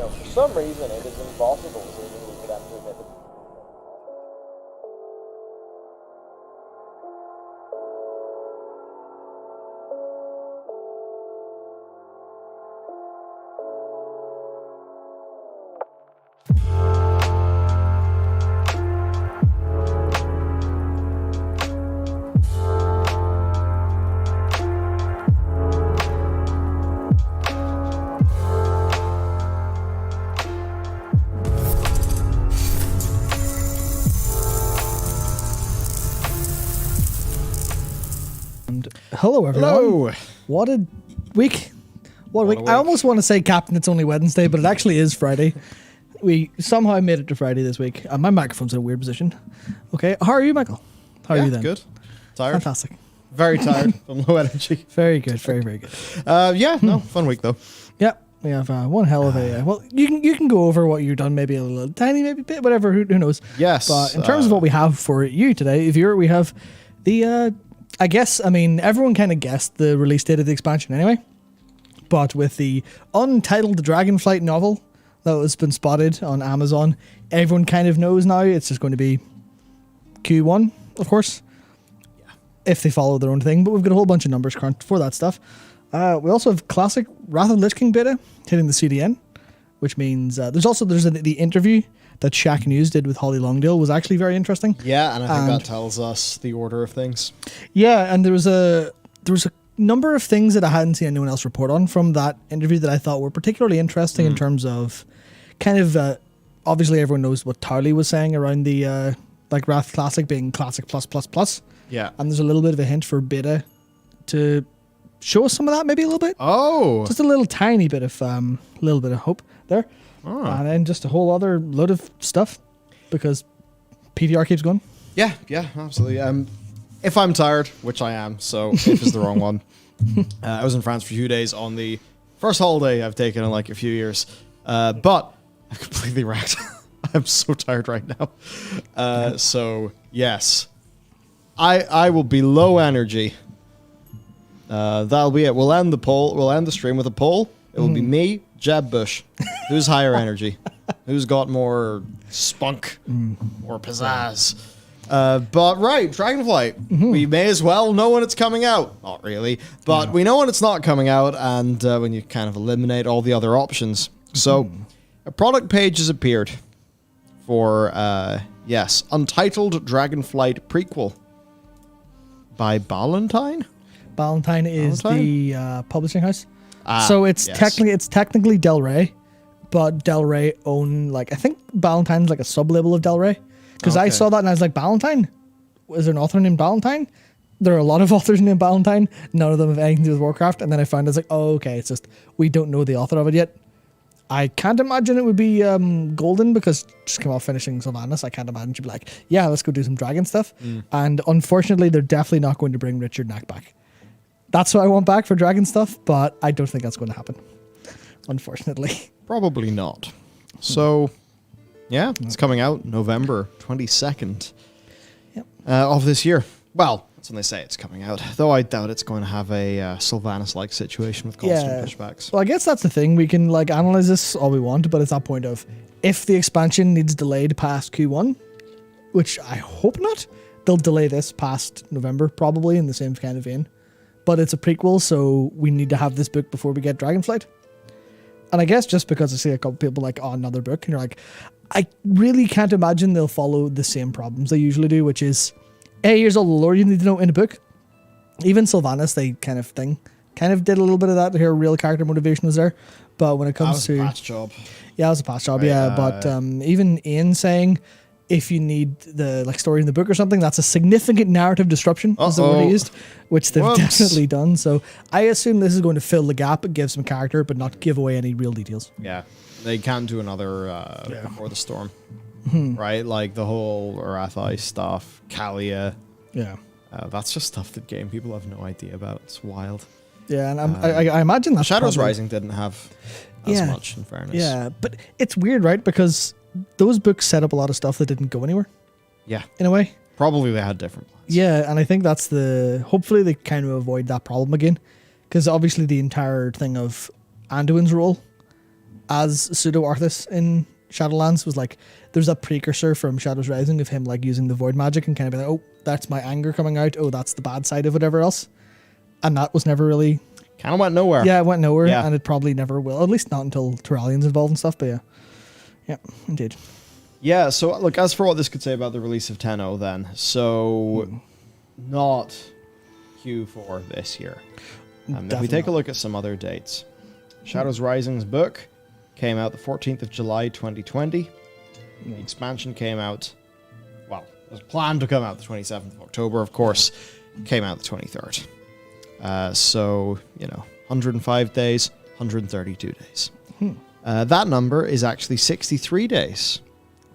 for some reason, it is impossible seemingly for them to admit that. Hello, everyone. Hello. What a week. What a week. I almost want to say, Captain, it's only Wednesday, but it actually is Friday. We somehow made it to Friday this week. My microphone's in a weird position. Okay. How are you, Michael? How are you then? Good. Tired. Fantastic. Very tired. I'm low energy. Very good. Very, very good. Fun week though. Yeah. We have one hell of a... well, you can go over what you've done, maybe a little tiny, maybe bit, whatever. Who knows? Yes. But in terms of what we have for you today, we have the... everyone kind of guessed the release date of the expansion anyway. But with the untitled Dragonflight novel that has been spotted on Amazon, everyone kind of knows now it's just going to be Q1, of course. Yeah. If they follow their own thing. But we've got a whole bunch of numbers crunched for that stuff. We also have classic Wrath of the Lich King beta hitting the CDN, which means there's the interview that Shack News did with Holly Longdale was actually very interesting. Yeah, and I think that tells us the order of things. Yeah, and there was a number of things that I hadn't seen anyone else report on from that interview that I thought were particularly interesting in terms of kind of obviously everyone knows what Tarly was saying around the Wrath Classic being Classic plus plus plus. Yeah. And there's a little bit of a hint for beta to show us some of that, maybe a little bit. Oh. Just a little tiny bit of hope there. Oh. And then just a whole other load of stuff because PTR keeps going. Yeah, absolutely. If I'm tired, which I am, so if is the wrong one. I was in France for a few days on the first holiday I've taken in like a few years. But I'm completely wrecked. I'm so tired right now. So yes, I will be low energy. That'll be it. We'll end the stream with a poll. It will be me, Jeb Bush. Who's higher energy? Who's got more spunk or pizzazz? But right, Dragonflight. We may as well know when it's coming out. Not really, but we know when it's not coming out, and when you kind of eliminate all the other options. So, a product page has appeared for Untitled Dragonflight prequel by Ballantine. Ballantine is the publishing house. So it's technically Del Rey, but Del Rey own I think Ballantine's like a sub-label of Del Rey. Because I saw that and I was like, Ballantine? Is there an author named Ballantine? There are a lot of authors named Ballantine. None of them have anything to do with Warcraft. And then I found it's like, oh, okay, it's just we don't know the author of it yet. I can't imagine it would be Golden because just come off finishing Sylvanas. I can't imagine she'd be like, yeah, let's go do some dragon stuff. And unfortunately, they're definitely not going to bring Richard Knack back. That's what I want back for dragon stuff, but I don't think that's going to happen. Unfortunately. Probably not. So, yeah, it's coming out November 22nd of this year. Well, that's when they say it's coming out. Though I doubt it's going to have a Sylvanas-like situation with constant pushbacks. Well, I guess that's the thing. We can analyze this all we want, but it's that point of if the expansion needs delayed past Q1, which I hope not, they'll delay this past November probably in the same kind of vein. But it's a prequel, so we need to have this book before we get Dragonflight. And I guess just because I see a couple people another book, and you're like, I really can't imagine they'll follow the same problems they usually do, which is, hey, here's all the lore you need to know in a book. Even Sylvanas, they kind of did a little bit of that. Her real character motivation was there. But when it comes to... That was a patch job. Yeah, it was a patch job, yeah. But even Ian saying... if you need the story in the book or something, that's a significant narrative disruption, is the word he used, which they've definitely done. So I assume this is going to fill the gap, give some character, but not give away any real details. Yeah, they can't do another Before the Storm, right? Like the whole Arathai stuff, Kalia. Yeah. That's just stuff that game people have no idea about. It's wild. Yeah, and I imagine that Shadows Rising didn't have as much, in fairness. Yeah, but it's weird, right? Because those books set up a lot of stuff that didn't go anywhere. Yeah. In a way. Probably they had different plans. Yeah, and I think that's hopefully they kind of avoid that problem again. Because obviously the entire thing of Anduin's role as pseudo Arthas in Shadowlands was like there's a precursor from Shadows Rising of him like using the void magic and kind of being like, oh, that's my anger coming out. Oh, that's the bad side of whatever else. And that was never really kind of went nowhere. Yeah, it went nowhere, Yeah. and it probably never will. At least not until Tyrallian's involved and stuff. But yeah, indeed. Yeah, so look, as for what this could say about the release of 10.0 then, so not Q4 this year. If we take a look at some other dates, Shadows Rising's book came out the 14th of July 2020. The expansion came out, well, it was planned to come out the 27th of October, of course, came out the 23rd. So, 105 days, 132 days. That number is actually 63 days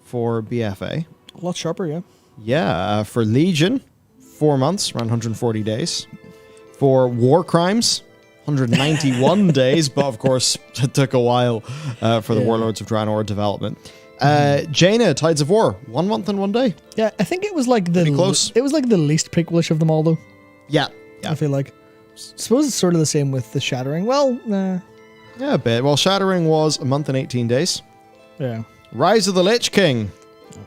for BFA. A lot sharper, yeah. Yeah, for Legion, 4 months, around 140 days. For War Crimes, 191 days, but of course, it took a while for the Warlords of Draenor development. Jaina, Tides of War, 1 month and 1 day. Yeah, I think it was like the close. It was like the least prequelish of them all, though. Yeah. I feel like. Suppose it's sort of the same with the Shattering. Well, nah. Yeah, a bit. Well, Shattering was 1 month and 18 days. Yeah. Rise of the Lich King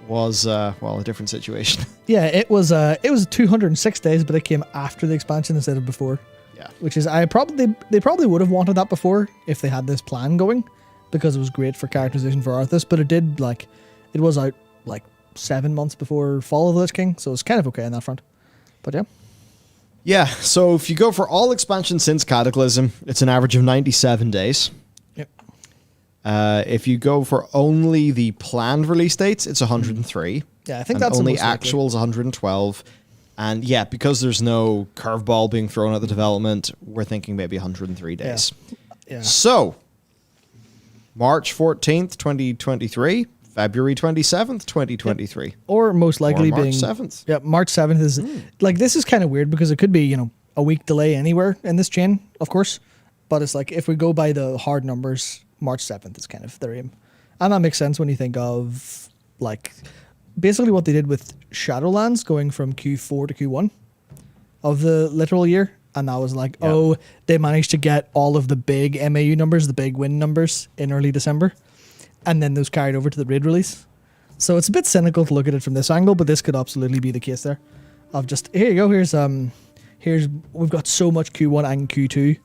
was, a different situation. Yeah, it was 206 days, but it came after the expansion instead of before. Yeah. Which is, they probably would have wanted that before if they had this plan going, because it was great for characterization for Arthas, but it was out like 7 months before Fall of the Lich King, so it's kind of okay on that front. But yeah. Yeah, so if you go for all expansions since Cataclysm, it's an average of 97 days. Yep. If you go for only the planned release dates, it's 103. Yeah, I think and that's only the most likely. actuals 112. And yeah, because there's no curveball being thrown at the development, we're thinking maybe 103 days. Yeah. So, March 14th, 2023, February 27th, 2023. Or most likely Or March being 7th. Yeah, March 7th is like, this is kind of weird because it could be, a week delay anywhere in this chain, of course. But it's like, if we go by the hard numbers, March 7th is kind of their aim. And that makes sense when you think of like basically what they did with Shadowlands going from Q4 to Q1 of the literal year. And that was like, they managed to get all of the big MAU numbers, the big win numbers in early December. And then those carried over to the raid release. So it's a bit cynical to look at it from this angle, but this could absolutely be the case there. Of just, here you go, here's we've got so much Q1 and Q2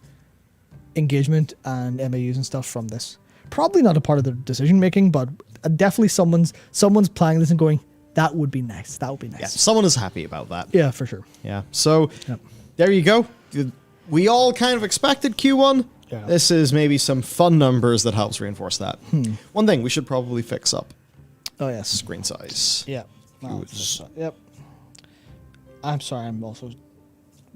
engagement and MAUs and stuff from this. Probably not a part of the decision making, but definitely someone's playing this and going, that would be nice. That would be nice. Yeah, someone is happy about that. Yeah, for sure. Yeah. So there you go. We all kind of expected Q1. Yeah. This is maybe some fun numbers that helps reinforce that. One thing we should probably fix up. Oh, yes. Screen size. Yeah. No, yep. I'm sorry, I'm also...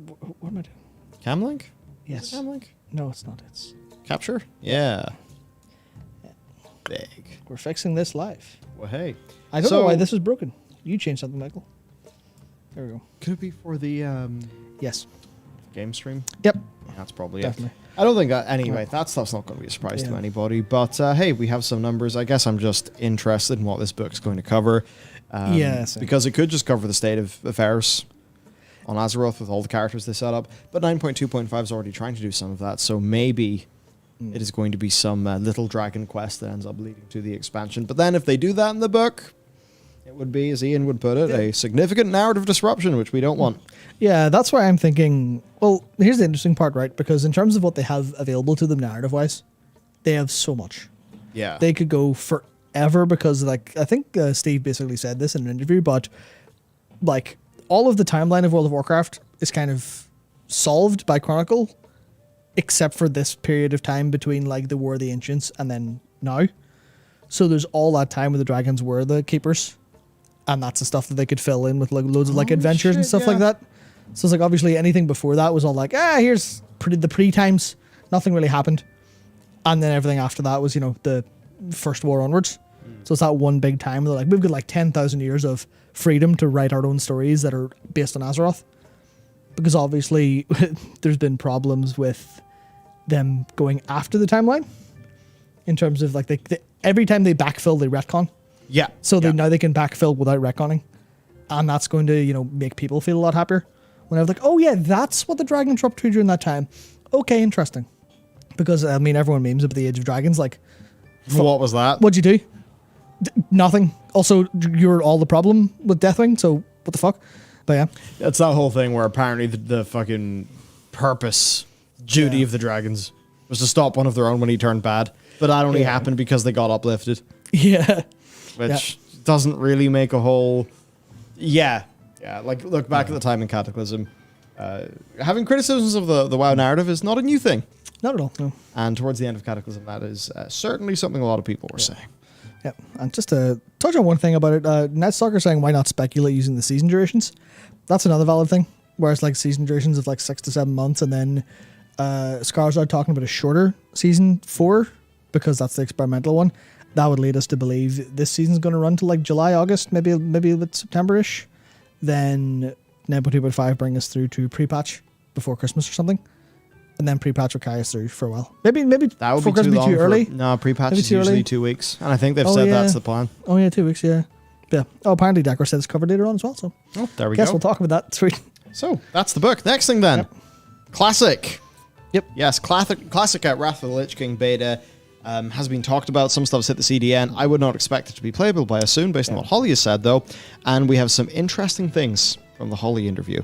What am I doing? Cam link? Yes. Cam link? No, it's not. It's... Capture? Yeah. Big. We're fixing this live. Well, hey. I don't know why this was broken. You changed something, Michael. There we go. Could it be for the Yes. game stream? Yep. Yeah, that's probably Definitely. it. I don't think anyway, that stuff's not going to be a surprise to anybody. But hey, we have some numbers. I guess I'm just interested in what this book's going to cover. Yes. Because it could just cover the state of affairs on Azeroth with all the characters they set up. But 9.2.5 is already trying to do some of that. So maybe it is going to be some little dragon quest that ends up leading to the expansion. But then if they do that in the book, it would be, as Ian would put it, a significant narrative disruption, which we don't want. Yeah, that's why I'm thinking, well, here's the interesting part, right? Because in terms of what they have available to them narrative-wise, they have so much. Yeah. They could go forever because, like, I think Steve basically said this in an interview, but, like, all of the timeline of World of Warcraft is kind of solved by Chronicle, except for this period of time between, like, the War of the Ancients and then now. So there's all that time where the dragons were the keepers. And that's the stuff that they could fill in with like loads of like adventures and stuff like that. So it's like obviously anything before that was all like, here's the pre-times. Nothing really happened. And then everything after that was, the First War onwards. So it's that one big time where they're like, we've got like 10,000 years of freedom to write our own stories that are based on Azeroth. Because obviously there's been problems with them going after the timeline. In terms of like, every time they backfill, they retcon. Yeah. So now they can backfill without retconning. And that's going to, make people feel a lot happier. When I was like, oh yeah, that's what the dragons were up to during that time. Okay, interesting. Because, everyone memes about the Age of Dragons, like, What was that? What'd you do? Nothing. Also, you're all the problem with Deathwing, so what the fuck? But yeah. It's that whole thing where apparently the fucking purpose, duty of the dragons was to stop one of their own when he turned bad. But that only happened because they got uplifted. Yeah. Which doesn't really make a whole... Yeah. Like, look back at the time in Cataclysm. Having criticisms of the WoW narrative is not a new thing. Not at all, no. And towards the end of Cataclysm, that is certainly something a lot of people were saying. Yeah, and just to touch on one thing about it, NetStalker saying why not speculate using the season durations? That's another valid thing. Whereas like season durations of like 6 to 7 months, and then Skarsgård talking about a shorter season 4 because that's the experimental one. That would lead us to believe this season's going to run to like July, August, maybe a bit September-ish. Then 9.2.5 bring us through to pre-patch before Christmas or something. And then pre-patch will carry us through for a while. Maybe that would be too early. No, pre-patch is usually 2 weeks. And I think they've said that's the plan. Oh yeah, 2 weeks, yeah. Yeah. Oh, apparently Decor said it's covered later on as well, so. Oh, there we Guess go. we'll talk about that. Sweet. So, that's the book. Next thing then. Yep. Classic. Yep. Yes, classic Wrath of the Lich King beta has been talked about. Some stuff's hit the CDN. I would not expect it to be playable by us soon, based on what Holly has said, though. And we have some interesting things from the Holly interview.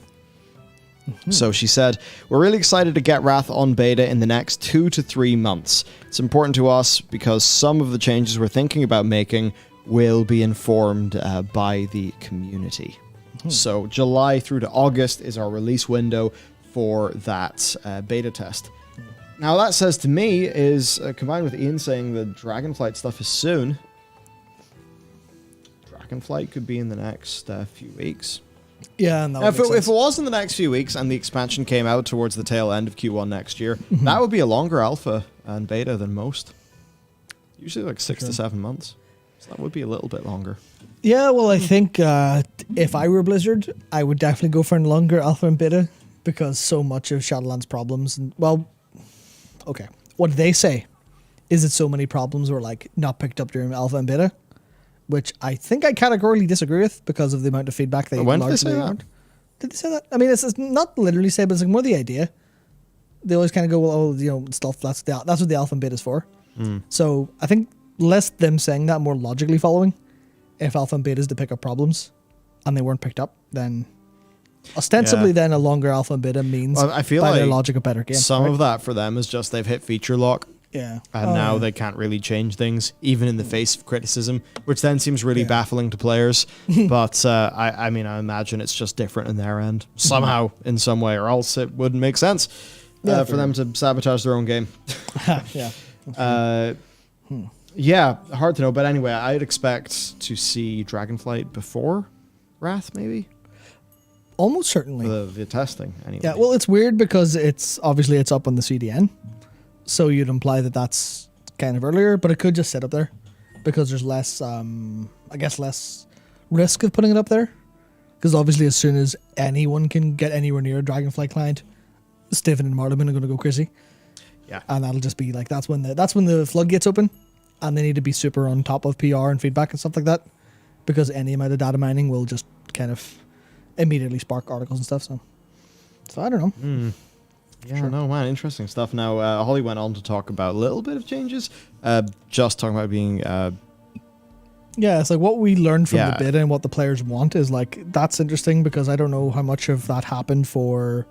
So she said, we're really excited to get Wrath on beta in the next 2 to 3 months. It's important to us because some of the changes we're thinking about making will be informed by the community. So July through to August is our release window for that beta test. Now that says to me is, combined with Ian saying the Dragonflight stuff is soon, Dragonflight could be in the next few weeks. Yeah, and if it was in the next few weeks and the expansion came out towards the tail end of Q1 next year, that would be a longer alpha and beta than most. Usually like 6 to 7 months. So that would be a little bit longer. Yeah, well, I think if I were Blizzard, I would definitely go for a longer alpha and beta because so much of Shadowlands' problems, and well, okay, what they say is that so many problems were like not picked up during alpha and beta, which I think I categorically disagree with because of the amount of feedback they when did they say that? Did they say that? I mean, it's not literally say, but it's like more the idea. They always kind of go, well, oh, you know, stuff. That's what the alpha and beta is for. So I think less them saying that, more logically following. If alpha and beta is to pick up problems, and they weren't picked up, then ostensibly then a longer alpha and beta means I feel by like their logic a better game. Some of that for them is just they've hit feature lock. Yeah. And now they can't really change things, even in the face of criticism, which then seems really baffling to players. But I mean, I imagine it's just different in their end somehow, in some way, or else it wouldn't make sense for them to sabotage their own game. Yeah, hard to know. But anyway, I'd expect to see Dragonflight before Wrath, maybe. Almost certainly. The testing, anyway. Yeah, well, it's weird because it's up on the CDN. So you'd imply that that's kind of earlier, but it could just sit up there because there's less, less risk of putting it up there. Because obviously, as soon as anyone can get anywhere near a Dragonfly client, Steven and Marleman are going to go crazy. Yeah, and that'll just be like that's when the floodgates open, and they need to be super on top of PR and feedback and stuff like that, because any amount of data mining will just kind of immediately spark articles and stuff. So I don't know. Yeah, no, man, interesting stuff. Now, Holly went on to talk about a little bit of changes, just talking about being... yeah, it's like what we learned from the beta and what the players want is like, that's interesting because I don't know how much of that happened for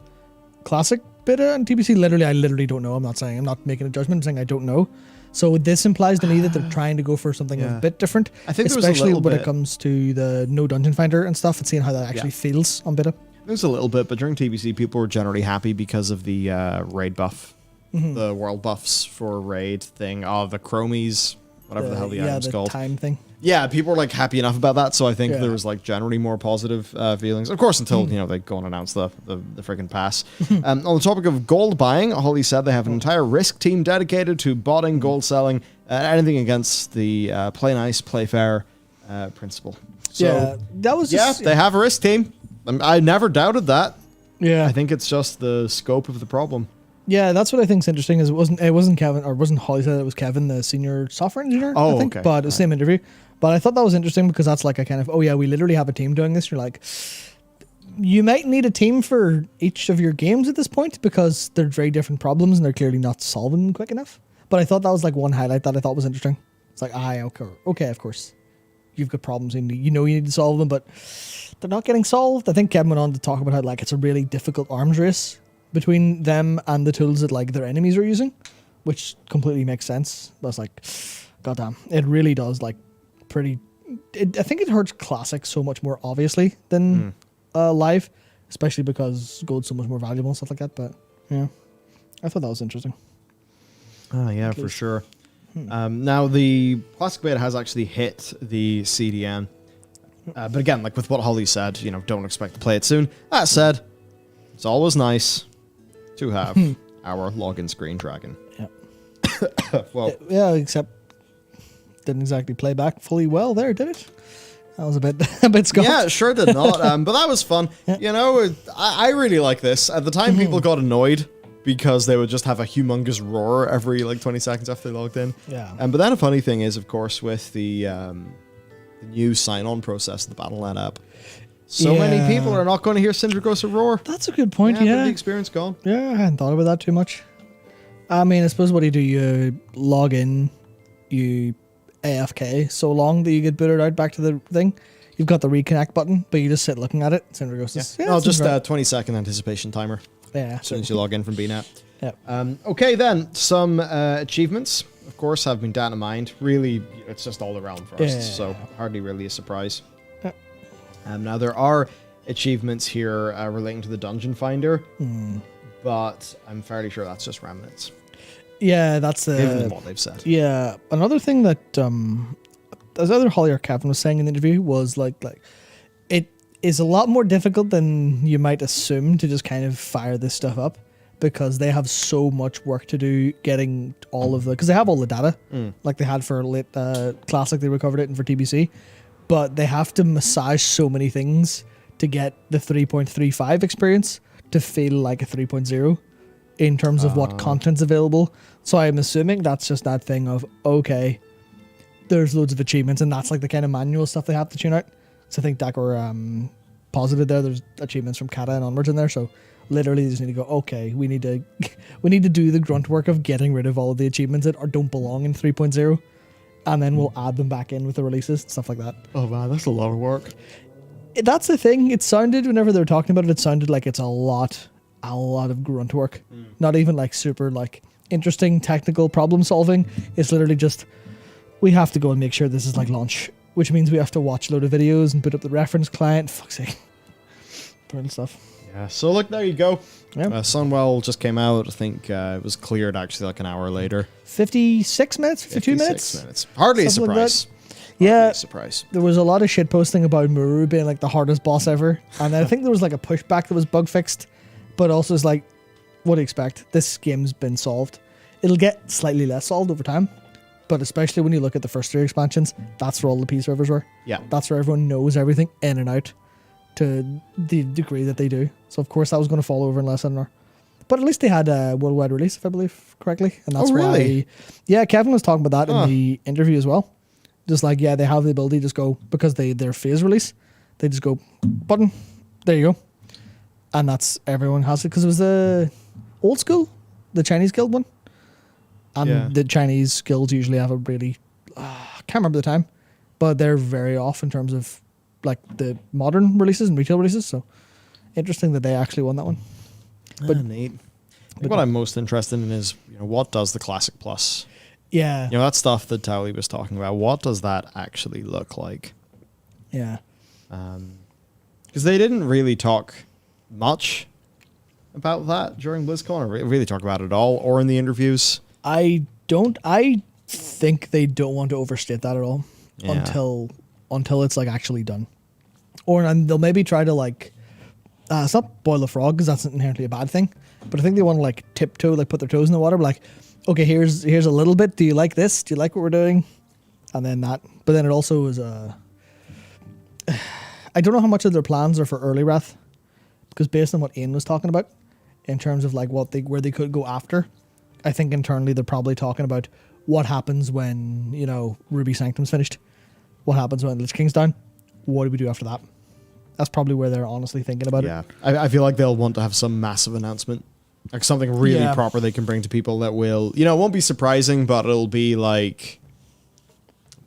Classic beta and TBC. I literally don't know. I'm not making a judgment, I'm saying I don't know. So this implies to me that they're trying to go for something a bit different, I think especially when it comes to the no dungeon finder and stuff and seeing how that actually feels on beta. There's a little bit, but during TBC, people were generally happy because of the raid buff, the world buffs for raid thing. Oh, the chromies, whatever the hell the item's called. Yeah, the time thing. Yeah, people were like happy enough about that, so I think there was like generally more positive feelings. Of course, until they go and announce the freaking pass. On the topic of gold buying, Holly said they have an entire risk team dedicated to botting, gold selling, anything against the play nice, play fair principle. So, that was just, they have a risk team. I never doubted that. Yeah, I think it's just the scope of the problem. Yeah, that's what I think is interesting. Is it wasn't Kevin, or wasn't Holly said it was Kevin, the senior software engineer. I think, okay. But the same interview. But I thought that was interesting because that's like a kind of we literally have a team doing this. You're like, you might need a team for each of your games at this point because they're very different problems and they're clearly not solving them quick enough. But I thought that was like one highlight that I thought was interesting. It's like, okay, of course. You've got problems and you need to solve them, but they're not getting solved. I think Kevin went on to talk about how like it's a really difficult arms race between them and the tools that like their enemies are using, which completely makes sense. That's like, goddamn, it really does like I think it hurts Classic so much more obviously than Live, especially because gold's so much more valuable and stuff like that. But yeah, I thought that was interesting. Yeah, for sure. Now the Classic Beta has actually hit the CDN. But again, like with what Holly said, don't expect to play it soon. That said, it's always nice to have our login screen dragon. Yeah. Well, yeah, except didn't exactly play back fully well there, did it? That was a bit scuffed. Yeah, it sure did not. But that was fun. Yeah. I really like this. At the time, people got annoyed because they would just have a humongous roar every like 20 seconds after they logged in. Yeah. But then a funny thing is, of course, with the new sign-on process, the Battle.net app, so many people are not going to hear Sindragosa roar. That's a good point, yeah. The experience gone. Yeah, I hadn't thought about that too much. I mean, I suppose what do? You log in, you AFK so long that you get booted out back to the thing. You've got the reconnect button, but you just sit looking at it. Sindragosa. Yeah. No, just a 20-second anticipation timer. Yeah. As soon as you log in from BNet. Yeah. Okay, then. Some achievements, of course, have been down to mind. Really, it's just all around first, so hardly really a surprise. Yeah. Now, there are achievements here relating to the Dungeon Finder, but I'm fairly sure that's just remnants. Yeah, that's given what they've said. Yeah. Another thing that, as either Holly or Kevin was saying in the interview, was like it is a lot more difficult than you might assume to just kind of fire this stuff up, because they have so much work to do getting all of because they have all the data like they had for late Classic. They recovered it, and for TBC, but they have to massage so many things to get the 3.35 experience to feel like a 3.0 in terms of what content's available. So I'm assuming that's just that thing of, okay, there's loads of achievements, and that's like the kind of manual stuff they have to tune out. So I think Dakar posited there's achievements from Kata and onwards in there. So literally you just need to go, okay, we need to do the grunt work of getting rid of all of the achievements that don't belong in 3.0, and then we'll add them back in with the releases, stuff like that. Oh man, that's a lot of work. That's the thing. It sounded, whenever they were talking about it, it sounded like it's a lot of grunt work. Not even like super like interesting technical problem solving. It's literally just, we have to go and make sure this is like launch, which means we have to watch a load of videos and put up the reference client. Fuck's sake. Brilliant stuff. Yeah, so look, there you go. Yeah. Sunwell just came out. I think it was cleared actually like an hour later. 56 minutes? 52 minutes? Hardly a Something like surprise. Yeah, Surprise. there was a lot of shit posting about Muru being like the hardest boss ever, and I think there was like a pushback that was bug fixed, but also it's like, what do you expect? This game's been solved. It'll get slightly less solved over time, but especially when you look at the first 3 expansions, that's where all the peace servers were. Yeah. That's where everyone knows everything in and out to the degree that they do. So of course that was going to fall over in less than an hour. But at least they had a worldwide release, if I believe correctly, and that's really? why. Yeah, Kevin was talking about that in the interview as well. Just like, yeah, they have the ability to just go, because their phase release, they just go, button, there you go. And that's, everyone has it, because it was the old school, the Chinese guild one. And the Chinese guilds usually have a really, I can't remember the time, but they're very off in terms of like the modern releases and retail releases. So interesting that they actually won that one. But neat. What I'm most interested in is, what does the Classic Plus? Yeah. That stuff that Towley was talking about, what does that actually look like? Yeah. Because they didn't really talk much about that during BlizzCon, or really talk about it at all, or in the interviews. I think they don't want to overstate that at all until it's like actually done. And they'll maybe try to like, it's not boil the frog, because that's inherently a bad thing, but I think they want to like tiptoe, like put their toes in the water, but like, okay, here's a little bit. Do you like this? Do you like what we're doing? And then that. But then it also is I don't know how much of their plans are for early Wrath, because based on what Ian was talking about, in terms of like where they could go after, I think internally they're probably talking about what happens when Ruby Sanctum's finished, what happens when Lich King's done, what do we do after that? That's probably where they're honestly thinking about it. Yeah, I feel like they'll want to have some massive announcement. Like something really proper they can bring to people that will, it won't be surprising, but it'll be like,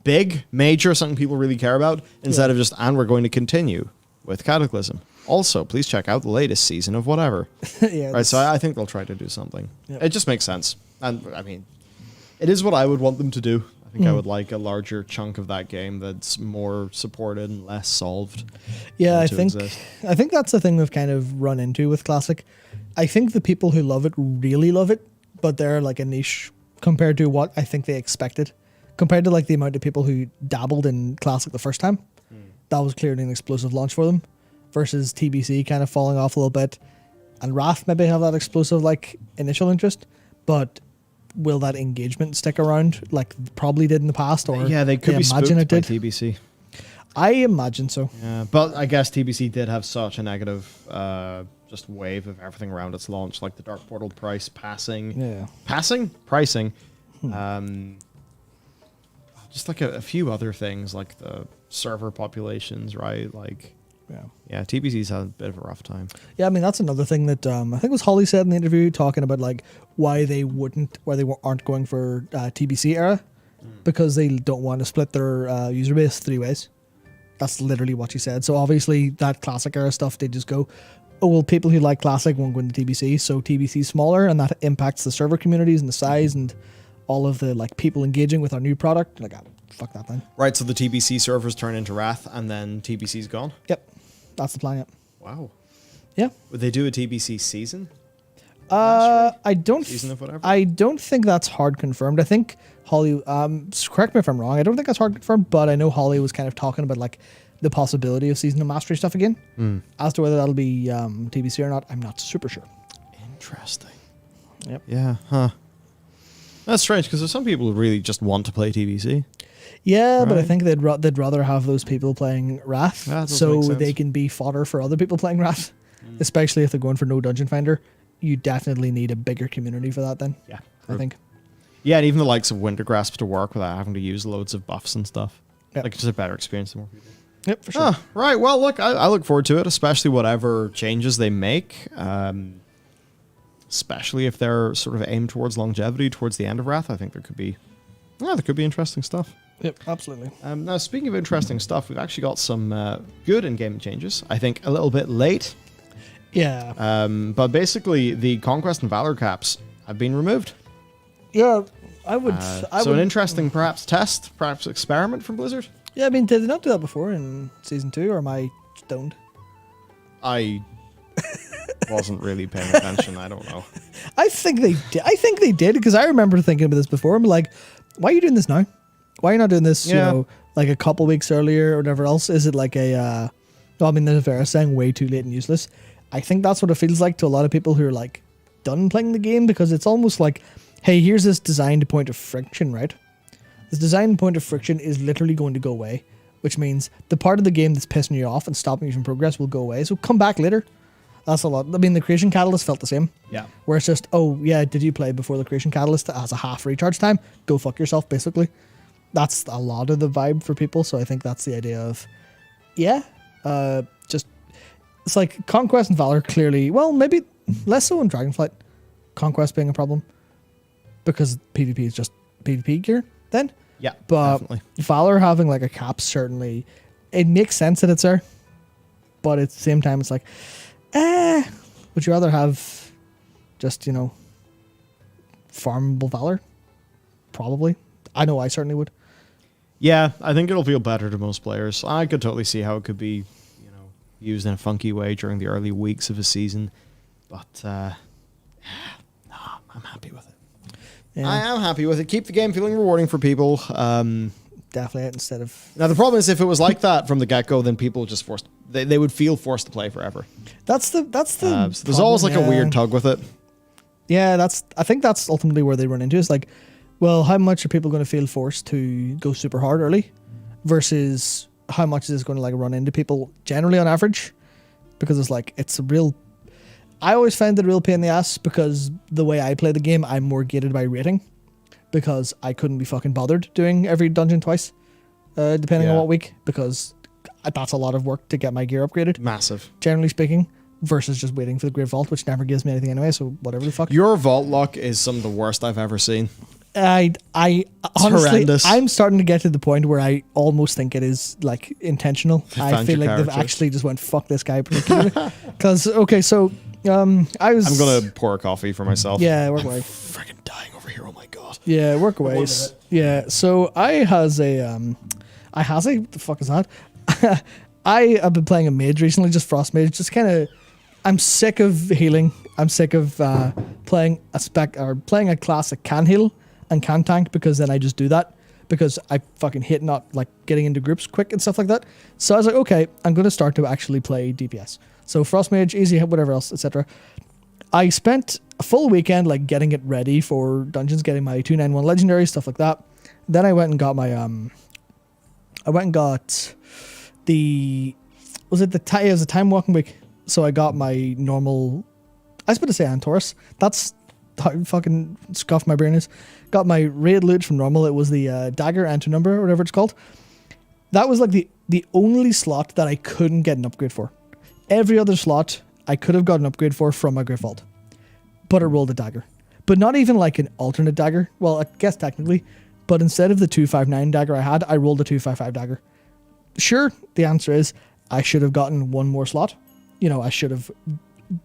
big, major, something people really care about, instead of just, and we're going to continue with Cataclysm. Also, please check out the latest season of whatever. Right, so I think they'll try to do something. Yep. It just makes sense. And, I mean, it is what I would want them to do. I think I would like a larger chunk of that game that's more supported and less solved. Yeah, I think that's the thing we've kind of run into with Classic. I think the people who love it really love it, but they're like a niche compared to what I think they expected. Compared to like the amount of people who dabbled in Classic the first time. That was clearly an explosive launch for them. Versus TBC kind of falling off a little bit. And Wrath maybe have that explosive like initial interest, but will that engagement stick around like probably did in the past? Or yeah, they could be imagine spooked by TBC. I imagine so. Yeah, but I guess TBC did have such a negative just wave of everything around its launch, like the Dark Portal price passing. Yeah. Pricing. Just like a few other things, like the server populations, right? Like, yeah, TBC's had a bit of a rough time. Yeah, I mean that's another thing that I think it was Holly said in the interview, talking about like why they aren't going for TBC era, because they don't want to split their user base 3 ways. That's literally what she said. So obviously that Classic era stuff, they just go, oh well, people who like Classic won't go into TBC, so TBC's smaller, and that impacts the server communities and the size and all of the like people engaging with our new product. Like, fuck that then. Right, so the TBC servers turn into Wrath, and then TBC's gone? Yep. That's the plan, yep. Wow. Yeah. Would they do a TBC season? I don't season of whatever? I don't think that's hard confirmed. I think Holly, correct me if I'm wrong, I don't think that's hard confirmed, but I know Holly was kind of talking about like the possibility of Season of Mastery stuff again. As to whether that'll be TBC or not, I'm not super sure. Interesting. Yep. Yeah, huh. That's strange, because there's some people who really just want to play TBC. Yeah, right. But I think they'd rather have those people playing Wrath, so they can be fodder for other people playing Wrath. Especially if they're going for no Dungeon Finder, you definitely need a bigger community for that. Then, yeah, I think. Yeah, and even the likes of Wintergrasp to work without having to use loads of buffs and stuff. Yep. Like it's just a better experience for more people. Yep, for sure. Right. Well, look, I look forward to it, especially whatever changes they make. Especially if they're sort of aimed towards longevity towards the end of Wrath. I think there could be interesting stuff. Yep, absolutely. Now, speaking of interesting stuff, we've actually got some good in-game changes. I think a little bit late. Yeah. But basically, the Conquest and Valor caps have been removed. Yeah, I would. An interesting, perhaps experiment from Blizzard. Yeah, I mean, did they not do that before in Season 2, or am I stoned? I wasn't really paying attention. I don't know. I think they did, because I remember thinking about this before. I'm like, why are you doing this now? Why are you not doing this, you know, like a couple weeks earlier or whatever else? Is it like a... I mean, there's Vera saying way too late and useless. I think that's what it feels like to a lot of people who are like done playing the game, because it's almost like, hey, here's this designed point of friction, right? This designed point of friction is literally going to go away, which means the part of the game that's pissing you off and stopping you from progress will go away. So come back later. That's a lot. I mean, the Creation Catalyst felt the same. Yeah. Where it's just, oh, yeah, did you play before the Creation Catalyst that has a half recharge time? Go fuck yourself, basically. That's a lot of the vibe for people. So I think that's the idea of, just, it's like Conquest and Valor clearly, well, maybe less so in Dragonflight, Conquest being a problem, because PvP is just PvP gear then. Yeah, but definitely. Valor having like a cap, certainly, it makes sense that it's there, but at the same time, it's like, would you rather have just, farmable Valor? Probably. I know I certainly would. Yeah, I think it'll feel better to most players. I could totally see how it could be, used in a funky way during the early weeks of a season. But, no, I'm happy with it. Yeah. I am happy with it. Keep the game feeling rewarding for people. Definitely instead of... Now, the problem is if it was like that from the get-go, then people just they would feel forced to play forever. That's the so there's always like a weird tug with it. Yeah, I think that's ultimately where they run into. It's like, well, how much are people going to feel forced to go super hard early versus how much is this going to like run into people generally on average? Because it's like, I always find it a real pain in the ass, because the way I play the game, I'm more gated by rating, because I couldn't be fucking bothered doing every dungeon twice, depending on what week, because that's a lot of work to get my gear upgraded. Massive. Generally speaking. Versus just waiting for the Great Vault, which never gives me anything anyway, so whatever the fuck. Your Vault luck is some of the worst I've ever seen. I honestly, horrendous. I'm starting to get to the point where I almost think it is like intentional. They I found feel your like they've characters. actually just went fuck this guy particularly. Because okay, so I was. I'm gonna pour a coffee for myself. Yeah, work I'm away. freaking dying over here. Oh my god. Yeah, work away. One minute. Yeah, so what the fuck is that? I have been playing a mage recently, just frost mage. Just kind of, I'm sick of healing. I'm sick of playing a class that can heal and can tank, because then I just do that because I fucking hate not like getting into groups quick and stuff like that. So I was like, okay, I'm going to start to actually play DPS. So frost mage, easy, whatever else, etc. I spent a full weekend like getting it ready for dungeons, getting my 291 legendary, stuff like that. Then I went and got my it was a time walking week. So I got my normal, I was about to say Antaurus. That's how fucking scuffed my brain is. Got my raid loot from normal. It was the dagger Antinumber or whatever it's called. That was like the only slot that I couldn't get an upgrade for. Every other slot I could have got an upgrade for from my Griff Vault. But it rolled a dagger. But not even like an alternate dagger. Well, I guess technically. But instead of the 259 dagger I had, I rolled a 255 dagger. Sure, the answer is I should have gotten one more slot. You know, I should have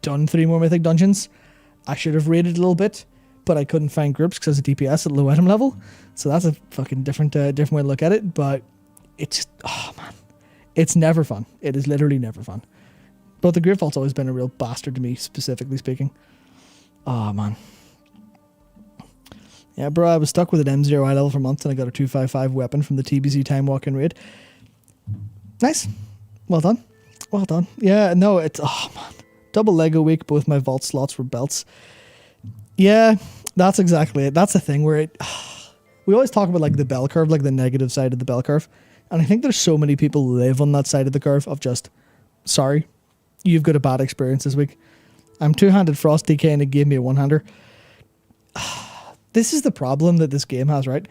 done 3 more mythic dungeons. I should have raided a little bit. But I couldn't find groups because of DPS at low item level. So that's a fucking different way to look at it. But it's, oh man. It's never fun. It is literally never fun. But the Griff Vault's always been a real bastard to me, specifically speaking. Oh, man. Yeah, bro, I was stuck with an M0 eye level for months and I got a 255 weapon from the TBC Time Walking Raid. Nice. Well done. Well done. Yeah, no, it's... Oh, man. Double Lego week, both my vault slots were belts. Yeah, that's exactly it. That's the thing where it... We always talk about, like, the bell curve, like the negative side of the bell curve. And I think there's so many people who live on that side of the curve of just, sorry, you've got a bad experience this week. I'm two-handed Frost DK and it gave me a one-hander. This is the problem that this game has, right?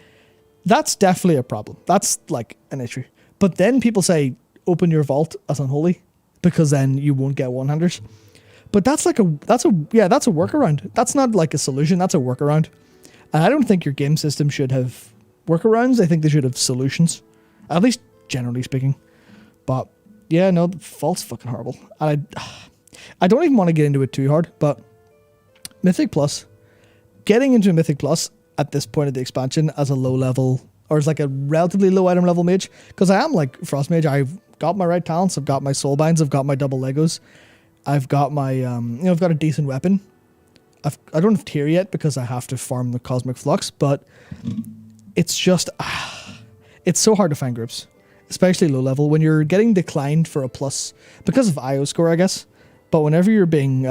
That's definitely a problem. That's like an issue. But then people say, open your vault as unholy, because then you won't get one-handers. But that's a workaround. That's not like a solution. That's a workaround. And I don't think your game system should have workarounds. I think they should have solutions, at least generally speaking. But yeah, no, the vault's fucking horrible. And I don't even want to get into it too hard, but Mythic Plus, getting into a Mythic Plus at this point of the expansion as a low level, or as like a relatively low item level mage, because I am like Frost Mage, I've got my right talents, I've got my soul binds, I've got my double Legos, I've got my, I've got a decent weapon. I don't have tier yet because I have to farm the Cosmic Flux, but it's just, it's so hard to find groups, especially low level, when you're getting declined for a plus, because of IO score, I guess, but whenever you're being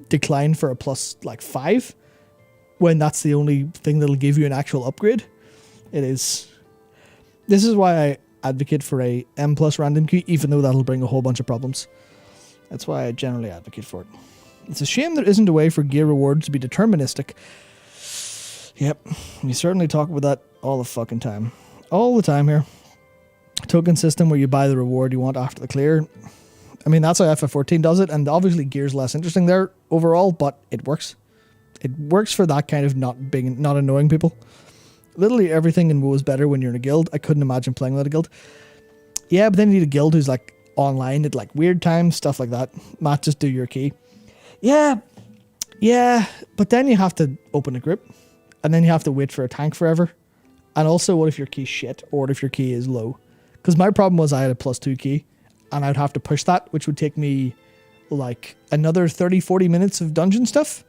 declined for a plus like 5, when that's the only thing that'll give you an actual upgrade, this is why I advocate for a M plus random queue, even though that'll bring a whole bunch of problems. That's why I generally advocate for it. It's a shame there isn't a way for gear rewards to be deterministic. Yep, we certainly talk about that all the fucking time. All the time here. Token system where you buy the reward you want after the clear. I mean, that's how FF14 does it, and obviously gear's less interesting there overall, but it works. It works for that kind of not annoying people. Literally everything in WoW is better when you're in a guild. I couldn't imagine playing without a guild. Yeah, but then you need a guild who's like online at like weird times, stuff like that. Matt, just do your key. Yeah, but then you have to open a group, and then you have to wait for a tank forever. And also, what if your key's shit, or what if your key is low? Because my problem was I had a +2 key, and I'd have to push that, which would take me like another 30-40 minutes of dungeon stuff.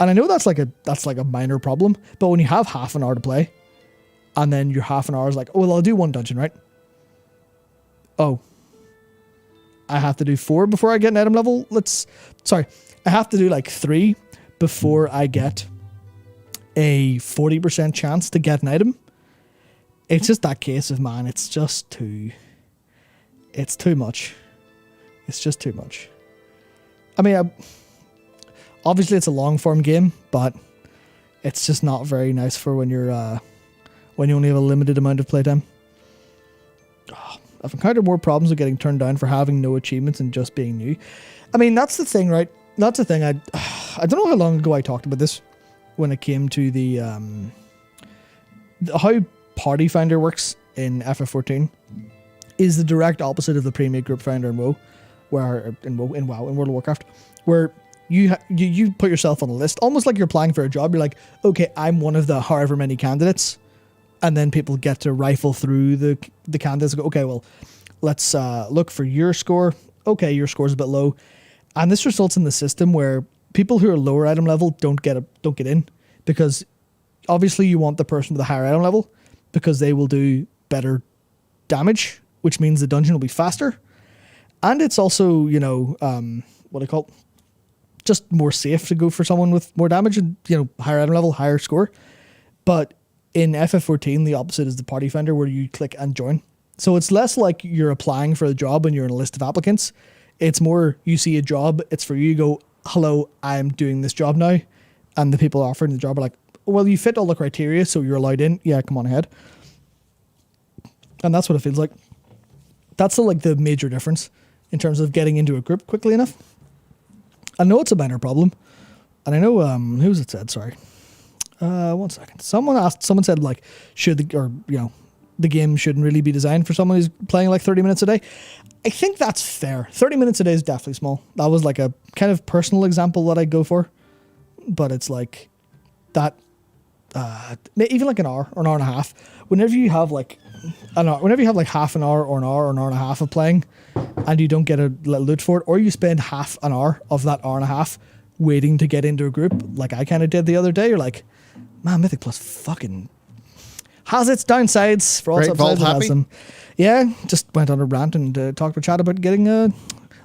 And I know that's like a minor problem, but when you have half an hour to play, and then your half an hour is like, oh, well, I'll do one dungeon, right? Oh, I have to do 4 before I get an item level. I have to do like 3 before I get a 40% chance to get an item. It's just that case of, man, it's too much. It's just too much. I mean, obviously it's a long form game, but it's just not very nice for when you're when you only have a limited amount of playtime. I've encountered more problems with getting turned down for having no achievements and just being new. I mean, that's the thing, right? That's the thing. I don't know how long ago I talked about this when it came to the how Party Finder works in FF14 is the direct opposite of the pre-made group finder in WoW, in World of Warcraft, where you put yourself on a list, almost like you're applying for a job. You're like, okay, I'm one of the however many candidates, and then people get to rifle through the candidates and go, okay, well, let's look for your score. Okay, your score's a bit low, and this results in the system where people who are lower item level don't get in, because obviously you want the person with the higher item level because they will do better damage, which means the dungeon will be faster, and it's also just more safe to go for someone with more damage and higher item level, higher score. But in FF14, the opposite is the Party Finder, where you click and join. So it's less like you're applying for a job and you're in a list of applicants. It's more you see a job, it's for you, you go, hello, I'm doing this job now. And the people offering the job are like, well, you fit all the criteria, so you're allowed in. Yeah, come on ahead. And that's what it feels like. That's the major difference in terms of getting into a group quickly enough. I know it's a minor problem. And I know, who was it said? Sorry. 1 second. Someone said the game shouldn't really be designed for someone who's playing 30 minutes a day. I think that's fair. 30 minutes a day is definitely small. That was a kind of personal example that I'd go for. But it's that, even an hour or an hour and a half, whenever you have half an hour or an hour and a half of playing and you don't get a loot for it, or you spend half an hour of that hour and a half waiting to get into a group like I kind of did the other day, you're like, man, Mythic Plus fucking has its downsides. For all its upsides, it has them. Yeah, just went on a rant and talked with Chad about getting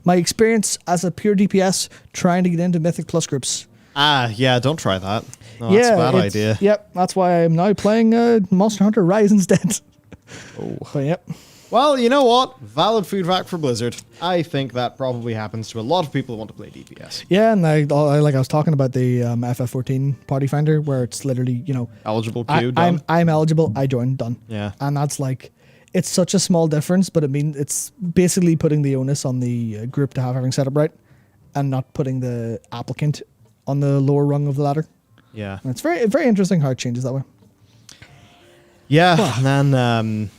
my experience as a pure DPS trying to get into Mythic Plus groups. Yeah, don't try that. No, that's a bad idea. Yep, that's why I'm now playing Monster Hunter Rise instead. Oh. But yep. Well, you know what? Valid feedback for Blizzard. I think that probably happens to a lot of people who want to play DPS. Yeah, and I was talking about the FF14 Party Finder, where it's literally, eligible queue, done. I'm eligible, I joined, done. Yeah. And that's it's such a small difference, but it's basically putting the onus on the group to have everything set up right, and not putting the applicant on the lower rung of the ladder. Yeah. And it's very, very interesting how it changes that way. Yeah, and then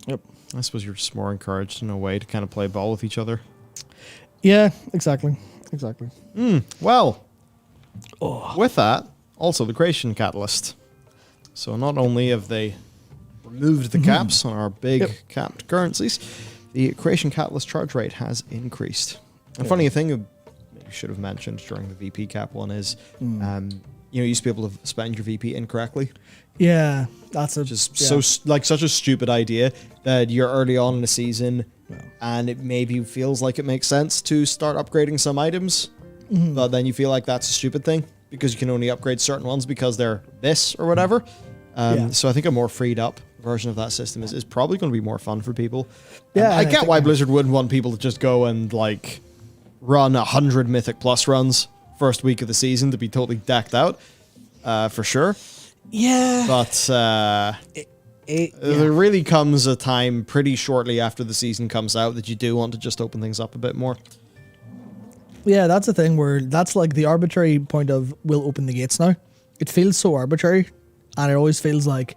yep. I suppose you're just more encouraged in a way to kind of play ball with each other. Yeah, exactly. Well, with that, also the creation catalyst. So not only have they removed the caps on our big capped currencies, the creation catalyst charge rate has increased. And funny thing you should have mentioned during the VP cap one is, you used to be able to spend your VP incorrectly. Yeah, that's so such a stupid idea that you're early on in the season, and it maybe feels like it makes sense to start upgrading some items, but then you feel like that's a stupid thing because you can only upgrade certain ones because they're this or whatever. So I think a more freed up version of that system is probably going to be more fun for people. Yeah, I get why Blizzard wouldn't want people to just go and run 100 Mythic Plus runs first week of the season to be totally decked out, for sure. Yeah. But there really comes a time pretty shortly after the season comes out that you do want to just open things up a bit more. Yeah, that's the thing where that's the arbitrary point of we'll open the gates now. It feels so arbitrary, and it always feels like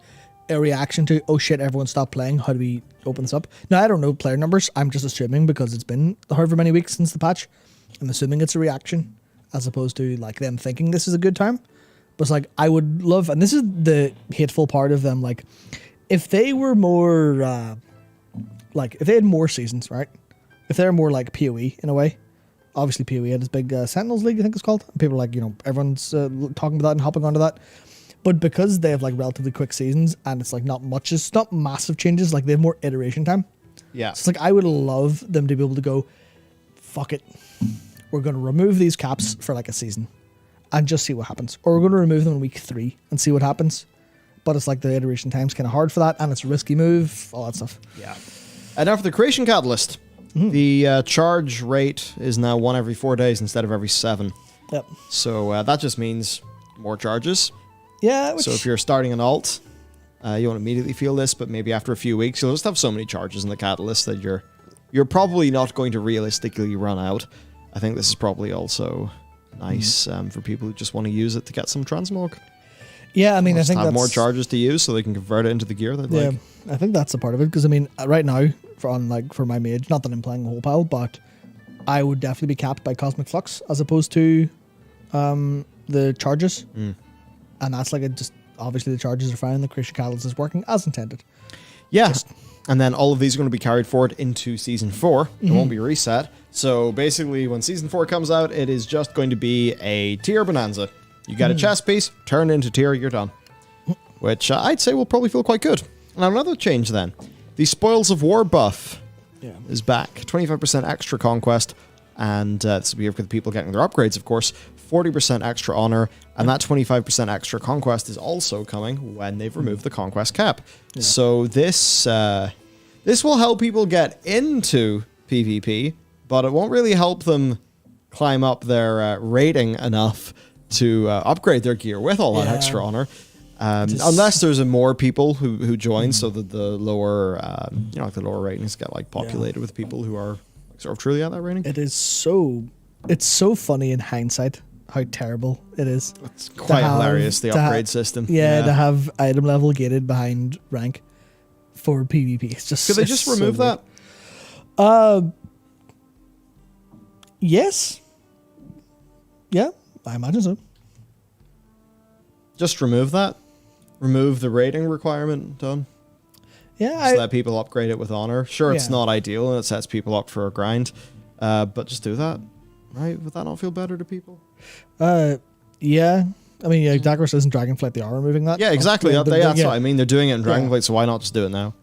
a reaction to, oh shit, everyone stopped playing, how do we open this up? Now, I don't know player numbers, I'm just assuming because it's been however many weeks since the patch. I'm assuming it's a reaction as opposed to them thinking this is a good time. But it's I would love, and this is the hateful part of them, if they were more, if they had more seasons, right? If they're more like PoE in a way. Obviously, PoE had this big Sentinels League, I think it's called. People are everyone's talking about that and hopping onto that. But because they have relatively quick seasons and it's not much, it's not massive changes, they have more iteration time. Yeah. So it's I would love them to be able to go, fuck it, we're going to remove these caps for a season and just see what happens. Or we're going to remove them in week 3 and see what happens. But it's the iteration time's kind of hard for that, and it's a risky move, all that stuff. Yeah. And now for the creation catalyst. The charge rate is now 1 every 4 days instead of every 7. Yep. So that just means more charges. Yeah. So if you're starting an alt, you won't immediately feel this, but maybe after a few weeks, you'll just have so many charges in the catalyst that you're probably not going to realistically run out. I think this is probably also nice for people who just want to use it to get some transmog. Yeah, I mean, I Just think have that's more charges to use so they can convert it into the gear they'd yeah. like. I think that's a part of it because I mean, right now for my mage, not that I'm playing a whole pile, but I would definitely be capped by Cosmic Flux as opposed to the charges, and that's like just obviously the charges are fine. The Creation Catalyst is working as intended. Yeah. And then all of these are going to be carried forward into Season 4. It won't be reset. So basically, when Season 4 comes out, it is just going to be a tier bonanza. You get a chest piece, turn it into tier, you're done. Which I'd say will probably feel quite good. Now, another change then. The Spoils of War buff is back. 25% extra conquest. And this will be for the people getting their upgrades, of course. 40% extra honor. And that 25% extra conquest is also coming when they've removed the conquest cap. Yeah. So this will help people get into PvP, but it won't really help them climb up their rating enough to upgrade their gear with all that extra honor. Unless there's more people who join, so that the lower, like the lower ratings get like populated with people who are like, sort of truly at that rating. It's so funny in hindsight how terrible it is. It's quite hilarious, the upgrade system. Yeah, to have item level gated behind rank for PvP. It's just. Could they just remove that? Yes. Yeah, I imagine so. Just remove that. Remove the rating requirement. Done. Yeah, just let people upgrade it with honor. Sure, it's not ideal and it sets people up for a grind, but just do that. Right? Would that not feel better to people? Yeah. I mean, yeah, Dagger says in Dragonflight they are removing that. Yeah, exactly. That's what I mean. They're doing it in Dragonflight, so why not just do it now?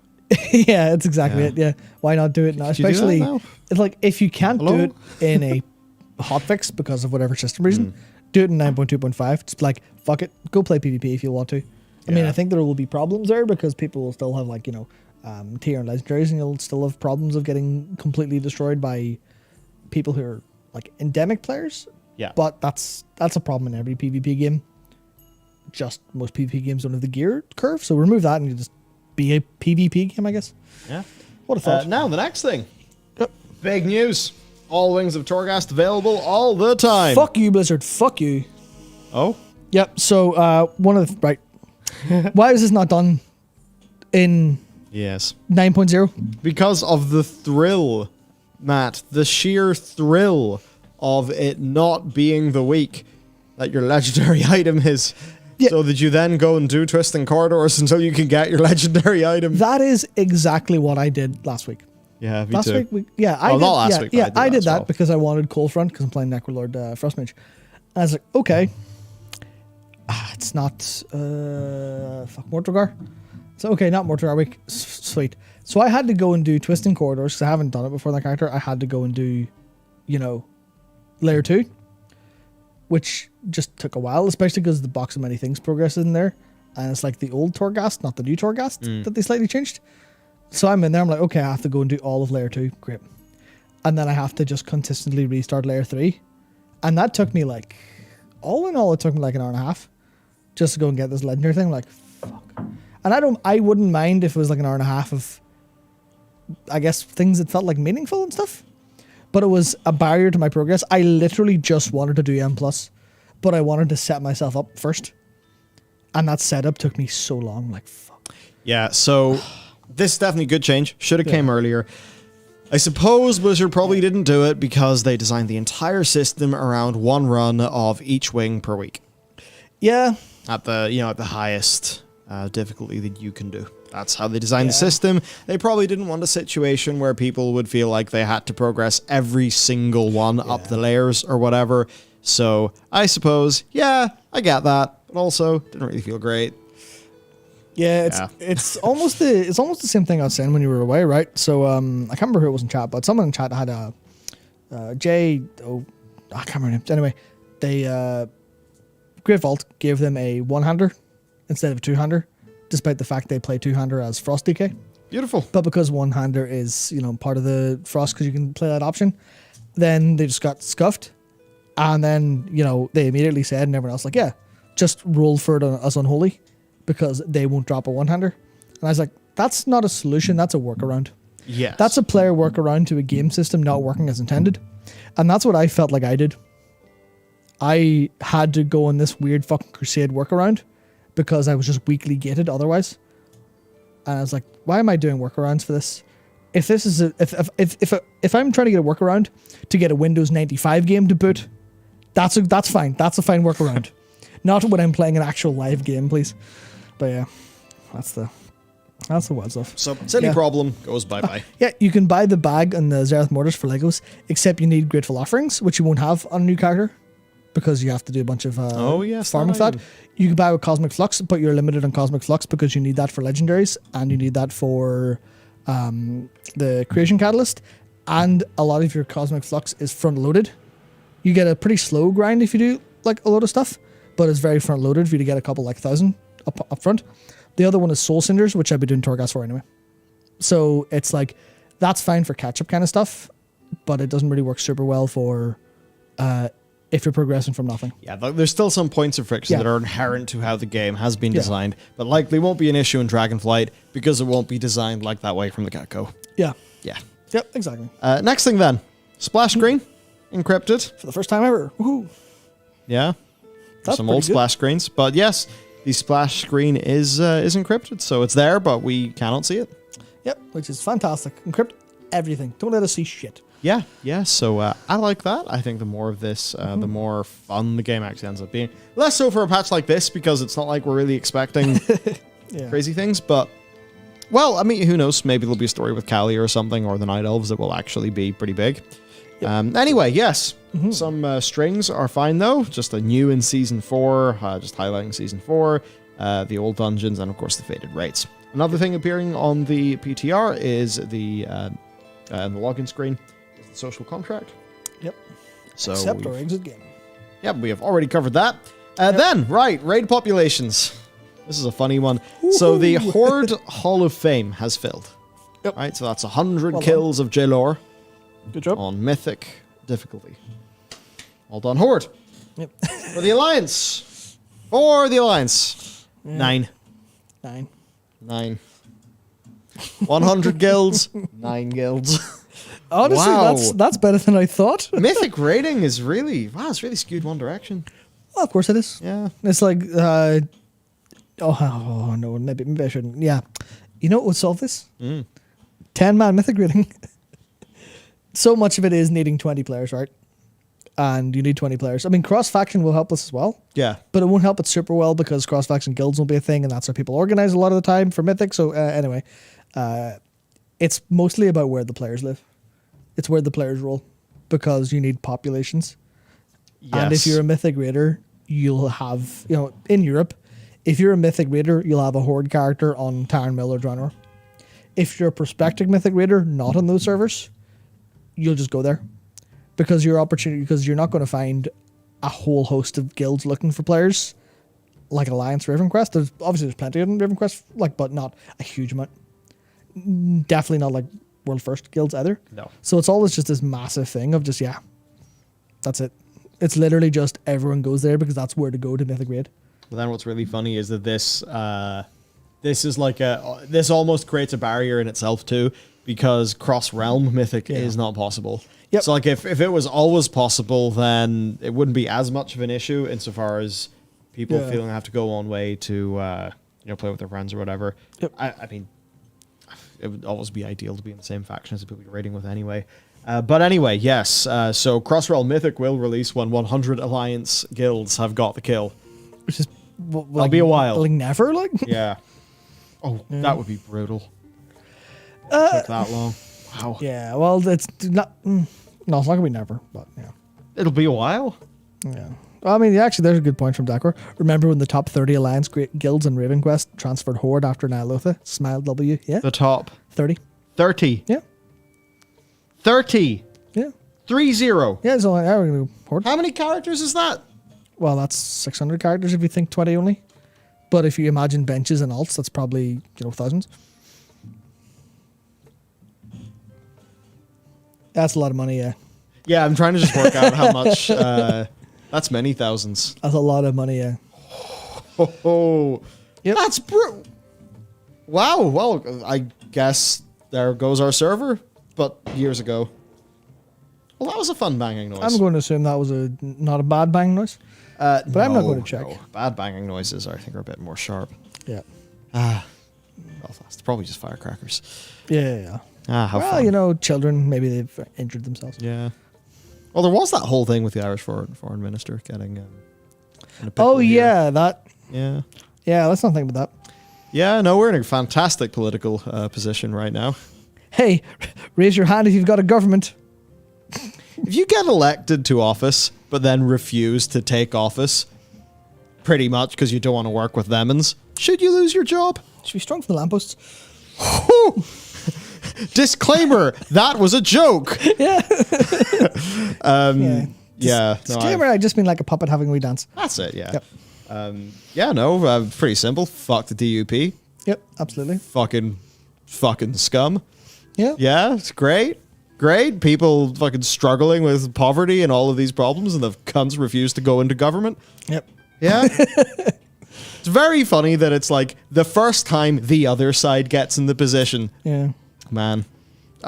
Yeah, that's exactly it. Yeah, why not do it now? Especially, it's like if you can't do it in a hotfix because of whatever system reason, do it in 9.2.5. Just like fuck it, go play PvP if you want to. I mean, I think there will be problems there because people will still have like tier and legendaries, and you'll still have problems of getting completely destroyed by people who are like endemic players. Yeah, but that's a problem in every PvP game. Just most PvP games don't have the gear curve, so remove that and you just be a PvP game, I guess. Yeah. What a thought. Now the next thing. Yep. Big news. All Wings of Torghast available all the time. Fuck you, Blizzard. Fuck you. Oh? Yep. So one of the right. Why is this not done in 9.0? Because of the thrill, Matt. The sheer thrill of it not being the week that your legendary item is. Yeah. So that you then go and do twisting corridors until you can get your legendary item. That is exactly what I did last week. Yeah, me last too. week, I did. Not last week. Yeah, I did that because I wanted Cold Front because I'm playing Necrolord Frostmage. And I was like, okay, it's not Mortregar. So okay, not Mortregar week. Sweet. So I had to go and do twisting corridors because I haven't done it before that character. I had to go and do, layer 2. Which just took a while, especially because the box of many things progress in there. And it's like the old Torghast, not the new Torghast that they slightly changed. So I'm in there, I'm like, okay, I have to go and do all of layer 2. Great. And then I have to just consistently restart layer 3. And that took me like, all in all, it took me like an hour and a half just to go and get this legendary thing. I'm like, fuck. And I wouldn't mind if it was like an hour and a half of, I guess, things that felt like meaningful and stuff. But it was a barrier to my progress. I literally just wanted to do M+, but I wanted to set myself up first. And that setup took me so long. Like, fuck. Yeah, so this is definitely a good change. Should have came earlier. I suppose Blizzard probably didn't do it because they designed the entire system around one run of each wing per week. Yeah. At the highest difficulty that you can do. That's how they designed the system. They probably didn't want a situation where people would feel like they had to progress every single one up the layers or whatever. So I suppose, I get that, but also didn't really feel great. Yeah, it's almost the same thing I was saying when you were away, right? So I can't remember who it was in chat, but someone in chat had a I can't remember names. Anyway, they Great Vault gave them a one-hander instead of a two-hander, despite the fact they play two-hander as Frost DK. Beautiful. But because one-hander is, part of the Frost because you can play that option, then they just got scuffed. And then, they immediately said, and everyone else like, yeah, just roll for it as Unholy because they won't drop a one-hander. And I was like, that's not a solution, that's a workaround. Yes. That's a player workaround to a game system not working as intended. And that's what I felt like I did. I had to go on this weird fucking crusade workaround because I was just weakly gated otherwise. And I was like, why am I doing workarounds for this? If this is if I'm trying to get a workaround to get a Windows 95 game to boot, that's fine. That's a fine workaround. Not when I'm playing an actual live game, please. But yeah, that's the wild stuff. So silly problem goes bye-bye. Yeah, you can buy the bag and the Zereth Mortars for Legos, except you need Grateful Offerings, which you won't have on a new character because you have to do a bunch of farming for that. You can buy with Cosmic Flux, but you're limited on Cosmic Flux because you need that for legendaries and you need that for the Creation Catalyst. And a lot of your Cosmic Flux is front-loaded. You get a pretty slow grind if you do like a load of stuff, but it's very front-loaded for you to get a couple like 1,000 up front. The other one is Soul Cinders, which I'd be doing Torghast for anyway. So it's like, that's fine for catch-up kind of stuff, but it doesn't really work super well for if you're progressing from nothing. Yeah, there's still some points of friction that are inherent to how the game has been designed, but likely won't be an issue in Dragonflight because it won't be designed like that way from the get-go. Yeah. Yeah. Yep, exactly. Next thing then, splash screen, encrypted. For the first time ever. Woohoo. Yeah. That's some old pretty good. splash screens, but yes, the splash screen is encrypted, so it's there, but we cannot see it. Yep, which is fantastic. Encrypt everything. Don't let us see shit. Yeah, so I like that. I think the more of this, the more fun the game actually ends up being. Less so for a patch like this, because it's not like we're really expecting crazy things, but, well, I mean, who knows? Maybe there'll be a story with Callie or something, or the Night Elves that will actually be pretty big. Yep. Anyway, yes, some strings are fine, though. Just a new in Season 4, just highlighting Season 4, the old dungeons, and, of course, the faded rates. Another thing appearing on the PTR is the login screen. The social contract. Yep. So except our exit game. Yep, we have already covered that. Then, raid populations. This is a funny one. So the Horde Hall of Fame has filled. Yep. Right, so that's 100 kills of J-Lore. Good job. On Mythic difficulty. Well done, Horde. Yep. For the Alliance. Yeah. 9. 100 guilds. 9 guilds. Honestly, that's better than I thought. Mythic rating is really, it's really skewed one direction. Well, of course it is. Yeah. It's like, oh no, maybe I shouldn't. Yeah. You know what would solve this? 10-man Mythic rating. So much of it is needing 20 players, right? And you need 20 players. I mean, cross-faction will help us as well. Yeah. But it won't help it super well because cross-faction guilds will be a thing, and that's how people organize a lot of the time for Mythic. So anyway, it's mostly about where the players live. It's where the players roll because you need populations. Yes. And if you're a Mythic Raider, you'll have, in Europe, if you're a Mythic Raider, you'll have a Horde character on Tyron Mill or Draenor. If you're a prospective Mythic Raider, not on those servers, you'll just go there because you're not going to find a whole host of guilds looking for players like Alliance Raven Quest. There's plenty of Raven Quest, but not a huge amount. Definitely not like World First guilds either. No. So it's always just this massive thing of just, that's it. It's literally just everyone goes there because that's where to go to Mythic Raid. Well, then what's really funny is that this is like this almost creates a barrier in itself too, because cross-realm Mythic is not possible. Yep. So like if it was always possible, then it wouldn't be as much of an issue insofar as people feeling they have to go one way to play with their friends or whatever. Yep. I mean, it would always be ideal to be in the same faction as the people you're raiding with anyway. But anyway, yes. So Cross-Realm Mythic will release when 100 Alliance guilds have got the kill. Which is... That'll be a while. Like never, like? Yeah. Oh, that would be brutal. It took that long. Wow. Yeah, well, it's not... no, it's not going to be never, but yeah. It'll be a while. Yeah. Well, I mean, actually, there's a good point from Decor. Remember when the top 30 Alliance guilds in Raven Quest transferred Horde after Nyalotha? Smile W, yeah? The top 30. 30. Yeah. 30. Yeah. 3-0. Yeah, so we're going to go Horde. How many characters is that? Well, that's 600 characters if you think 20 only. But if you imagine benches and alts, that's probably, thousands. That's a lot of money, yeah. Yeah, I'm trying to just work out how much... that's many thousands. That's a lot of money, yeah. Oh, yep. That's wow. Well, I guess there goes our server, but years ago. Well, that was a fun banging noise. I'm going to assume that was not a bad bang noise. But I'm not going to check. No. Bad banging noises, I think, are a bit more sharp. Yeah. Belfast. Probably just firecrackers. Yeah. How Well, fun. you know, children, maybe they've injured themselves. Yeah. Well, there was that whole thing with the Irish foreign minister getting. In a pickle Oh, here. yeah, that. Yeah. Yeah, let's not think about that. Yeah, no, we're in a fantastic political position right now. Hey, raise your hand if you've got a government. If you get elected to office, but then refuse to take office, pretty much because you don't want to work with lemons, should you lose your job? Should be strong for the lampposts. Disclaimer, that was a joke. Yeah. Yeah. Disclaimer, I just mean like a puppet having a wee dance. That's it, yeah. Yep. Pretty simple. Fuck the DUP. Yep, absolutely. Fucking scum. Yeah. Yeah, it's great. Great. People fucking struggling with poverty and all of these problems, and the cunts refuse to go into government. Yep. Yeah. It's very funny that it's like the first time the other side gets in the position. Yeah. Man.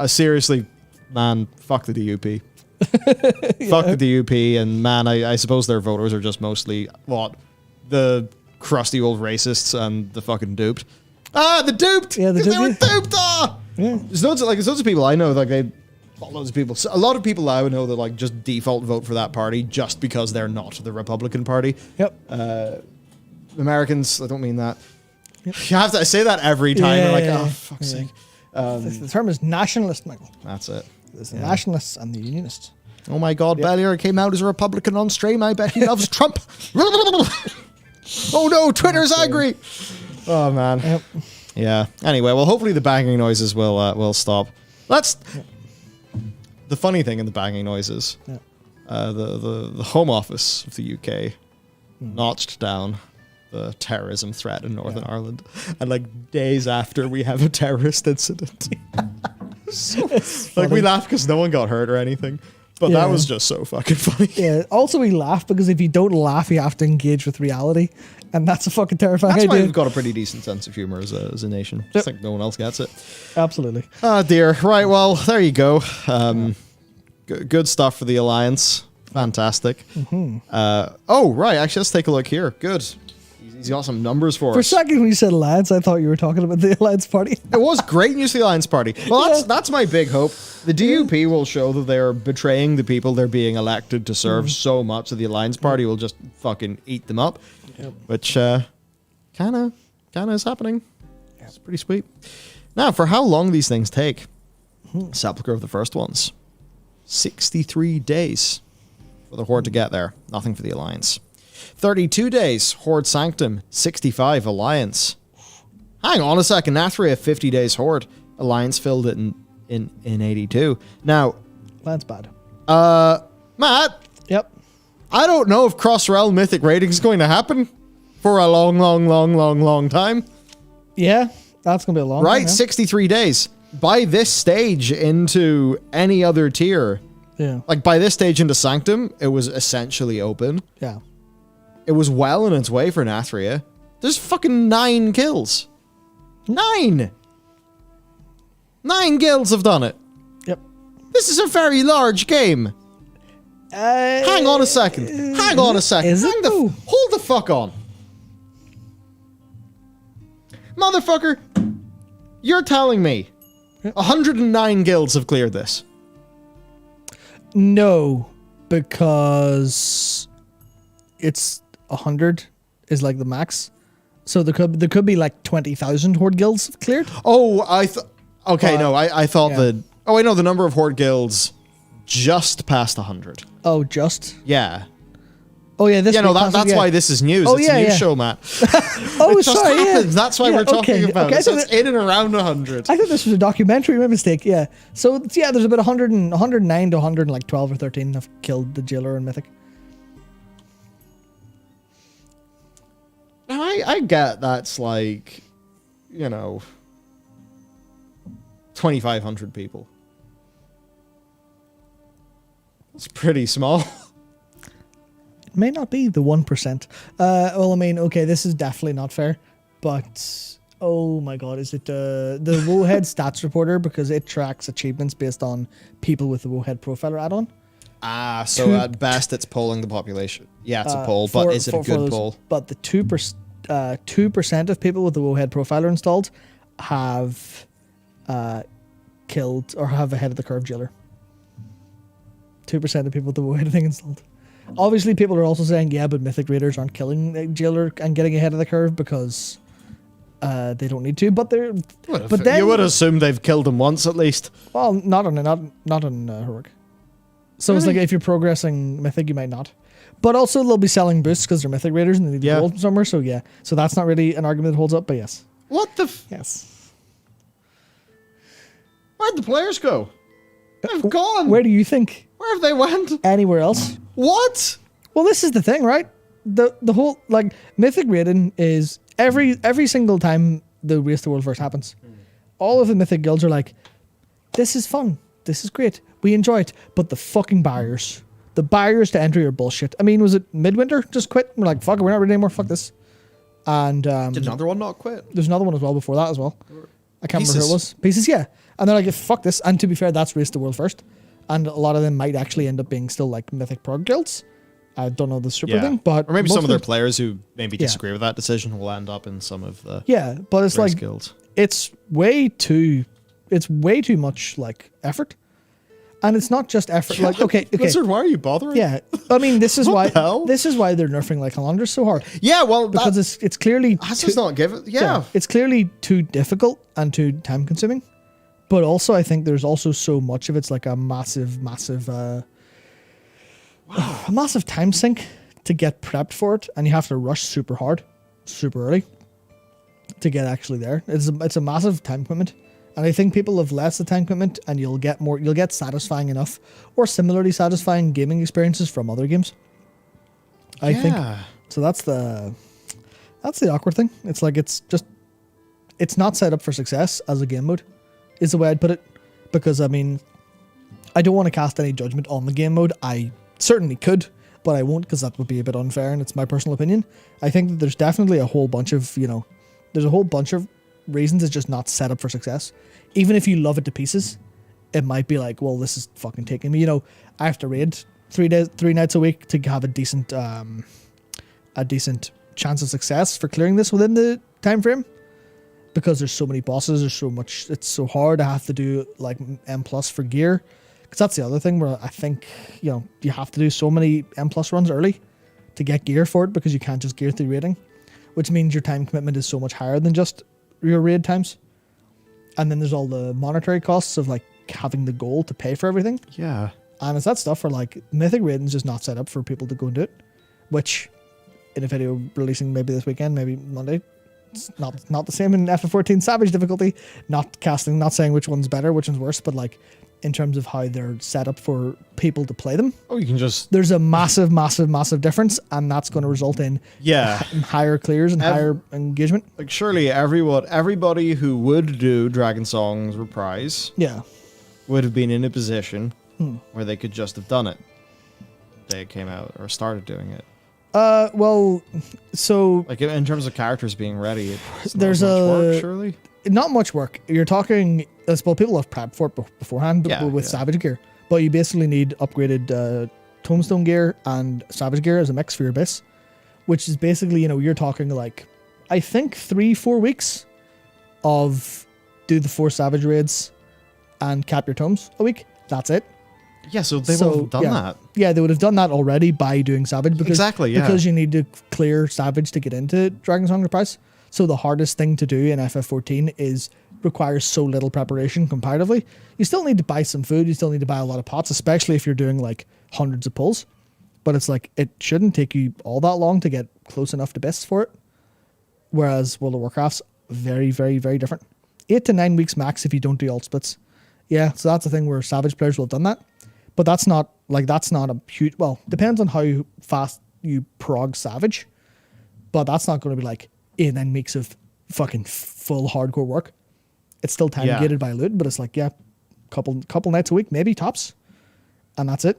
Seriously, man, fuck the DUP. Fuck the DUP, and man, I suppose their voters are just mostly, the crusty old racists and the fucking duped. The duped! Yeah, the They were duped, duped! Yeah. There's loads of people I know, like loads of people. So a lot of people I know that like just default vote for that party just because they're not the Republican Party. Yep. Americans, I don't mean that. Yep. You have to say that every time. They're like, oh, fuck's sake. The term is nationalist, Michael. That's it. There's the nationalists and the unionists. Oh my God, Bellular came out as a Republican on stream. I bet he loves Trump. Oh no, Twitter's angry. Oh man. Yep. Yeah. Anyway, well, hopefully the banging noises will stop. The funny thing in the banging noises. Yeah. The Home Office of the UK notched down the terrorism threat in Northern Ireland, and like days after we have a terrorist incident. Like we laugh because no one got hurt or anything, but that was just so fucking funny. Yeah. Also, we laugh because if you don't laugh, you have to engage with reality, and that's a fucking terrifying That's why idea. we've got a pretty decent sense of humor as a nation. I think no one else gets it. Absolutely. Oh dear. Right. Well, there you go. Good stuff for the Alliance. Fantastic. Oh, right. Actually, let's take a look here. Good. He's got some numbers for us. For a second, when you said Alliance, I thought you were talking about the Alliance Party. It was great news for the Alliance Party. Well, that's my big hope. The DUP will show that they're betraying the people they're being elected to serve so much that the Alliance Party will just fucking eat them up, which kind of is happening. It's pretty sweet. Now, for how long these things take? Sepulchre of the first ones. 63 days for the Horde to get there. Nothing for the Alliance. 32 days, Horde Sanctum. 65, Alliance. Hang on a second, Nathria, 50 days Horde. Alliance filled it in 82. Now, That's bad. Matt, Yep. I don't know if cross-realm mythic raiding is going to happen for a long time. Yeah, that's going to be a long Right, time, yeah. 63 days. By this stage into any other tier, Yeah. like by this stage into Sanctum, it was essentially open. Yeah. It was well on its way for Nathria. There's fucking 9 kills. 9! 9 guilds have done it. Yep. This is a very large game. Hang on a second. Hang on a second. Is it though? Hold the fuck on. Motherfucker, you're telling me 109 guilds have cleared this. No, because it's 100 is like the max. So there could be like 20,000 Horde guilds cleared. Oh, I thought yeah. that. Oh, wait, no, the number of Horde guilds just past 100. Oh, just? Yeah. Oh, yeah. Yeah, no, that's why this is news. Oh, It's yeah, a news yeah. show, Matt. Oh, It just sorry. happens. Yeah. That's why Yeah, we're talking okay, about okay, it. So it's in and around 100. I thought this was a documentary. My mistake. Yeah. So yeah, there's about 109 to 112 or 13 have killed the Jailer and Mythic. Now, I get that's like, 2,500 people. That's pretty small. It may not be the 1%. Well, I mean, okay, this is definitely not fair, but oh my god, is it the Wowhead stats reporter, because it tracks achievements based on people with the Wowhead profiler add-on. So at best it's polling the population. Yeah, it's a poll, but is it a good poll? But the 2% of people with the Wowhead profiler installed have killed or have ahead of the curve jailer. 2% of people with the Wowhead thing installed. Obviously, people are also saying, yeah, but Mythic Raiders aren't killing the jailer and getting ahead of the curve because they don't need to. But they're. But then you would assume they've killed him once at least. Well, not on heroic. So really? It's like if you're progressing Mythic, you might not. But also they'll be selling boosts because they're Mythic Raiders and they need to gold somewhere. So yeah, so that's not really an argument that holds up. But yes. What the? Yes. Where'd the players go? They've gone. Where do you think? Where have they went? Anywhere else? What? Well, this is the thing, right? The whole like Mythic raiding is every single time the Race to World first happens, all of the Mythic guilds are like, this is fun, this is great, we enjoy it, but the fucking barriers, to enter your bullshit. I mean, was it Midwinter just quit? We're like, fuck it, we're not ready anymore. Fuck this. And did another one not quit? There's another one as well before that as well. I can't remember who it was. Pieces, yeah. And they're like, fuck this. And to be fair, that's Race to World first. And a lot of them might actually end up being still like Mythic prog guilds. I don't know the super thing, but or maybe some of their players who maybe disagree with that decision will end up in some of the but it's like guilds. It's way too much like effort, and it's not just effort. Like okay, Blizzard, why are you bothering? Yeah, I mean this is why they're nerfing like Halandra so hard. Yeah, well, because it's clearly not given. Yeah, it's clearly too difficult and too time consuming. But also, I think there's also so much of it's like a massive time sink to get prepped for it, and you have to rush super hard, super early to get actually there. It's a massive time commitment, and I think people have less of time commitment, and you'll get satisfying enough or similarly satisfying gaming experiences from other games. I think so. That's the awkward thing. It's like it's not set up for success as a game mode, is the way I'd put it, because I mean, I don't want to cast any judgment on the game mode. I certainly could, but I won't because that would be a bit unfair, and it's my personal opinion. I think that there's definitely a whole bunch of reasons it's just not set up for success. Even if you love it to pieces, it might be like, well, this is fucking taking me. I have to raid 3 nights a week to have a decent chance of success for clearing this within the time frame. Because there's so many bosses, there's so much, it's so hard. I have to do like M+ for gear. Because that's the other thing where I think, you have to do so many M+ runs early to get gear for it, because you can't just gear through raiding, which means your time commitment is so much higher than just your raid times. And then there's all the monetary costs of like having the goal to pay for everything. Yeah. And it's that stuff where like Mythic raiding is just not set up for people to go and do it, which in a video releasing maybe this weekend, maybe Monday, it's not the same in FF14 Savage difficulty. Not saying which one's better, which one's worse, but like in terms of how they're set up for people to play them. Oh, you can just... There's a massive difference, and that's going to result in higher clears and higher engagement. Like surely everybody who would do Dragon Song's reprise would have been in a position where they could just have done it. They came out or started doing it. Well, so like in terms of characters being ready, there's not much work, surely. Not much work. You're talking, well, people have prepped for it beforehand with Savage gear, but you basically need upgraded Tombstone gear and Savage gear as a mix for your base, which is basically, you're talking like, I think 3-4 weeks of do the 4 Savage raids and cap your tomes a week. That's it. Yeah, so they would have done that. Yeah, they would have done that already by doing Savage. Because you need to clear Savage to get into Dragon Song Reprise. So the hardest thing to do in FF14 requires so little preparation comparatively. You still need to buy some food. You still need to buy a lot of pots, especially if you're doing like hundreds of pulls. But it's like, it shouldn't take you all that long to get close enough to best for it. Whereas World of Warcraft's very, very, very different. 8 to 9 weeks max if you don't do alt splits. Yeah, so that's the thing where Savage players will have done that. But that's not a huge, well, depends on how fast you prog Savage. But that's not going to be like 8 9 weeks of fucking full hardcore work. It's still time gated by loot, but it's like, couple nights a week, maybe tops. And that's it.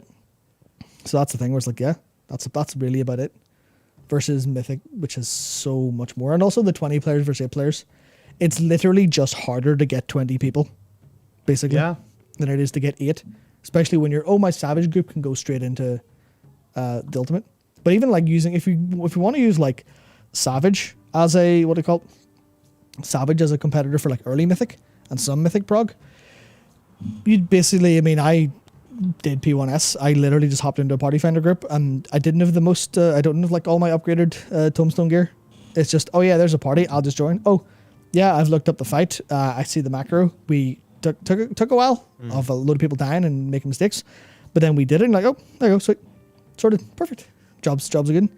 So that's the thing where it's like, that's really about it. Versus Mythic, which is so much more. And also the 20 players versus 8 players. It's literally just harder to get 20 people, basically, than it is to get 8. especially when my savage group can go straight into the ultimate. But even like using if you want to use like savage as a savage as a competitor for like early mythic and some mythic prog, you'd basically, I mean, I did P1S. I literally just hopped into a party finder group and I didn't have the most, I don't have like all my upgraded tombstone gear. It's just, oh yeah, there's a party, I'll just join. Oh yeah, I've looked up the fight. I see the macro. We took a while of a load of people dying and making mistakes, but then we did it and like, oh, there you go, sweet. Sorted, perfect. Jobs are good.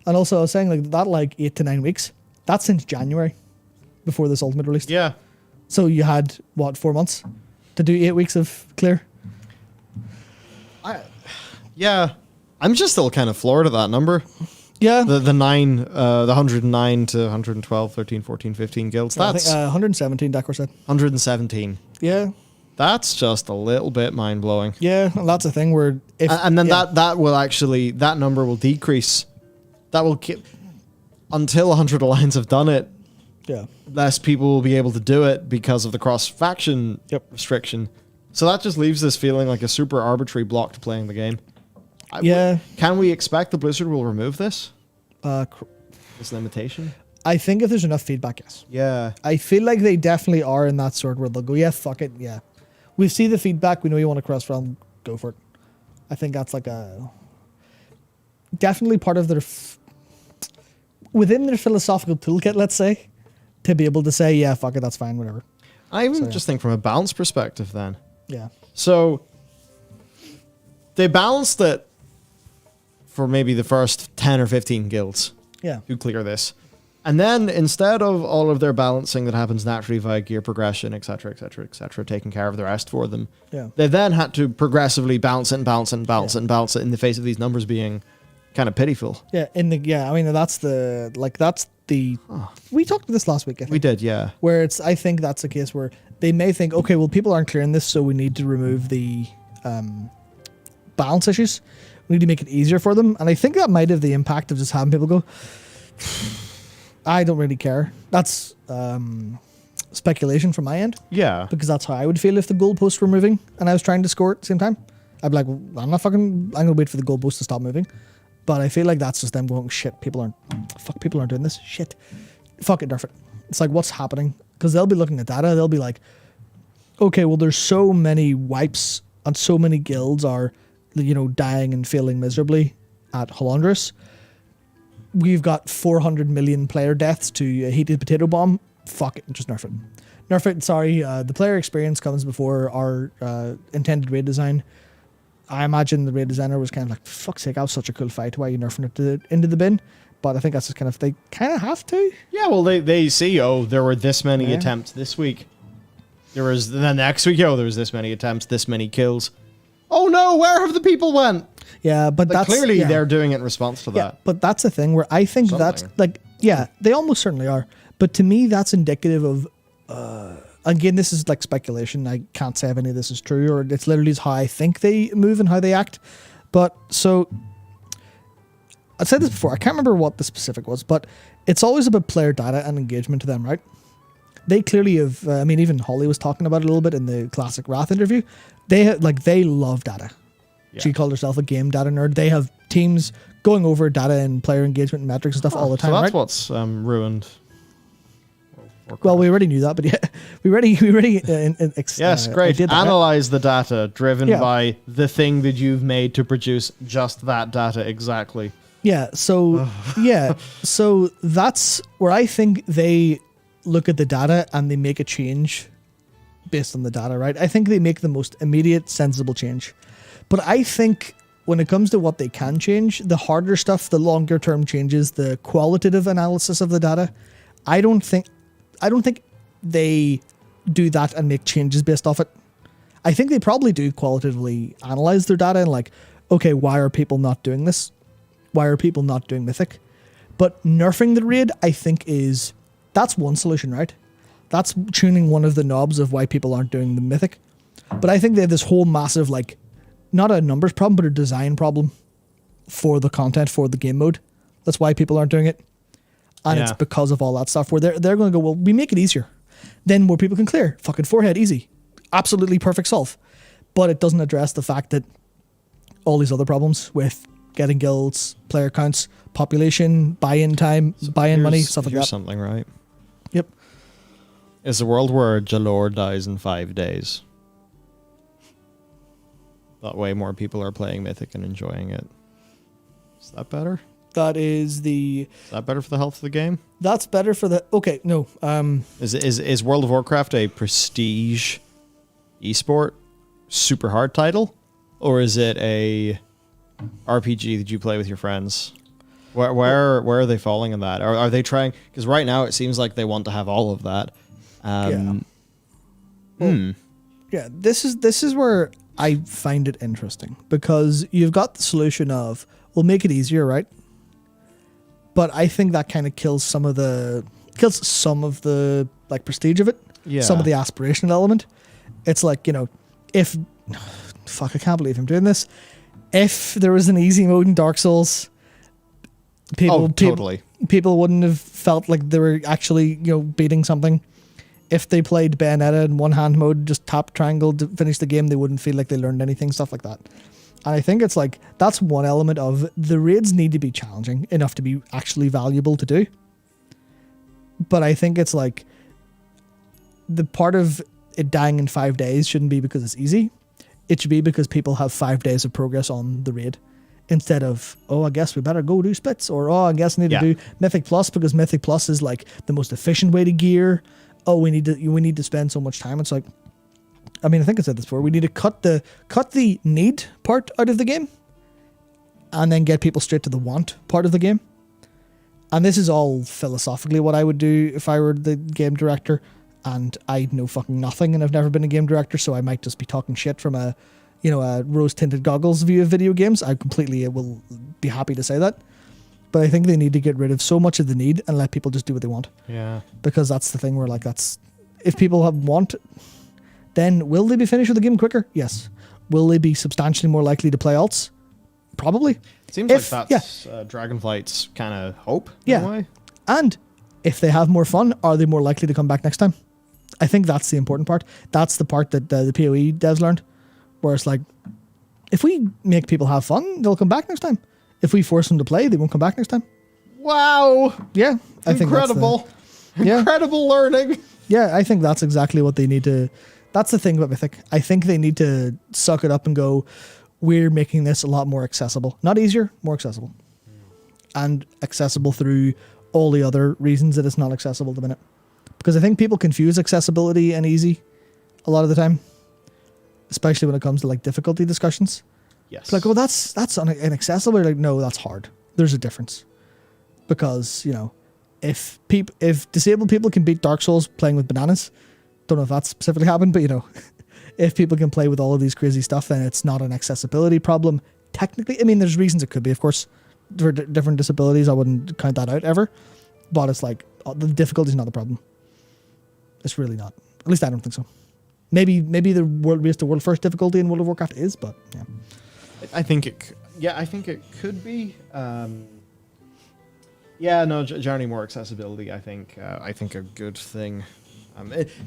And also I was saying like that like 8 to 9 weeks, that's since January before this ultimate released. Yeah. So you had, what, 4 months to do 8 weeks of clear? Yeah. I'm just still kind of floored at that number. Yeah. The 109 to 112, 13, 14, 15 guilds. That's I think, 117, Dakor said. 117. Yeah. That's just a little bit mind-blowing. Yeah, and that's a thing where if... And then that will actually, that number will decrease. That will keep... Until 100 alliance have done it, yeah, less people will be able to do it because of the cross-faction restriction. So that just leaves this feeling like a super arbitrary block to playing the game. Can we expect the Blizzard will remove this? This limitation? I think if there's enough feedback, yes. Yeah. I feel like they definitely are in that sort where they'll go, yeah, fuck it, yeah. We see the feedback, we know you want to cross-realm, go for it. I think that's like a... Definitely part of their... within their philosophical toolkit, let's say, to be able to say, yeah, fuck it, that's fine, whatever. I even just think from a balance perspective then. Yeah. So they balanced it for maybe the first 10 or 15 guilds. Yeah. Who clear this. And then instead of all of their balancing that happens naturally via gear progression, etc., taking care of the rest for them, they then had to progressively balance it and balance it and balance it and balance it in the face of these numbers being kind of pitiful. Yeah, I mean, that's the... We talked about this last week, I think. We did, yeah. Where it's... I think that's a case where they may think, okay, well, people aren't clearing this, so we need to remove the balance issues. We need to make it easier for them. And I think that might have the impact of just having people go... I don't really care. That's speculation from my end. Yeah. Because that's how I would feel if the goalposts were moving and I was trying to score at the same time. I'd be like, well, I'm going to wait for the goalpost to stop moving. But I feel like that's just them going, shit, people aren't doing this. Shit. Fuck it, nerf it. It's like, what's happening? Because they'll be looking at data. They'll be like, okay, well, there's so many wipes and so many guilds are, dying and failing miserably at Holandris. We've got 400 million player deaths to a heated potato bomb. Fuck it, just nerf it. Nerf it, sorry. The player experience comes before our intended raid design. I imagine the raid designer was kind of like, fuck's sake, that was such a cool fight. Why are you nerfing it into the bin? But I think that's just kind of, they kind of have to. Yeah, well, they see, there were this many attempts this week. Then next week, there was this many attempts, this many kills. Oh no, where have the people went? Yeah, but that's... Clearly they're doing it in response to that. Yeah, but that's the thing where I think that's, they almost certainly are. But to me, that's indicative of... Again, this is like speculation. I can't say if any of this is true, or it's literally how I think they move and how they act. But so, I've said this before. I can't remember what the specific was, but it's always about player data and engagement to them, right? They clearly have. Even Holly was talking about it a little bit in the classic Wrath interview. They love data. Yeah. She called herself a game data nerd. They have teams going over data and player engagement and metrics and stuff all the time. So that's right? what's ruined. Warcraft. Well, we already knew that, but yeah, we already. Yes, great. Analyze the data driven by the thing that you've made to produce just that data exactly. Yeah. So so that's where I think they look at the data and they make a change based on the data, right? I think they make the most immediate, sensible change. But I think when it comes to what they can change, the harder stuff, the longer term changes, the qualitative analysis of the data, I don't think they do that and make changes based off it. I think they probably do qualitatively analyze their data and like, okay, why are people not doing this? Why are people not doing Mythic? But nerfing the raid, I think that's one solution, right? That's tuning one of the knobs of why people aren't doing the Mythic. But I think they have this whole massive, like, not a numbers problem, but a design problem for the content, for the game mode. That's why people aren't doing it. And it's because of all that stuff where they're going to go, well, we make it easier. Then more people can clear. Fucking forehead, easy. Absolutely perfect solve. but it doesn't address the fact that all these other problems with getting guilds, player counts, population, buy-in time, buy-in money, stuff like that. Something, right? Yep. It's a world where Jalor dies in 5 days. That way more people are playing Mythic and enjoying it. Is that better? Is that better for the health of the game? That's better for the... Okay, no. Is World of Warcraft a prestige esport super hard title? Or is it a RPG that you play with your friends? Where are they falling in that? Are they trying... Because right now it seems like they want to have all of that. Yeah, this is where I find it interesting. Because you've got the solution of, we'll make it easier, right? But I think that kind of kills some of the like prestige of it. Yeah. Some of the aspirational element. It's like, you know, if fuck, I can't believe I'm doing this. If there was an easy mode in Dark Souls, people wouldn't have felt like they were actually, you know, beating something. If they played Bayonetta in one hand mode, just tap triangle to finish the game, they wouldn't feel like they learned anything, stuff like that. And I think it's like, that's one element of the raids need to be challenging enough to be actually valuable to do. But I think it's like, the part of it dying in 5 days shouldn't be because it's easy. It should be because people have 5 days of progress on the raid. Instead of, oh, I guess we better go do splits. Or, oh, I guess I need to do Mythic Plus because Mythic Plus is like the most efficient way to gear. Oh, we need to spend so much time. It's like, I mean, I think I said this before. We need to cut the need part out of the game, and then get people straight to the want part of the game. And this is all philosophically what I would do if I were the game director, and I know fucking nothing, and I've never been a game director, so I might just be talking shit from a rose-tinted goggles view of video games. I completely will be happy to say that. But I think they need to get rid of so much of the need and let people just do what they want. Yeah. Because that's the thing where, like, if people want, then will they be finished with the game quicker? Yes. Will they be substantially more likely to play alts? Probably. It seems like that's Dragonflight's kind of hope in a way. And if they have more fun, are they more likely to come back next time? I think that's the important part. That's the part that the PoE devs learned, where it's like, if we make people have fun, they'll come back next time. If we force them to play, they won't come back next time. Wow. Yeah. I think incredible learning. Yeah, I think that's exactly what they need to... That's the thing about Mythic. I think they need to suck it up and go, we're making this a lot more accessible. Not easier, more accessible. And accessible through all the other reasons that it's not accessible at the minute. Because I think people confuse accessibility and easy a lot of the time. Especially when it comes to like difficulty discussions. Yes. It's like, oh, that's inaccessible. Like, no, that's hard. There's a difference. Because, you know, if disabled people can beat Dark Souls playing with bananas, don't know if that specifically happened, but, you know, if people can play with all of these crazy stuff, then it's not an accessibility problem. Technically, I mean, there's reasons it could be, of course. For different disabilities, I wouldn't count that out ever. But it's like, the difficulty is not the problem. It's really not. At least I don't think so. Maybe the world race to world first difficulty in World of Warcraft is, but yeah. I think it could be. Generally more accessibility. I think a good thing.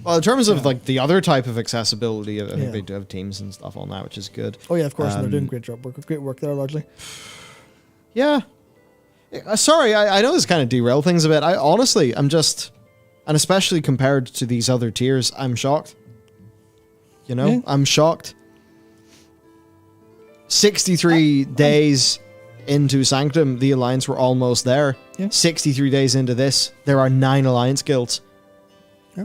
In terms of like the other type of accessibility, I think they do have teams and stuff on that, which is good. Oh yeah, of course, and they're doing great work there largely. Yeah. Sorry, I know this kind of derailed things a bit. I'm just, and especially compared to these other tiers, I'm shocked. You know, I'm shocked. 63 days into Sanctum, the Alliance were almost there. Yeah. 63 days into this, there are 9 Alliance guilds. Yeah.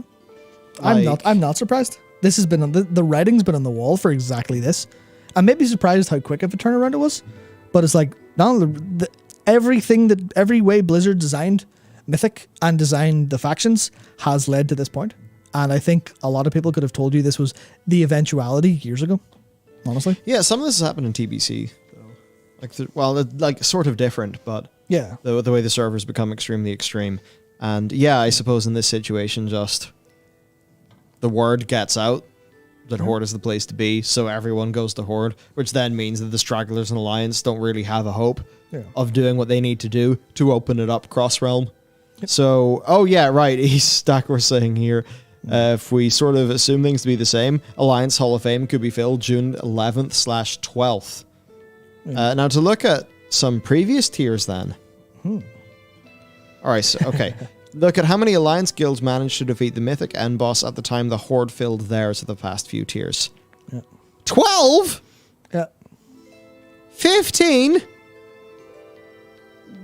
I'm not surprised. This has been the writing's been on the wall for exactly this. I may be surprised how quick of a turnaround it was, but it's like every way Blizzard designed Mythic and designed the factions has led to this point. And I think a lot of people could have told you this was the eventuality years ago. Honestly. Yeah, some of this has happened in TBC. Like sort of different, but yeah, the way the servers become extremely extreme. And yeah, I suppose in this situation, just the word gets out that Horde is the place to be, so everyone goes to Horde, which then means that the stragglers and Alliance don't really have a hope of doing what they need to do to open it up cross-realm. Yep. So, oh yeah, right, Stack was saying here, If we sort of assume things to be the same, Alliance Hall of Fame could be filled June 11th/12th. Now to look at some previous tiers then. All right, so, okay. Look at how many Alliance guilds managed to defeat the Mythic end boss at the time the Horde filled theirs of the past few tiers. 12? Yeah. 15?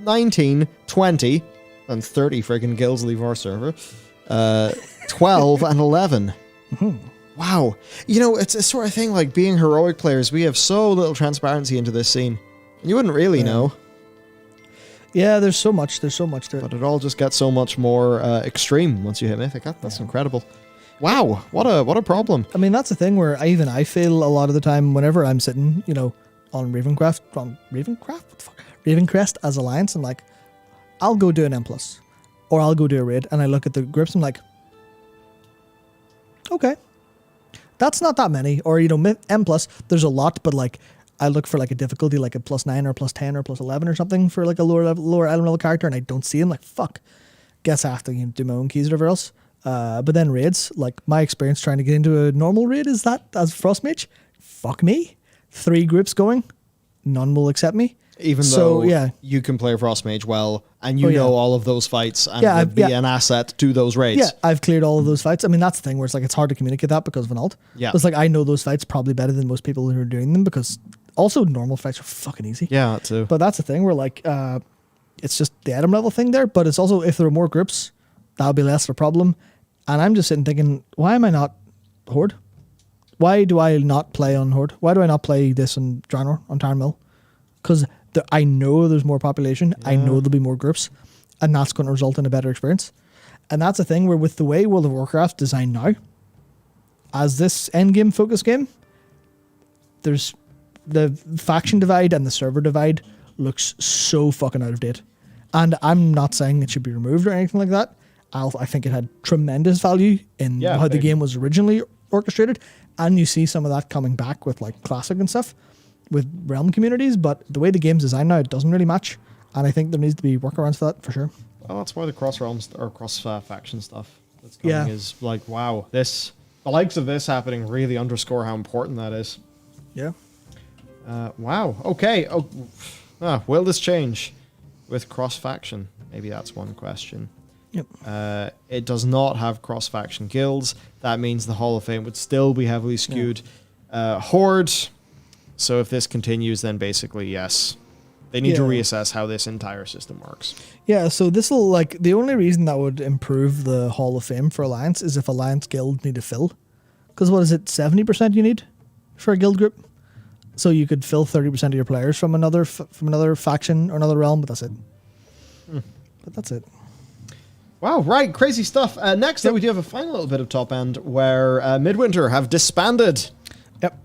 19, 20, and 30 friggin' guilds leave our server. 12 and 11. Wow. You know, it's a sort of thing like being heroic players. We have so little transparency into this scene. You wouldn't really know. Yeah, there's so much. There's so much to it. But it all just gets so much more extreme once you hit Mythic. That's incredible. Wow, what a problem. I mean, that's the thing where I feel a lot of the time whenever I'm sitting, you know, on Ravencrest? What the fuck? Ravencrest as Alliance, and like, I'll go do an M+, or I'll go do a raid, and I look at the groups, I'm like, okay, that's not that many. Or, you know, M+, there's a lot, but like, I look for like a difficulty, like a +9 or +10 or +11 or something for like a lower element level character, and I don't see him. Like, fuck, guess I have to, you know, do my own keys or whatever else. But then raids, like my experience trying to get into a normal raid is that as Frost Mage, fuck me, 3 groups going, none will accept me. Even though you can play Frost Mage well, and you know all of those fights, and would be an asset to those raids. Yeah, I've cleared all of those fights. I mean, that's the thing where it's like it's hard to communicate that because of an alt. Yeah. It's like I know those fights probably better than most people who are doing them, because also normal fights are fucking easy. Yeah, that too. But that's the thing where like it's just the item level thing there, but it's also if there were more groups, that would be less of a problem. And I'm just sitting thinking, why am I not Horde? Why do I not play on Horde? Why do I not play this on Draenor, on Tarn Mill? Because I know there's more population. Yeah. I know there'll be more groups. And that's going to result in a better experience. And that's the thing where with the way World of Warcraft designed now, as this endgame focus game, there's the faction divide and the server divide looks so fucking out of date. And I'm not saying it should be removed or anything like that. I think it had tremendous value in how the game was originally orchestrated, and you see some of that coming back with like Classic and stuff, with Realm communities, but the way the game's designed now, it doesn't really match, and I think there needs to be workarounds for that, for sure. Well, that's why the cross-realms or cross-faction stuff that's coming is like, wow, the likes of this happening really underscore how important that is. Yeah. Wow, okay. Will this change with cross-faction? Maybe that's one question. Yep. It does not have cross-faction guilds. That means the Hall of Fame would still be heavily skewed. Horde. So if this continues, then basically, yes. They need to reassess how this entire system works. Yeah, so this will, like, the only reason that would improve the Hall of Fame for Alliance is if Alliance guilds need to fill. Because what is it, 70% you need for a guild group? So you could fill 30% of your players from another faction or another realm, but that's it. But that's it. Wow, right, crazy stuff. Next, we do have a final little bit of top end where Midwinter have disbanded. Yep.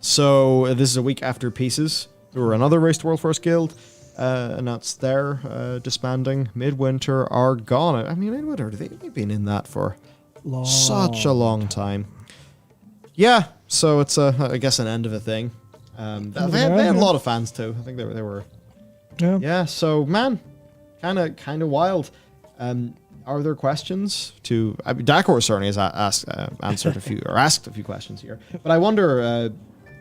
So this is a week after Pieces, who are another Race to World First guild, announced their disbanding. Midwinter are gone. I mean, Midwinter, they've been in that for such a long time. Yeah, so it's, I guess, an end of a thing. They had a lot of fans, too. I think they were... Yeah, so, man... Kind of wild. Are there questions to? I mean, Dakor certainly has answered a few or asked a few questions here. But I wonder,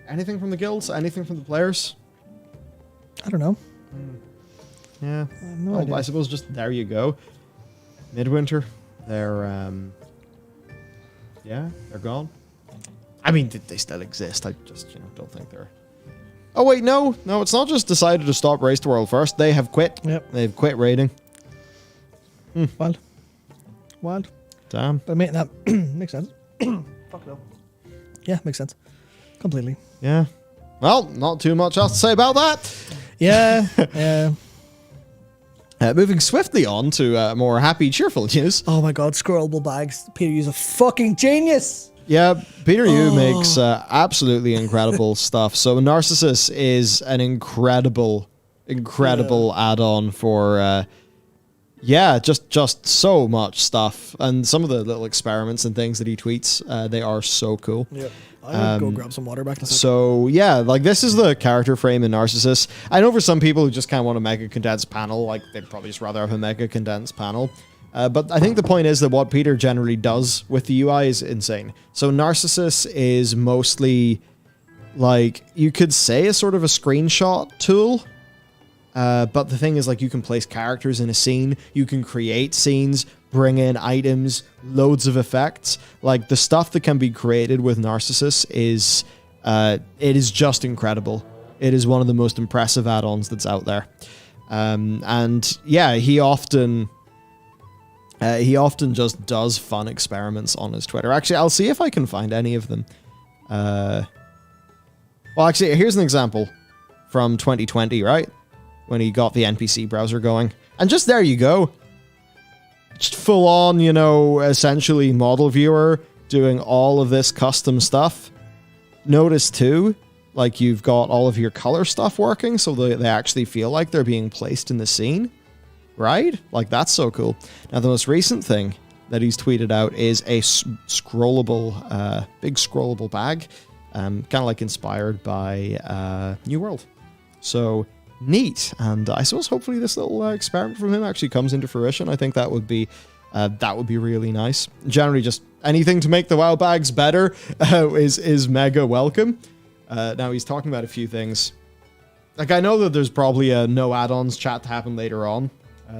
anything from the guilds? Anything from the players? I don't know. Yeah. No idea. I suppose just there you go. Midwinter, they're gone. I mean, they still exist. I just don't think they're. Oh wait, no, it's not just decided to stop Race to World First. They have quit. Yep. They've quit raiding. Wild. Damn. But mate, that makes sense. Fuck no. Yeah, makes sense. Completely. Yeah. Well, not too much else to say about that. Yeah. Yeah. Moving swiftly on to more happy, cheerful news. Oh my god, scrollable bags. Peter Yu's a fucking genius. Yeah, Peter Yu makes absolutely incredible stuff. So Narcissus is an incredible add-on for, just so much stuff. And some of the little experiments and things that he tweets, they are so cool. Yeah, I'll go grab some water back in a second. So, yeah, like this is the character frame in Narcissus. I know for some people who just kind of want a mega condensed panel, like they'd probably just rather have a mega condensed panel. But I think the point is that what Peter generally does with the UI is insane. So Narcissus is mostly, like, you could say a sort of a screenshot tool. But the thing is, like, you can place characters in a scene, you can create scenes, bring in items, loads of effects. Like, the stuff that can be created with Narcissus is, it is just incredible. It is one of the most impressive add-ons that's out there. And yeah, he often just does fun experiments on his Twitter. Actually, I'll see if I can find any of them. Well, actually, here's an example from 2020, right? When he got the NPC browser going. And just there you go. Just full on, you know, essentially model viewer doing all of this custom stuff. Notice too, like, you've got all of your color stuff working, so they actually feel like they're being placed in the scene. Right? Like, that's so cool. Now, the most recent thing that he's tweeted out is a scrollable, big scrollable bag. Kind of like inspired by New World. So, neat. And I suppose hopefully this little experiment from him actually comes into fruition. I think that would be really nice. Generally, just anything to make the WoW bags better is mega welcome. Now, he's talking about a few things. Like, I know that there's probably a no add-ons chat to happen later on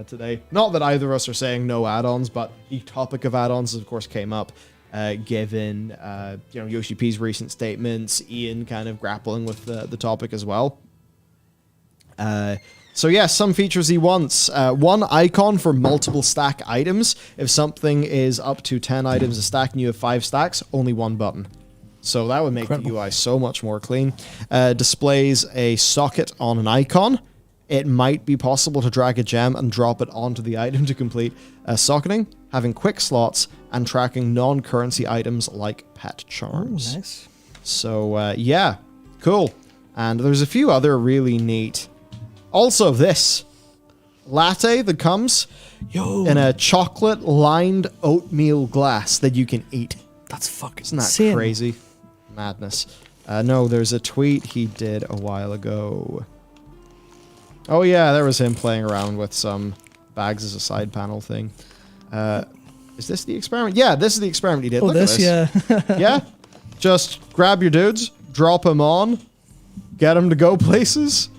today. Not that either of us are saying no add-ons, but the topic of add-ons, of course, came up given Yoshi P's recent statements, Ian kind of grappling with the topic as well. So yeah, some features he wants. One icon for multiple stack items. If something is up to 10 items a stack and you have 5 stacks, only one button. So that would make the UI so much more clean. Displays a socket on an icon. It might be possible to drag a gem and drop it onto the item to complete socketing, having quick slots, and tracking non-currency items like pet charms. Oh, nice. So yeah, cool. And there's a few other really neat. Also, this latte that comes in a chocolate-lined oatmeal glass that you can eat. That's fucking Isn't that insane. crazy? Madness. No, there's a tweet he did a while ago. Oh yeah, there was him playing around with some bags as a side panel thing. Is this the experiment? Yeah, this is the experiment he did. Oh, Look at this. Yeah. Yeah? Just grab your dudes, drop them on, get them to go places.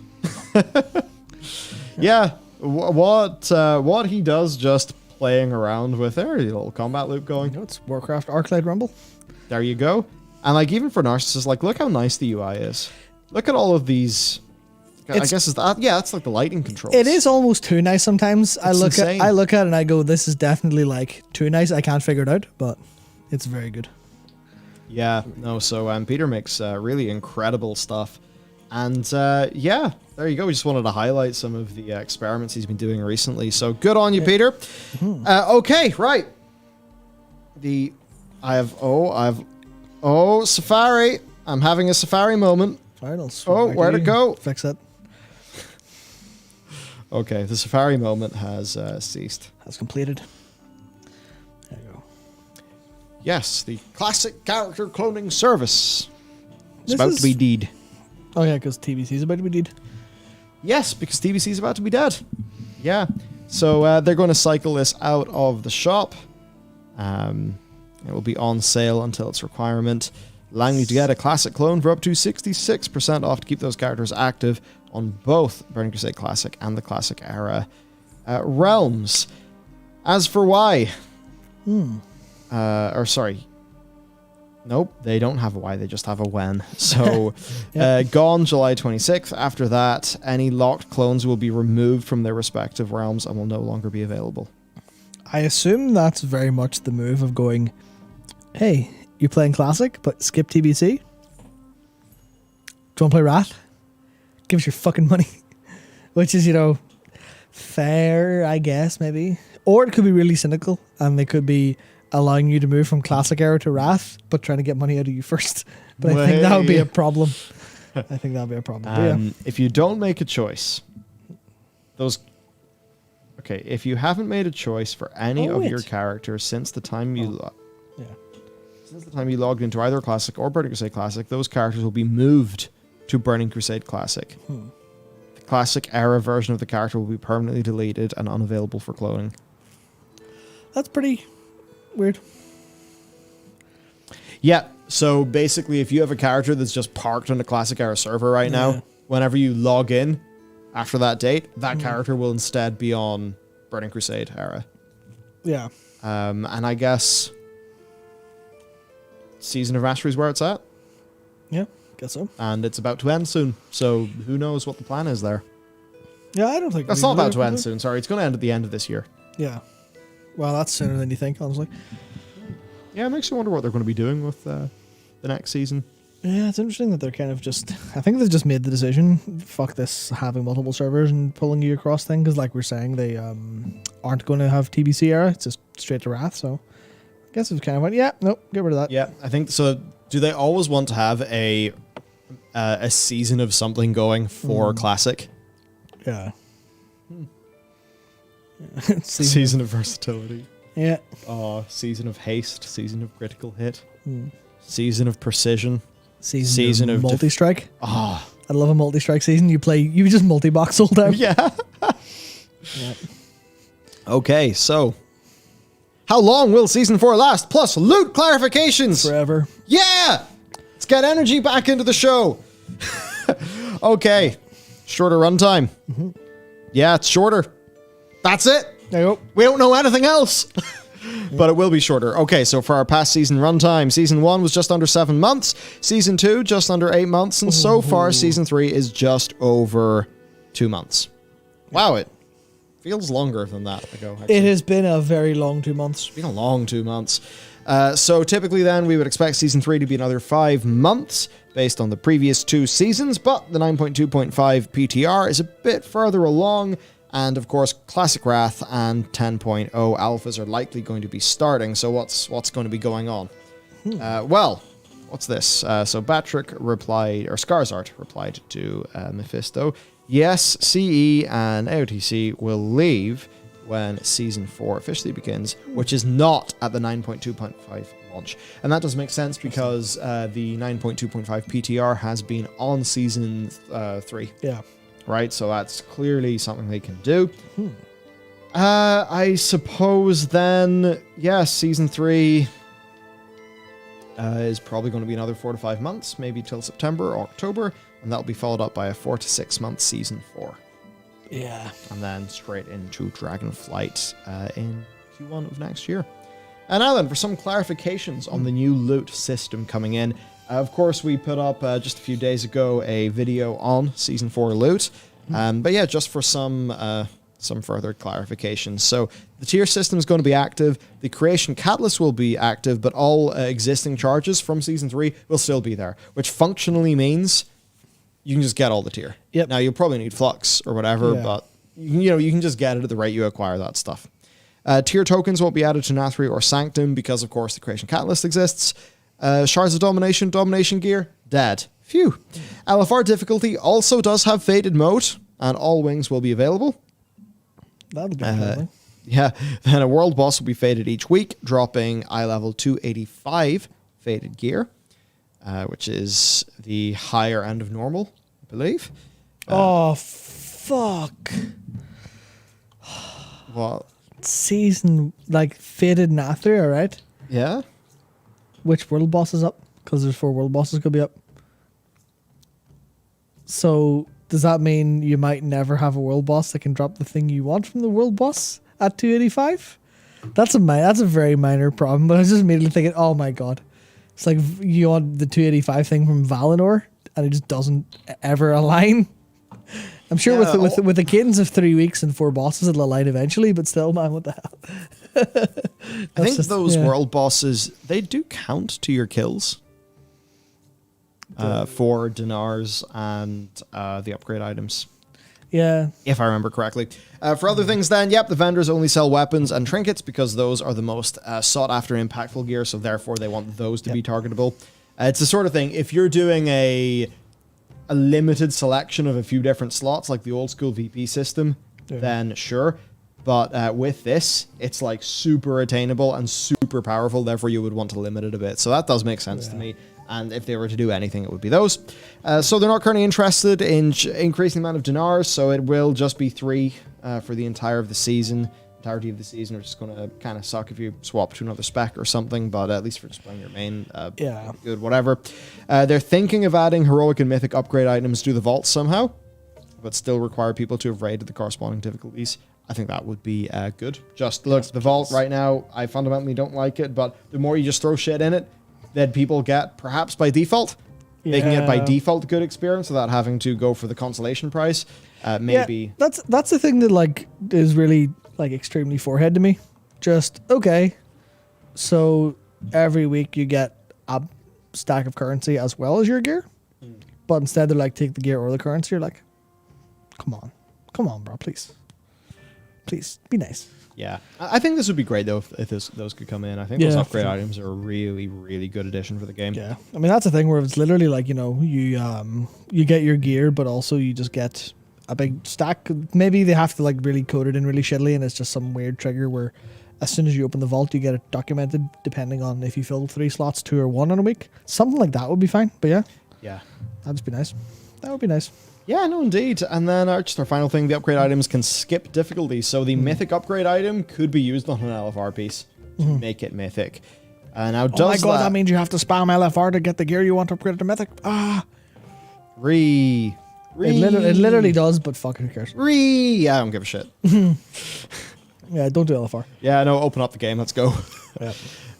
Yeah, what he does just playing around with there, a little combat loop going. You know, it's Warcraft Arclight Rumble. There you go. And like, even for Narcissus, like, look how nice the UI is. Look at all of these. I guess it's that. Yeah, that's like the lighting controls. It is almost too nice sometimes. I look insane. at it and I go, this is definitely like too nice. I can't figure it out, but it's very good. Yeah, no, so Peter makes really incredible stuff. And yeah, there you go. We just wanted to highlight some of the experiments he's been doing recently. So good on you, Peter. Mm-hmm. Okay, right. Safari. I'm having a Safari moment. Where'd it go? Fix it. Okay, the Safari moment has ceased. Has completed. There you go. Yes, the classic character cloning service. It's about to be dead. Oh yeah, because TBC is about to be dead. Yes, because TBC is about to be dead. Yeah. So they're going to cycle this out of the shop. It will be on sale until its requirement, allowing you to get a classic clone for up to 66% off to keep those characters active on both Burning Crusade Classic and the Classic Era realms. As for why... Nope, they don't have a why, they just have a when. So, gone July 26th. After that, any locked clones will be removed from their respective realms and will no longer be available. I assume that's very much the move of going, hey, you're playing Classic, but skip TBC? Do you want to play Wrath? Give us your fucking money. Which is, fair, I guess, maybe. Or it could be really cynical, and they could be allowing you to move from Classic Era to Wrath, but trying to get money out of you first. But I think that would be a problem. If you don't make a choice, if you haven't made a choice for any of your characters since the time you logged into either Classic or Burning Crusade Classic, those characters will be moved to Burning Crusade Classic. The Classic Era version of the character will be permanently deleted and unavailable for cloning. That's pretty weird. Yeah, so basically if you have a character that's just parked on a Classic Era server right now, whenever you log in after that date, that character will instead be on Burning Crusade Era. Yeah. And I guess Season of Mastery is where it's at. Yeah, guess so. And it's about to end soon, so who knows what the plan is there. Yeah, I don't think... That's not about to end soon, sorry. It's going to end at the end of this year. Yeah. Well, that's sooner than you think, honestly. Yeah, it makes you wonder what they're going to be doing with the next season. Yeah, it's interesting that they're kind of just... I think they've just made the decision, fuck this having multiple servers and pulling you across thing, because like we're saying, they aren't going to have TBC Era. It's just straight to Wrath, so... I guess it's kind of like, yeah, nope, get rid of that. Yeah, I think so. Do they always want to have a season of something going for Classic? Yeah. Season of versatility. Yeah. Season of haste. Season of critical hit. Season of precision. Season of multi-strike. I love a multi-strike season. You just multi-box all time. Yeah. Yeah. Okay, so how long will Season 4 last? Plus loot clarifications. Forever. Yeah! Let's get energy back into the show. Okay. Shorter runtime. Yeah, it's shorter. That's it. There you go. We don't know anything else. But it will be shorter. Okay, so for our past season runtime, Season 1 was just under 7 months. Season 2, just under 8 months. And so far, Season 3 is just over 2 months. Wow, it feels longer than that ago. Actually. It has been a very long 2 months. It's been a long 2 months. So typically then we would expect Season 3 to be another 5 months based on the previous 2 seasons, but the 9.2.5 PTR is a bit further along, and of course Classic Wrath and 10.0 alphas are likely going to be starting, so what's going to be going on? Well, what's this? So Batrick replied, or Skarsart replied to Mephisto, yes, CE and AOTC will leave when Season 4 officially begins, which is not at the 9.2.5 launch. And that does make sense because the 9.2.5 PTR has been on Season 3. Yeah. Right? So that's clearly something they can do. I suppose then, yeah, Season 3 is probably going to be another 4 to 5 months, maybe till September or October, and that'll be followed up by a 4 to 6 month Season 4. Yeah. And then straight into Dragonflight in Q1 of next year. And now then, for some clarifications on the new loot system coming in. Of course, we put up just a few days ago a video on Season 4 loot. But yeah, just for some further clarifications. So the tier system is going to be active. The creation catalyst will be active, but all existing charges from Season 3 will still be there, which functionally means you can just get all the tier. Yep. Now, you'll probably need flux or whatever, but you can just get it at the rate you acquire that stuff. Tier tokens won't be added to Nathri or Sanctum because, of course, the creation catalyst exists. Shards of Domination, Domination gear, dead. Phew. LFR difficulty also does have faded mode, and all wings will be available. That'll be fun. Yeah, then a world boss will be faded each week, dropping eye level 285 faded gear, which is the higher end of normal, I believe. Oh, fuck. What? Season, like, faded Nathri, alright? Yeah? Which world boss is up? Because there's 4 world bosses could be up. So, does that mean you might never have a world boss that can drop the thing you want from the world boss at 285? That's a very minor problem, but I was just immediately thinking, oh my god. It's like you want the 285 thing from Valinor, and it just doesn't ever align. I'm sure with the cadence of 3 weeks and 4 bosses, it'll align eventually, but still, man, what the hell? I think those world bosses, they do count to your kills. For dinars and the upgrade items. Yeah. If I remember correctly. For other things then, yep, the vendors only sell weapons and trinkets because those are the most sought after impactful gear, so therefore they want those to be targetable. It's the sort of thing, if you're doing a limited selection of a few different slots, like the old school VP system, then sure. But with this, it's like super attainable and super powerful, therefore you would want to limit it a bit. So that does make sense to me. And if they were to do anything, it would be those. So they're not currently interested in increasing the amount of dinars, so it will just be 3 for the entire of the season. entirety of the season, which is going to kind of suck if you swap to another spec or something, but at least for displaying your main, good, whatever. They're thinking of adding heroic and mythic upgrade items to the vault somehow, but still require people to have raided the corresponding difficulties. I think that would be good. Just look, the vault right now, I fundamentally don't like it, but the more you just throw shit in it, then people get, perhaps by default, making it by default a good experience without having to go for the consolation price. Maybe that's the thing that like is really like extremely forehead to me. Just okay, so every week you get a stack of currency as well as your gear, but instead they're like take the gear or the currency. You're like, come on, bro, please be nice. Yeah, I think this would be great though if those could come in. I think those upgrade items are a really, really good addition for the game. Yeah, I mean that's the thing where it's literally like you get your gear, but also you just get a big stack. Maybe they have to like really code it in really shittily, and it's just some weird trigger where as soon as you open the vault, you get it documented depending on if you fill 3 slots, 2 or 1 in a week. Something like that would be fine. But yeah, that'd just be nice. That would be nice. Yeah, no, indeed. And then just our final thing, the upgrade items can skip difficulty. So the mythic upgrade item could be used on an LFR piece to make it mythic. Now, oh my god, that means you have to spam LFR to get the gear you want to upgrade to mythic. It literally does, but fuck it, who cares? I don't give a shit. Yeah, don't do LFR. Yeah, no, open up the game. Let's go.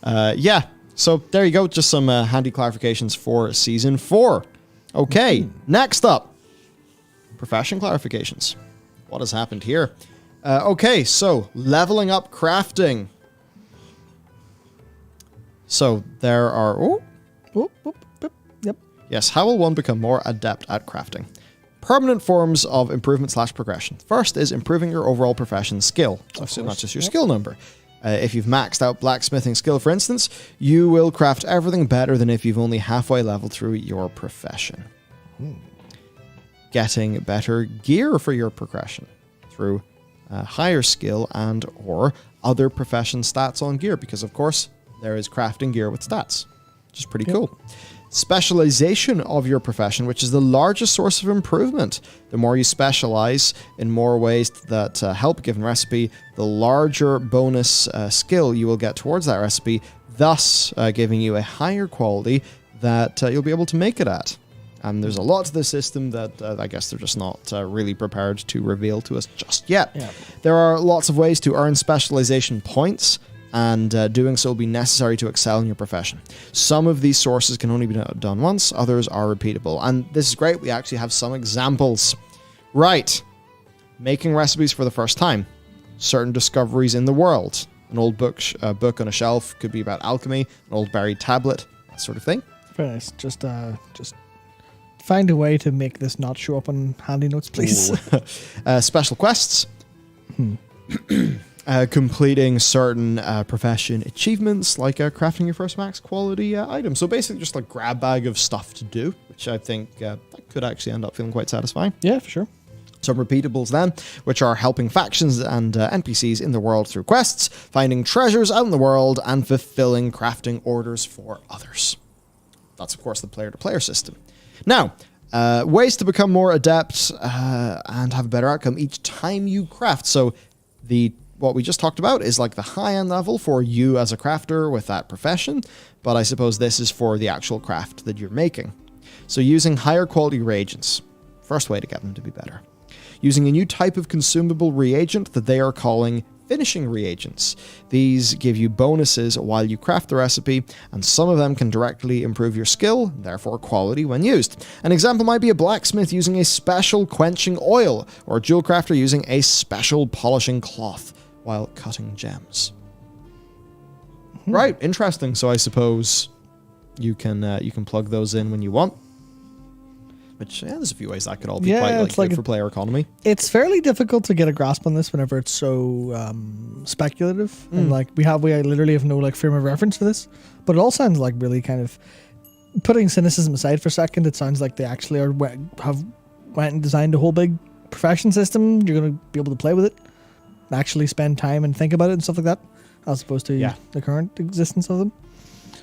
Yeah. So there you go. Just some handy clarifications for Season 4. Okay, next up. Profession clarifications. What has happened here? Okay, so leveling up crafting. So there are... Yep. Yes, how will one become more adept at crafting? Permanent forms of improvement / progression. First is improving your overall profession skill. So assume that's just your skill number. If you've maxed out blacksmithing skill, for instance, you will craft everything better than if you've only halfway leveled through your profession. Getting better gear for your progression through higher skill and or other profession stats on gear, because of course there is crafting gear with stats, which is pretty cool. Specialization of your profession, which is the largest source of improvement. The more you specialize in more ways that help a given recipe, the larger bonus skill you will get towards that recipe, thus giving you a higher quality that you'll be able to make it at. And there's a lot to this system that I guess they're just not really prepared to reveal to us just yet. Yeah. There are lots of ways to earn specialization points, and doing so will be necessary to excel in your profession. Some of these sources can only be done once, others are repeatable. And this is great, we actually have some examples. Right. Making recipes for the first time. Certain discoveries in the world. An old book on a shelf, could be about alchemy, an old buried tablet, that sort of thing. Very nice. Just find a way to make this not show up on handy notes, please. Special quests. Completing certain profession achievements, like crafting your first max quality item. So basically just like grab bag of stuff to do, which I think that could actually end up feeling quite satisfying. Yeah, for sure. Some repeatables then, which are helping factions and NPCs in the world through quests, finding treasures out in the world, and fulfilling crafting orders for others. That's, of course, the player-to-player system. Now, ways to become more adept and have a better outcome each time you craft. So what we just talked about is like the high-end level for you as a crafter with that profession, but I suppose this is for the actual craft that you're making. So using higher quality reagents, first way to get them to be better. Using a new type of consumable reagent that they are calling finishing reagents. These give you bonuses while you craft the recipe, and some of them can directly improve your skill, therefore quality when used. An example might be a blacksmith using a special quenching oil, or a jewel crafter using a special polishing cloth while cutting gems. Right, interesting. So I suppose you can plug those in when you want. Which, there's a few ways that could all be quite good for player economy. It's fairly difficult to get a grasp on this whenever it's so speculative. And we literally have no frame of reference for this. But it all sounds like really kind of, putting cynicism aside for a second, it sounds like they actually went and designed a whole big profession system. You're going to be able to play with it, actually spend time and think about it and stuff like that, as opposed to the current existence of them.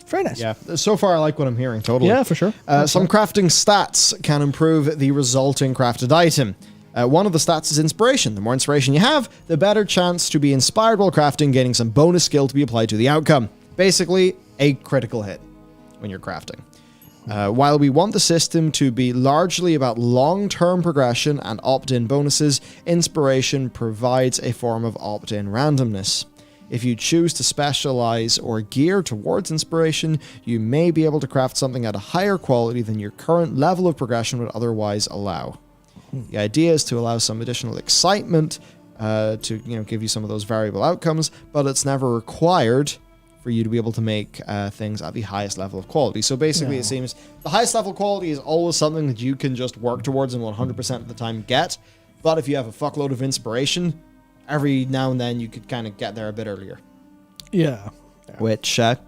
Very nice. Yeah, so far I like what I'm hearing, totally. Yeah, for sure. Some crafting stats can improve the resulting crafted item. One of the stats is inspiration. The more inspiration you have, the better chance to be inspired while crafting, gaining some bonus skill to be applied to the outcome. Basically, a critical hit when you're crafting. While we want the system to be largely about long-term progression and opt-in bonuses, inspiration provides a form of opt-in randomness. If you choose to specialize or gear towards inspiration, you may be able to craft something at a higher quality than your current level of progression would otherwise allow. The idea is to allow some additional excitement to give you some of those variable outcomes, but it's never required for you to be able to make things at the highest level of quality. So basically, It seems the highest level of quality is always something that you can just work towards and 100% of the time get. But if you have a fuckload of inspiration, every now and then you could kind of get there a bit earlier. Yeah. Which, sounds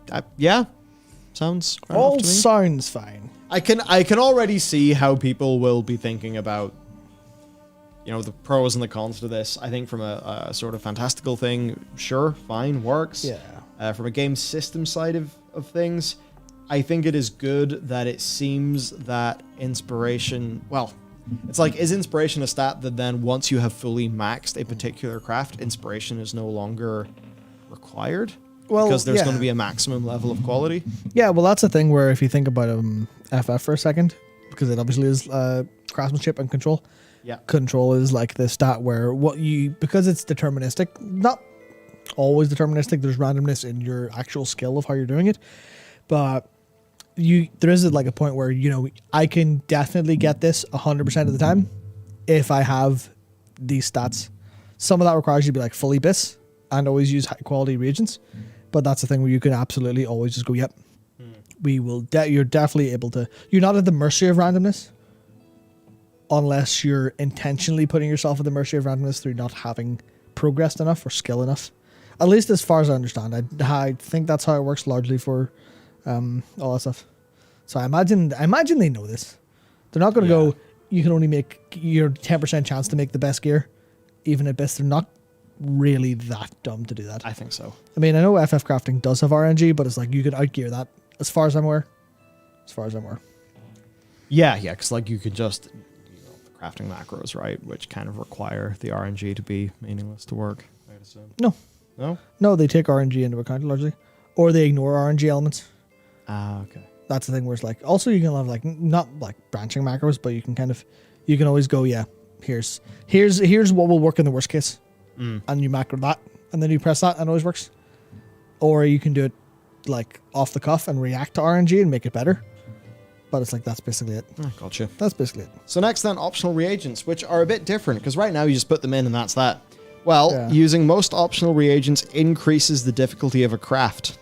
fair all enough to me. sounds fine. I can already see how people will be thinking about, the pros and the cons to this. I think from a sort of fantastical thing, sure, fine, works. Yeah. From a game system side of things, I think it is good that it seems that inspiration, it's like, is inspiration a stat that then once you have fully maxed a particular craft, inspiration is no longer required? Well, because there's going to be a maximum level of quality? Yeah, well, that's the thing where if you think about FF for a second, because it obviously is craftsmanship and control. Yeah. Control is like the stat where because it's deterministic, not always deterministic, there's randomness in your actual skill of how you're doing it, but there is like a point where I can definitely get this 100% of the time if I have these stats. Some of that requires you to be like fully bis and always use high quality reagents, but that's the thing where you can absolutely always just go, yep, we will. You're definitely able to. You're not at the mercy of randomness unless you're intentionally putting yourself at the mercy of randomness through not having progressed enough or skill enough. At least as far as I understand, I think that's how it works largely for all that stuff. So I imagine they know this. They're not going to go, you can only make your 10% chance to make the best gear, even at best. They're not really that dumb to do that. I think so. I mean, I know FF crafting does have RNG, but it's like you could outgear that as far as I'm aware. Yeah, because like you could just the crafting macros, right, which kind of require the RNG to be meaningless to work, I'd assume. No, they take RNG into account largely, or they ignore RNG elements. Okay. That's the thing where it's like, also you can have like, not like branching macros, but you can always go, yeah, here's what will work in the worst case. And you macro that, and then you press that and it always works. Or you can do it like off the cuff and react to RNG and make it better. But it's like, that's basically it. Gotcha. That's basically it. So next then, optional reagents, which are a bit different, because right now you just put them in and that's that. Well, using most optional reagents increases the difficulty of a craft,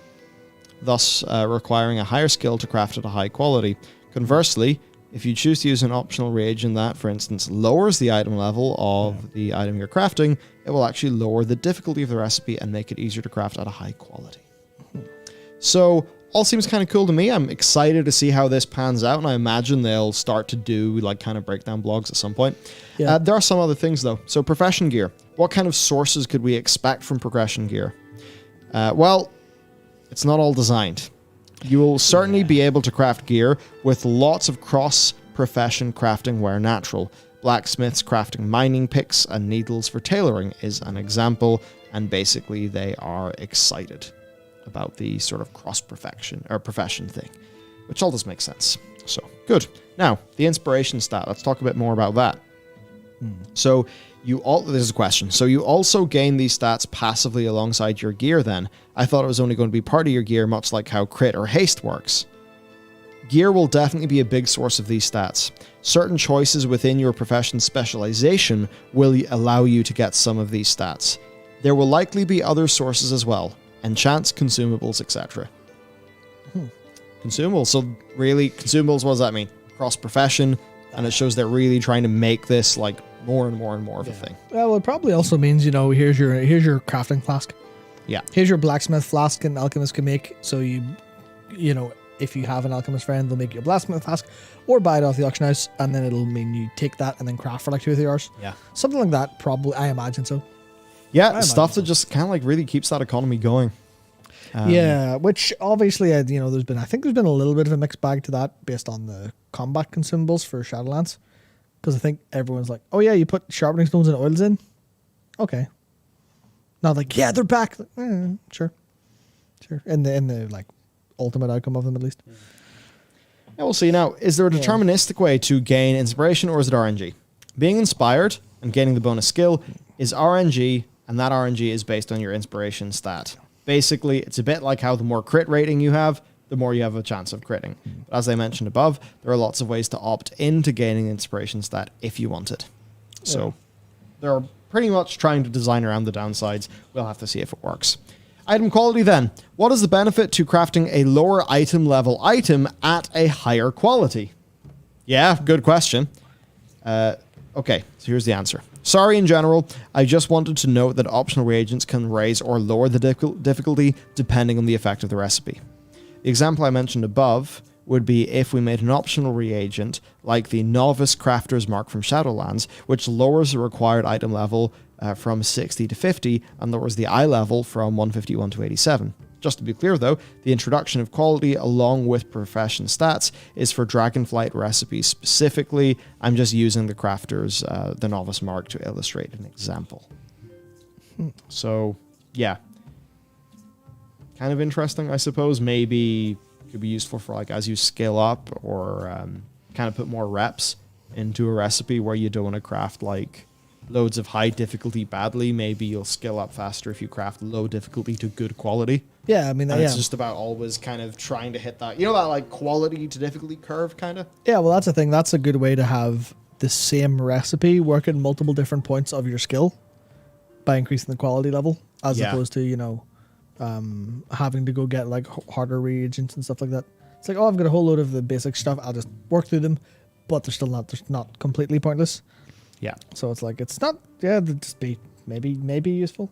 thus requiring a higher skill to craft at a high quality. Conversely, if you choose to use an optional reagent that, for instance, lowers the item level of the item you're crafting, it will actually lower the difficulty of the recipe and make it easier to craft at a high quality. So, all seems kind of cool to me. I'm excited to see how this pans out, and I imagine they'll start to do like kind of breakdown blogs at some point. Yeah. There are some other things though. So profession gear. What kind of sources could we expect from progression gear? Well, it's not all designed. You will certainly be able to craft gear with lots of cross-profession crafting where natural. Blacksmiths crafting mining picks and needles for tailoring is an example, and basically they are excited about the sort of cross-profession or profession thing, which all does make sense. So, good. Now, the inspiration stat. Let's talk a bit more about that. So, this is a question. So, you also gain these stats passively alongside your gear then. I thought it was only going to be part of your gear, much like how crit or haste works. Gear will definitely be a big source of these stats. Certain choices within your profession's specialization will allow you to get some of these stats. There will likely be other sources as well. Enchants, consumables, etc. Consumables. So really, consumables, what does that mean? Cross-profession, and it shows they're really trying to make this like more and more and more of a thing. Well, it probably also means, here's your crafting flask. Yeah. Here's your blacksmith flask an alchemist can make. So if you have an alchemist friend, they'll make you a blacksmith flask, or buy it off the auction house, and then it'll mean you take that and then craft for like 2 or 3 hours. Yeah. Something like that, probably, I imagine so. Yeah, stuff that just kind of like really keeps that economy going. Which obviously, I think there's been a little bit of a mixed bag to that based on the combat consumables for Shadowlands. Because I think everyone's like, oh yeah, you put sharpening stones and oils in? Okay. Not like, yeah, they're back. Like, sure. In the like ultimate outcome of them at least. Yeah, we'll see. Now, is there a deterministic way to gain inspiration, or is it RNG? Being inspired and gaining the bonus skill is RNG, and that RNG is based on your inspiration stat. Basically, it's a bit like how the more crit rating you have, the more you have a chance of critting. But as I mentioned above, there are lots of ways to opt into gaining inspiration stat if you want it. So they're pretty much trying to design around the downsides. We'll have to see if it works. Item quality then. What is the benefit to crafting a lower item level item at a higher quality? Yeah, good question. Okay, so here's the answer. Sorry in general, I just wanted to note that optional reagents can raise or lower the difficulty depending on the effect of the recipe. The example I mentioned above would be if we made an optional reagent like the Novice Crafter's Mark from Shadowlands, which lowers the required item level from 60 to 50 and lowers the eye level from 151 to 87. Just to be clear though, the introduction of quality along with profession stats is for Dragonflight recipes specifically. I'm just using the Crafter's, the Novice Mark to illustrate an example. So, yeah. Kind of interesting, I suppose. Maybe could be useful for like as you scale up or kind of put more reps into a recipe where you don't want to craft like loads of high difficulty badly. Maybe you'll scale up faster if you craft low difficulty to good quality. Yeah, I mean, it's just about always kind of trying to hit that, that like quality to difficulty curve kind of. Yeah, well, that's the thing. That's a good way to have the same recipe work at multiple different points of your skill by increasing the quality level, as opposed to, having to go get like harder reagents and stuff like that. It's like, oh, I've got a whole load of the basic stuff. I'll just work through them, but they're not completely pointless. Yeah. So it's like, it's not, they'll just be maybe useful,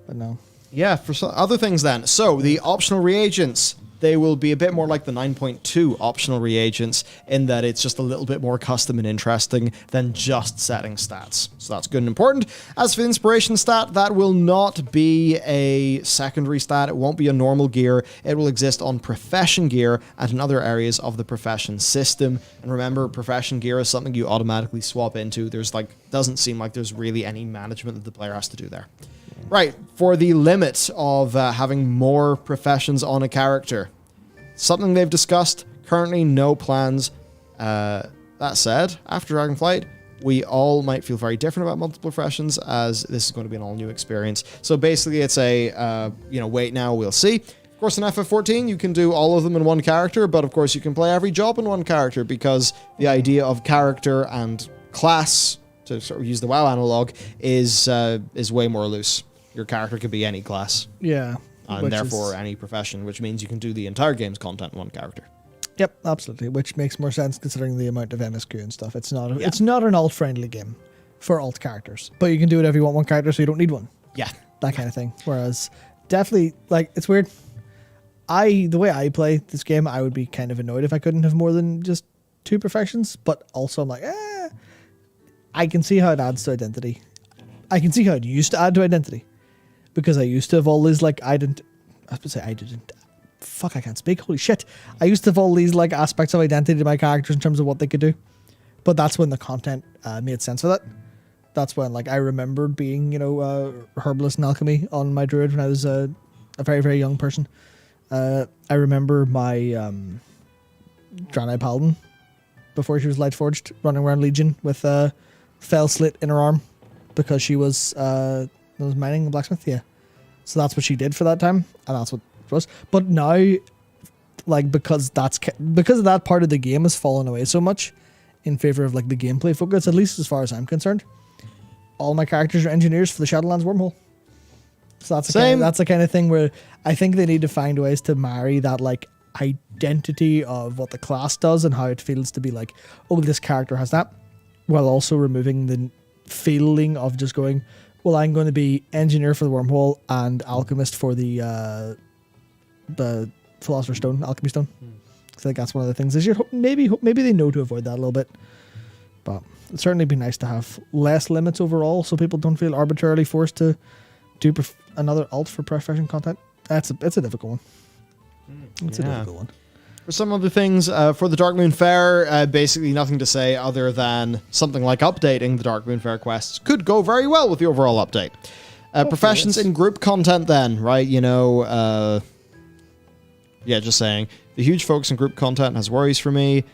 but no. Yeah, for some other things then. So the optional reagents, they will be a bit more like the 9.2 optional reagents in that it's just a little bit more custom and interesting than just setting stats. So that's good and important. As for the inspiration stat, that will not be a secondary stat. It won't be a normal gear. It will exist on profession gear and in other areas of the profession system. And remember, profession gear is something you automatically swap into. There's doesn't seem like there's really any management that the player has to do there. Right, for the limit of having more professions on a character. Something they've discussed, currently no plans. That said, after Dragonflight, we all might feel very different about multiple professions as this is going to be an all-new experience. So basically it's a, wait now, we'll see. Of course, in FF14, you can do all of them in one character, but of course you can play every job in one character because the idea of character and class, to sort of use the WoW analog, is way more loose. Your character could be any class. Yeah. And therefore any profession, which means you can do the entire game's content in one character. Yep, absolutely. Which makes more sense considering the amount of MSQ and stuff. It's not an alt-friendly game for alt characters. But you can do whatever you want one character, so you don't need one. Yeah. That kind of thing. Whereas, definitely, it's weird. The way I play this game, I would be kind of annoyed if I couldn't have more than just 2 professions. But also I'm like, I can see how it adds to identity. I can see how it used to add to identity. Because I used to have all these, I can't speak, holy shit. I used to have all these, aspects of identity to my characters in terms of what they could do. But that's when the content made sense for that. That's when, I remembered being, herbalist and alchemy on my druid when I was a very, very young person. I remember my Draenei Paladin, before she was Lightforged, running around Legion with a fell slit in her arm because she was mining and blacksmith, yeah. So that's what she did for that time, and that's what it was. But now, because of that part of the game has fallen away so much in favor of the gameplay focus, at least as far as I'm concerned, all my characters are engineers for the Shadowlands wormhole. So that's the kind of thing where I think they need to find ways to marry that identity of what the class does and how it feels to be this character has that, while also removing the feeling of just going, well, I'm going to be engineer for the wormhole and alchemist for the Philosopher's Stone, Alchemy Stone. I think that's one of the things. Maybe they know to avoid that a little bit, but it'd certainly be nice to have less limits overall, so people don't feel arbitrarily forced to do another alt for profession content. It's a difficult one. It's a difficult one. For some other things, for the Dark Moon Fair, basically nothing to say other than something like updating the Dark Moon Fair quests could go very well with the overall update. Professions in group content then, right? Yeah, just saying. The huge focus on group content has worries for me.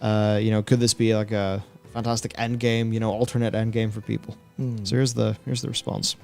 Could this be like a fantastic end game, alternate end game for people? So here's the response.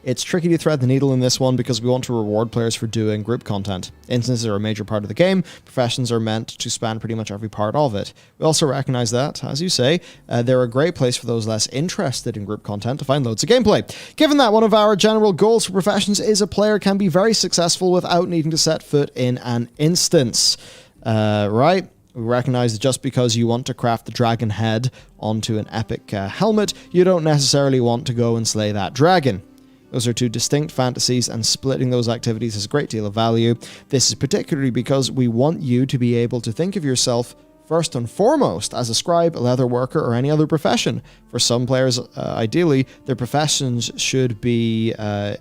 It's tricky to thread the needle in this one because we want to reward players for doing group content. Instances are a major part of the game. Professions are meant to span pretty much every part of it. We also recognize that, as you say, they're a great place for those less interested in group content to find loads of gameplay. Given that one of our general goals for Professions is a player can be very successful without needing to set foot in an instance. Right? We recognize that just because you want to craft the dragon head onto an epic helmet, you don't necessarily want to go and slay that dragon. Those are two distinct fantasies, and splitting those activities has a great deal of value. This is particularly because we want you to be able to think of yourself first and foremost as a scribe, a leather worker, or any other profession. For some players, ideally, their professions should be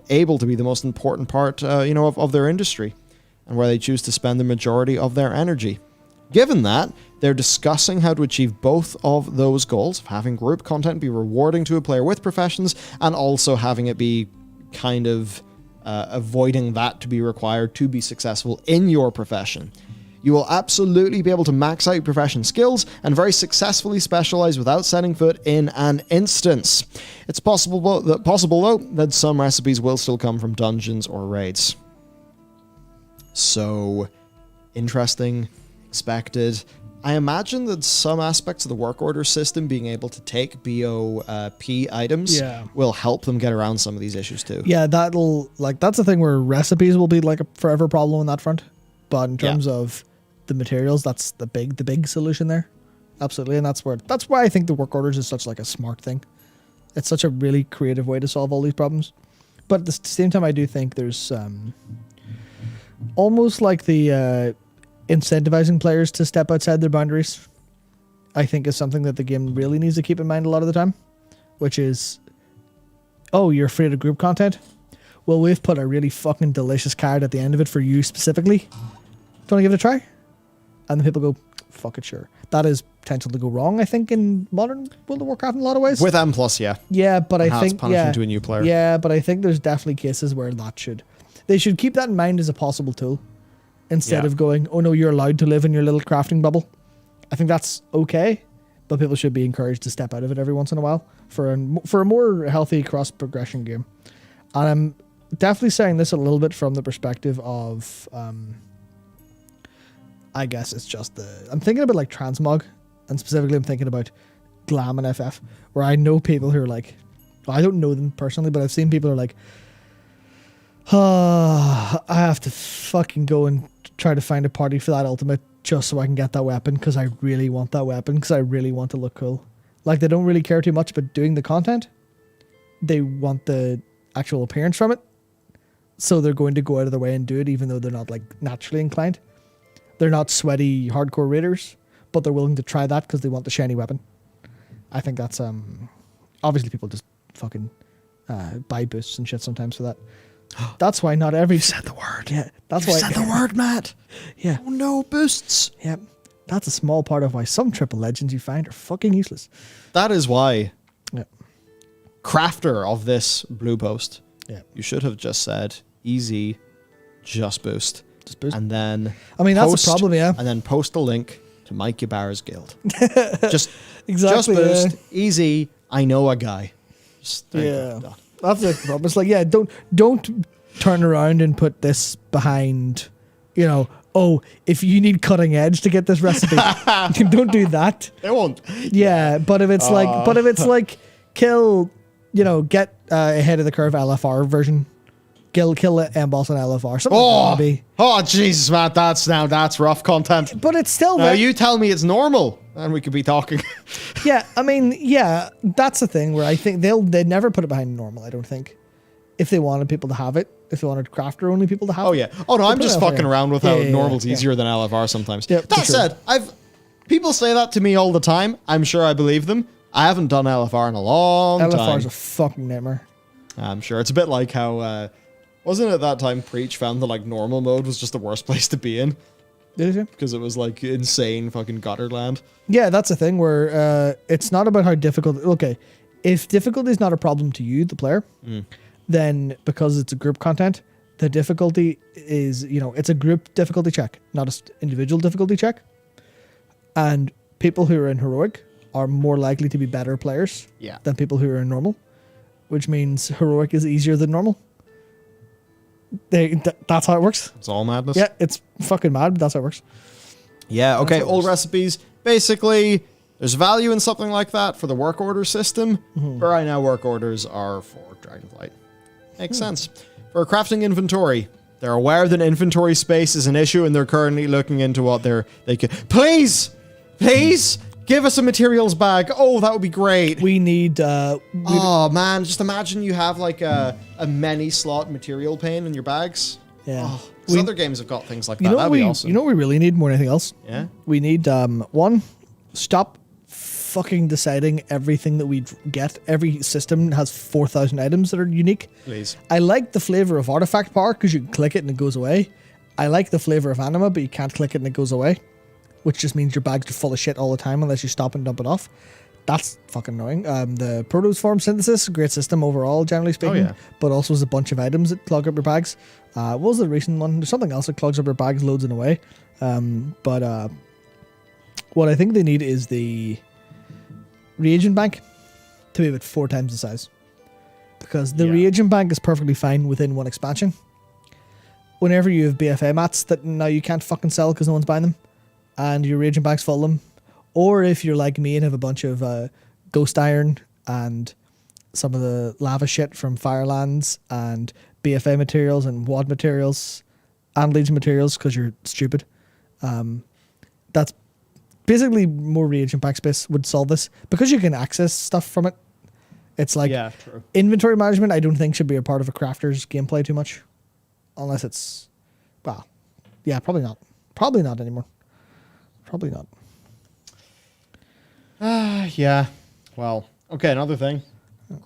able to be the most important part, of their industry, and where they choose to spend the majority of their energy. Given that, they're discussing how to achieve both of those goals, of having group content be rewarding to a player with professions, and also having it be kind of avoiding that to be required to be successful in your profession. You will absolutely be able to max out your profession skills and very successfully specialize without setting foot in an instance. It's possible though that some recipes will still come from dungeons or raids. So, interesting, expected. I imagine that some aspects of the work order system being able to take BOP items will help them get around some of these issues too. Yeah, that's the thing where recipes will be like a forever problem on that front. But in terms of the materials, that's the big solution there. Absolutely. And that's why I think the work orders is such like a smart thing. It's such a really creative way to solve all these problems. But at the same time, I do think there's almost like the incentivizing players to step outside their boundaries, I think, is something that the game really needs to keep in mind a lot of the time, which is, oh, you're afraid of group content? Well, we've put a really fucking delicious card at the end of it for you specifically. Do you want to give it a try? And then people go, fuck it, sure. That is potential to go wrong, I think, in modern World of Warcraft in a lot of ways. With M+, yeah. Yeah, but I think... punishment to a new player. Yeah, but I think there's definitely cases where they should keep that in mind as a possible tool. Instead of going, oh no, you're allowed to live in your little crafting bubble. I think that's okay, but people should be encouraged to step out of it every once in a while for a more healthy cross-progression game. And I'm definitely saying this a little bit from the perspective of, I guess it's just I'm thinking about like Transmog, and specifically I'm thinking about Glam and FF, where I know people who are like, well, I don't know them personally, but I've seen people who are like, I have to fucking go and try to find a party for that ultimate just so I can get that weapon because I really want that weapon because I really want to look cool. Like, they don't really care too much about doing the content. They want the actual appearance from it. So they're going to go out of their way and do it even though they're not like naturally inclined. They're not sweaty hardcore raiders, but they're willing to try that because they want the shiny weapon. I think that's obviously people just fucking buy boosts and shit sometimes for that. That's why not every... You said the word. Yeah, that's why... You said the word, Matt. Yeah. Oh no, boosts. Yeah. That's a small part of why some triple legends you find are fucking useless. That is why... Yeah. Crafter of this blue post. Yeah. You should have just said, easy, just boost. Just boost. And then... I mean, that's a problem, yeah. And then post a link to Mike Ybarra's guild. Just... Exactly. Just boost, easy, I know a guy. Just, there you go. That's the problem. It's like, yeah, don't turn around and put this behind, oh, if you need cutting edge to get this recipe, don't do that. They won't. Yeah, but if it's like kill, get ahead of the curve LFR version, kill M-Boss on LFR, something like that. Oh, Jesus, Matt, that's rough content. But it's still... Now, you tell me it's normal, and we could be talking. Yeah, I mean, yeah, that's the thing where I think they'd never put it behind normal, I don't think. If they wanted people to have it, if they wanted crafter-only people to have it. Oh, yeah. Oh, no, I'm just fucking around with how normal's easier than LFR sometimes. Yep, that said, people say that to me all the time. I'm sure I believe them. I haven't done LFR in a long time. LFR's a fucking nightmare. I'm sure. It's a bit like how... wasn't it at that time Preach found that like normal mode was just the worst place to be in? Did you? Because it was like insane fucking gutter land. Yeah, that's the thing where it's not about how difficult. Okay, if difficulty is not a problem to you, the player, then because it's a group content, the difficulty is, it's a group difficulty check, not an individual difficulty check. And people who are in heroic are more likely to be better players than people who are in normal, which means heroic is easier than normal. That's how it works. It's all madness. Yeah, it's fucking mad, but that's how it works. Yeah, okay, old recipes. Basically, there's value in something like that for the work order system, but right now work orders are for Dragonflight. Makes sense. For crafting inventory, they're aware that inventory space is an issue and they're currently looking into what they could... Please! Give us a materials bag. Oh, that would be great. We need... oh, man, just imagine you have like a many slot material pane in your bags. Yeah. Oh, other games have got things like that. That'd be be awesome. You know what we really need more than anything else? Yeah? We need, one, stop fucking deciding everything that we get. Every system has 4,000 items that are unique. Please. I like the flavor of artifact power because you can click it and it goes away. I like the flavor of anima, but you can't click it and it goes away, which just means your bags are full of shit all the time unless you stop and dump it off. That's fucking annoying. The Protos form synthesis, great system overall, generally speaking, but also has a bunch of items that clog up your bags. What was the recent one? There's something else that clogs up your bags loads in a way. But what I think they need is the reagent bank to be about 4 times the size. Because the reagent bank is perfectly fine within one expansion. Whenever you have BFA mats that now you can't fucking sell because no one's buying them, and your reagent bank's full of them, or if you're like me and have a bunch of ghost iron and some of the lava shit from Firelands and BFA materials and WAD materials and Legion materials because you're stupid, that's basically more reagent bank space would solve this because you can access stuff from it. It's like inventory management I don't think should be a part of a crafter's gameplay too much, unless it's, well, yeah, probably not anymore. Probably not. Yeah. Well, okay, another thing.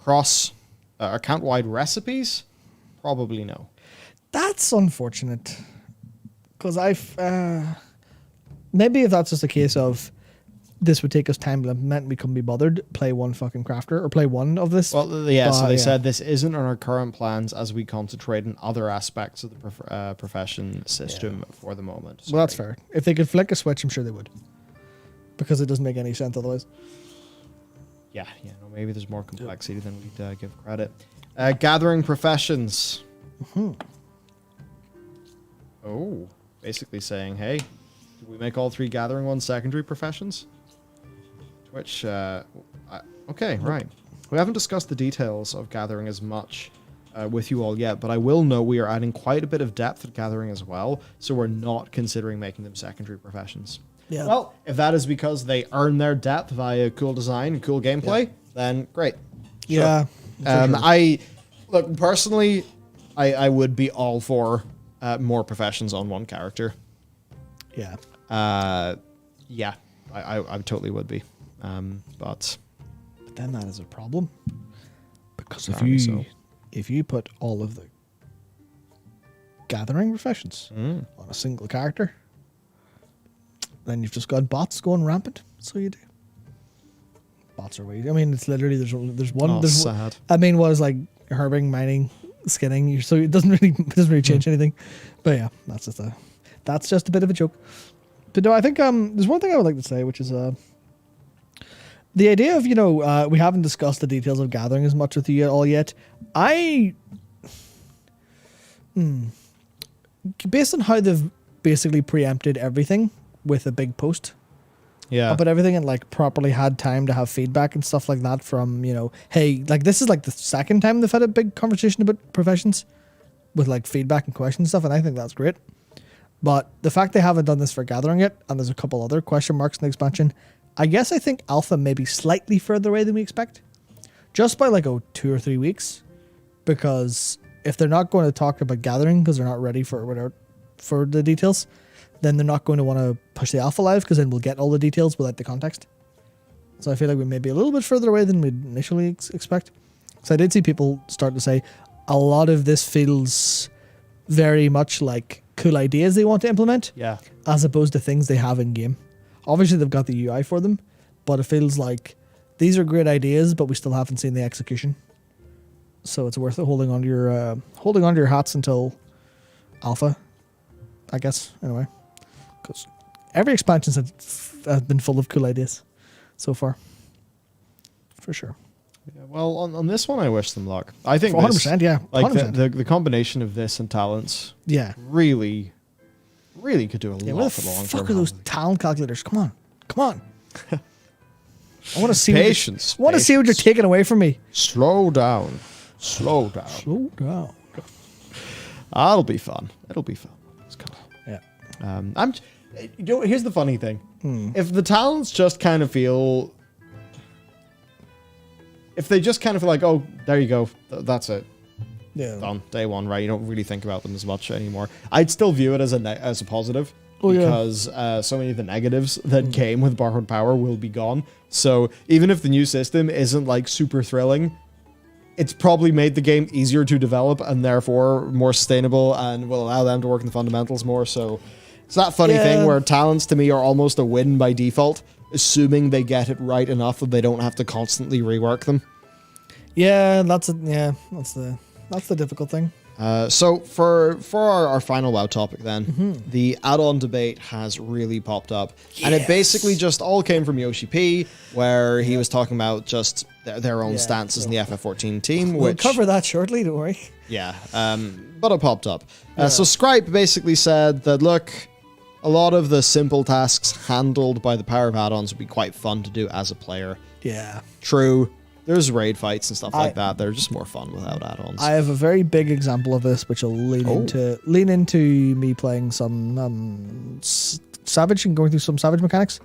Cross account-wide recipes? Probably no. That's unfortunate. Because maybe if that's just a case of this would take us time to implement, we couldn't be bothered, play one fucking crafter, or play one of this. Well, yeah, so they said this isn't on our current plans as we concentrate on other aspects of the profession system for the moment. Well, that's fair. If they could flick a switch, I'm sure they would. Because it doesn't make any sense otherwise. Yeah, no, maybe there's more complexity than we'd give credit. Gathering professions. Oh, basically saying, hey, did we make all 3 gathering ones secondary professions? Which, okay, right. We haven't discussed the details of gathering as much with you all yet, but I will know we are adding quite a bit of depth at gathering as well, so we're not considering making them secondary professions. Yeah. Well, if that is because they earn their depth via cool design and cool gameplay, then great. Sure. Yeah. Sure. Look, personally, I would be all for more professions on one character. Yeah. Yeah, I totally would be. But then that is a problem. Because if you put all of the gathering professions on a single character, then you've just got bots going rampant. So you do. Bots are weird. I mean, it's literally there's one. Oh, sad. I mean, what is like herbing, mining, skinning? So it doesn't really change anything. But yeah, that's just a bit of a joke. But no, I think there's one thing I would like to say, which is the idea of we haven't discussed the details of gathering as much with you all yet. Based on how they've basically preempted everything with a big post about everything and like properly had time to have feedback and stuff like that from, hey, like this is like the second time they've had a big conversation about professions with like feedback and questions and stuff, and I think that's great. But the fact they haven't done this for gathering yet, and there's a couple other question marks in the expansion, I think alpha may be slightly further away than we expect, just by like 2 or 3 weeks, because if they're not going to talk about gathering because they're not ready for the details, then they're not going to want to push the alpha live because then we'll get all the details without the context. So I feel like we may be a little bit further away than we'd initially expect. So I did see people start to say a lot of this feels very much like cool ideas they want to implement, Yeah. as opposed to things they have in game. Obviously, they've got the UI for them, but it feels like these are great ideas, but we still haven't seen the execution. So it's worth it holding on to your hats until alpha, I guess. Anyway, because every expansion has been full of cool ideas so far, for sure. Yeah, well, on this one, I wish them luck. I think 100%, yeah, 100%. Like the combination of this and talents, Yeah, really could do a yeah. lot What for the the long fuck term. are those talent calculators? Come on. I want to see. Patience. I want to see what you're taking away from me. Slow down. Slow down. Slow down. That'll be fun. It'll be fun. It's cool. Yeah. Here's the funny thing. If the talents just kind of feel, if they just kind of feel like, oh, there you go, that's it, Yeah. done, day one, right? You don't really think about them as much anymore. I'd still view it as a positive. Oh, yeah. Because so many of the negatives that came with borrowed power will be gone. So even if the new system isn't like super thrilling, it's probably made the game easier to develop and therefore more sustainable and will allow them to work in the fundamentals more. So it's that funny thing where talents to me are almost a win by default, assuming they get it right enough that they don't have to constantly rework them. Yeah, that's the difficult thing. So for our final WoW topic then, the add-on debate has really popped up. And it basically just all came from Yoshi P, where he was talking about just their own stances in the FF14 team. We'll cover that shortly, don't worry. Yeah, but it popped up. So Scripe basically said that, look, a lot of the simple tasks handled by the power of add-ons would be quite fun to do as a player. Yeah. True. There's raid fights and stuff like that. They're just more fun without add-ons. I have a very big example of this, which will lean into me playing some Savage and going through some Savage mechanics.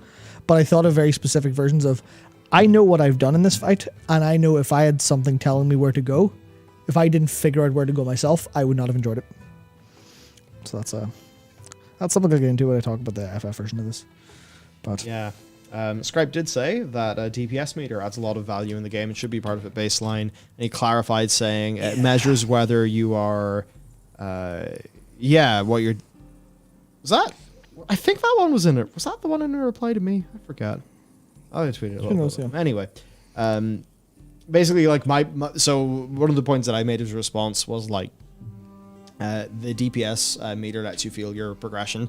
But I thought of very specific versions of, I know what I've done in this fight, and I know if I had something telling me where to go, if I didn't figure out where to go myself, I would not have enjoyed it. So that's something I'll get into when I talk about the FF version of this. But yeah. Scripe did say that a DPS meter adds a lot of value in the game and should be part of a baseline. And he clarified saying it measures whether you are, what you're. Was that? I think that one was in it. Was that the one in a reply to me? I forgot. I tweeted it a little bit. Anyway, basically, like so one of the points that I made as a response was like the DPS meter lets you feel your progression.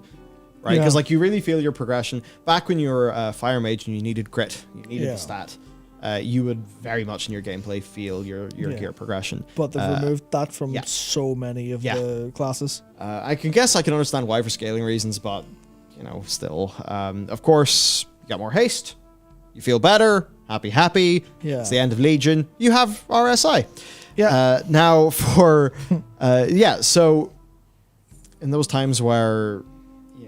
Right, because like you really feel your progression. Back when you were a fire mage and you needed crit, you needed the stat, you would very much in your gameplay feel your gear progression. But they've removed that from so many of the classes. I can understand why for scaling reasons, but still, of course, you got more haste, you feel better, happy. Yeah. It's the end of Legion. You have RSI. Yeah. Now for so in those times where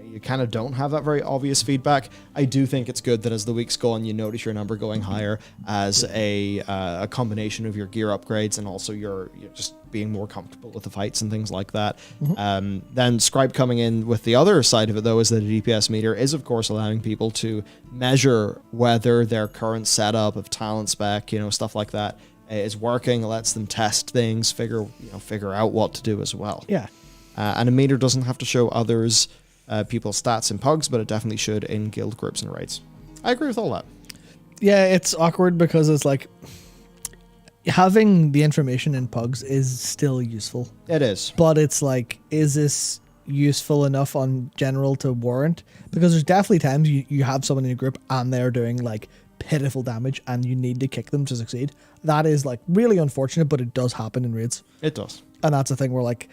you kind of don't have that very obvious feedback, I do think it's good that as the weeks go on, you notice your number going higher as a combination of your gear upgrades and also you're just being more comfortable with the fights and things like that. Then Scribe coming in with the other side of it, though, is that a DPS meter is, of course, allowing people to measure whether their current setup of talent spec, stuff like that, is working. It lets them test things, figure out what to do as well. Yeah. And a meter doesn't have to show others people's stats in pugs, but it definitely should in guild groups and raids. I agree with all that. Yeah, it's awkward because it's like having the information in pugs is still useful. It is. But it's like, is this useful enough on general to warrant? Because there's definitely times you have someone in your group and they're doing like pitiful damage and you need to kick them to succeed. That is like really unfortunate, but it does happen in raids. It does. And that's the thing where like,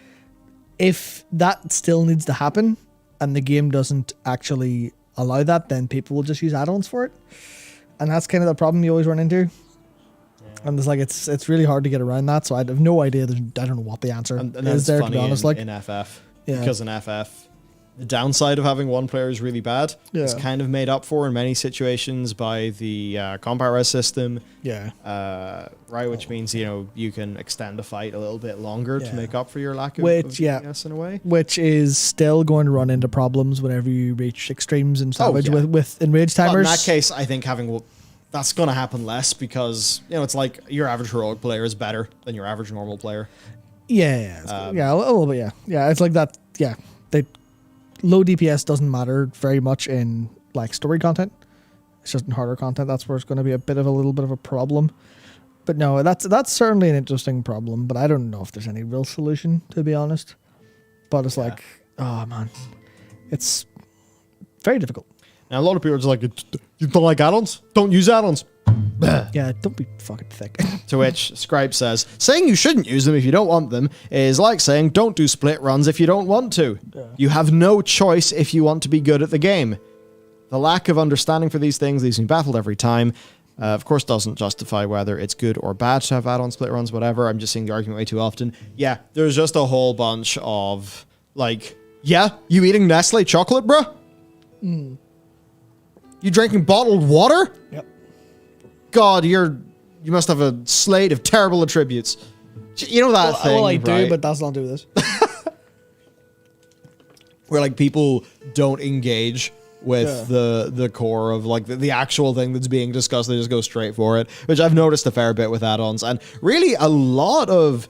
if that still needs to happen, and the game doesn't actually allow that, then people will just use add-ons for it. And that's kind of the problem you always run into. Yeah. And it's like, it's really hard to get around that. So I have no idea. I don't know what the answer is there, to be honest. In FF. Yeah. Because in FF, the downside of having one player is really bad. Yeah. It's kind of made up for in many situations by the combat res system. Yeah. Right, which means, you can extend a fight a little bit longer to make up for your lack of DPS in a way. Which is still going to run into problems whenever you reach extremes in Savage with enraged timers. But in that case, I think that's going to happen less because, it's like your average heroic player is better than your average normal player. Yeah, a little bit, yeah. Yeah, it's like that, yeah. They low DPS doesn't matter very much in like story content. It's just in harder content. That's where it's going to be a little bit of a problem. But no, that's certainly an interesting problem. But I don't know if there's any real solution, to be honest. But it's like, oh man, it's very difficult. Now a lot of people are just like, you don't like add-ons? Don't use add-ons. Yeah, don't be fucking thick. To which Scribe says, saying you shouldn't use them if you don't want them is like saying don't do split runs if you don't want to. Yeah. You have no choice if you want to be good at the game. The lack of understanding for these things leaves me baffled every time. Of course, doesn't justify whether it's good or bad to have add-on split runs, whatever. I'm just seeing the argument way too often. Yeah, there's just a whole bunch of, like, yeah, you eating Nestle chocolate, bruh? You drinking bottled water? Yep. God, you must have a slate of terrible attributes. You know that thing, well, I right? do, but that's not do this. Where, like, people don't engage with the core of like the actual thing that's being discussed. They just go straight for it, which I've noticed a fair bit with add-ons, and really a lot of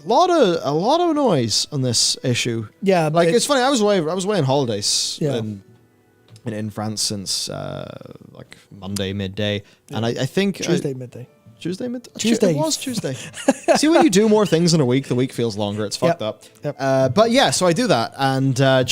noise on this issue. Yeah, like it's funny. I was away on holidays Yeah. in France since like Monday midday, and I think Tuesday midday. Tuesday midday. Tuesday. It was Tuesday. See, when you do more things in a week, the week feels longer. It's fucked up. Yep. But yeah, so I do that, and I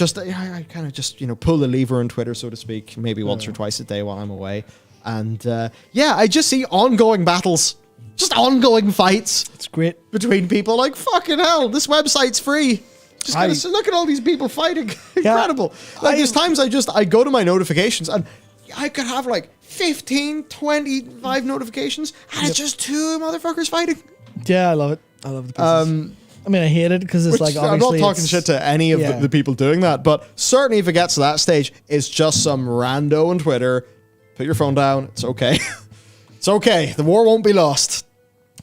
kind of just pull the lever on Twitter, so to speak, maybe once or twice a day while I'm away, and I just see ongoing battles, just ongoing fights. It's great between people. Like fucking hell, this website's free. Just gotta look at all these people fighting. Incredible. Like there's times I go to my notifications and I could have like 15, 25 notifications, and it's just two motherfuckers fighting. Yeah, I love it. I love the I mean, I hate it because it's like obviously I'm not talking shit to any of the people doing that, but certainly if it gets to that stage, it's just some rando on Twitter. Put your phone down. It's okay. It's okay. The war won't be lost.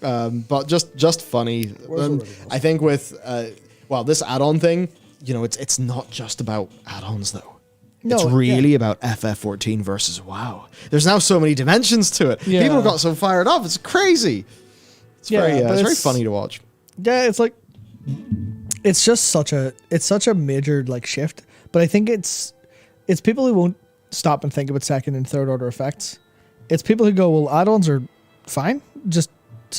But just funny. I think with this add-on thing, it's not just about add-ons though. No, it's really about FF14 versus WoW. There's now so many dimensions to it. Yeah. People got so fired up. It's crazy. It's very funny to watch. Yeah, it's like it's such a major like shift. But I think it's people who won't stop and think about second and third order effects. It's people who go, well, add-ons are fine. Just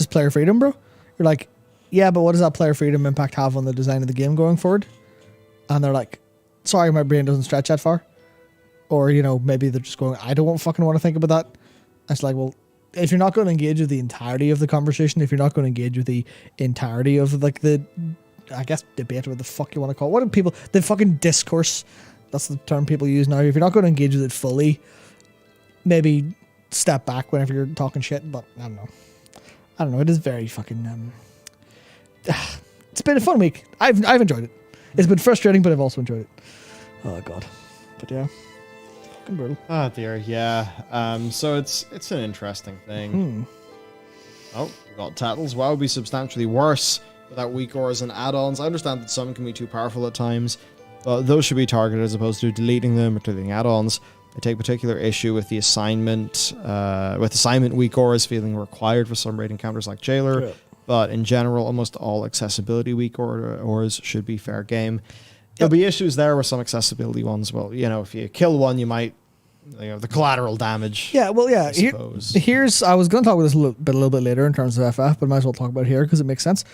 player freedom, bro. You're like, yeah, but what does that player freedom impact have on the design of the game going forward? And they're like, sorry, my brain doesn't stretch that far. Or, maybe they're just going, I don't fucking want to think about that. It's like, well, if you're not going to engage with the entirety of the conversation, if you're not going to engage with the entirety of, like, the, I guess, debate, what the fuck you want to call it. What do people, the fucking discourse, that's the term people use now. If you're not going to engage with it fully, maybe step back whenever you're talking shit. But I don't know. It is very fucking, it's been a fun week. I've enjoyed it. It's been frustrating, but I've also enjoyed it. Oh, God. But yeah. Brutal. Oh dear, yeah. So it's an interesting thing. Oh, we got titles. WoW would be substantially worse without weak auras and add-ons. I understand that some can be too powerful at times, but those should be targeted as opposed to deleting them or deleting add-ons. I take particular issue with the assignment weak auras feeling required for some raid encounters like Jailer, but in general, almost all accessibility weak auras should be fair game. There'll be issues there with some accessibility ones. Well, if you kill one, you might, the collateral damage. Yeah, well, yeah. I was going to talk about this a little bit later in terms of FF, but might as well talk about it here because it makes sense.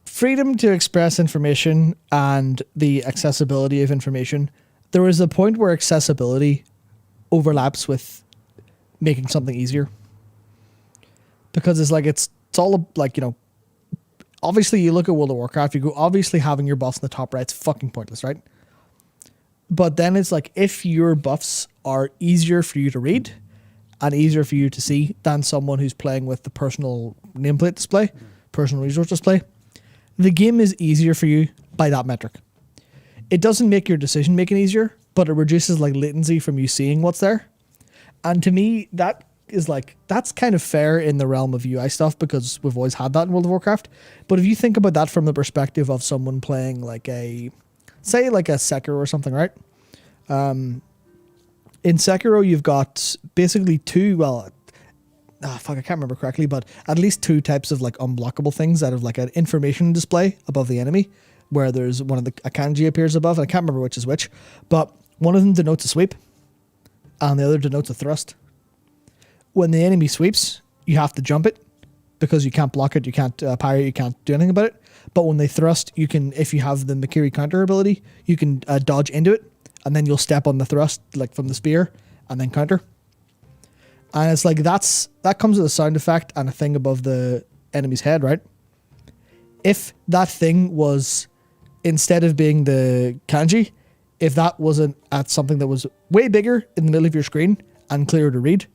Freedom to express information and the accessibility of information. There is a point where accessibility overlaps with making something easier. Because it's like, it's all like, obviously, you look at World of Warcraft, you go, obviously having your buffs in the top right's fucking pointless, right? But then it's like, if your buffs are easier for you to read and easier for you to see than someone who's playing with the personal nameplate display, personal resource display, the game is easier for you by that metric. It doesn't make your decision making easier, but it reduces like latency from you seeing what's there. And to me, that is like, that's kind of fair in the realm of UI stuff because we've always had that in World of Warcraft. But if you think about that from the perspective of someone playing like say like a Sekiro or something, right? In Sekiro, you've got basically I can't remember correctly, but at least two types of like unblockable things out of like an information display above the enemy. where there's one of a kanji appears above, and I can't remember which is which, but one of them denotes a sweep, and the other denotes a thrust. When the enemy sweeps, you have to jump it, because you can't block it, you can't parry it, you can't do anything about it. But when they thrust, you can, if you have the Makiri counter ability, you can dodge into it, and then you'll step on the thrust, like from the spear, and then counter. And it's like, that comes with a sound effect and a thing above the enemy's head, right? If that thing was, instead of being the kanji, if that wasn't at something that was way bigger in the middle of your screen and clearer to read,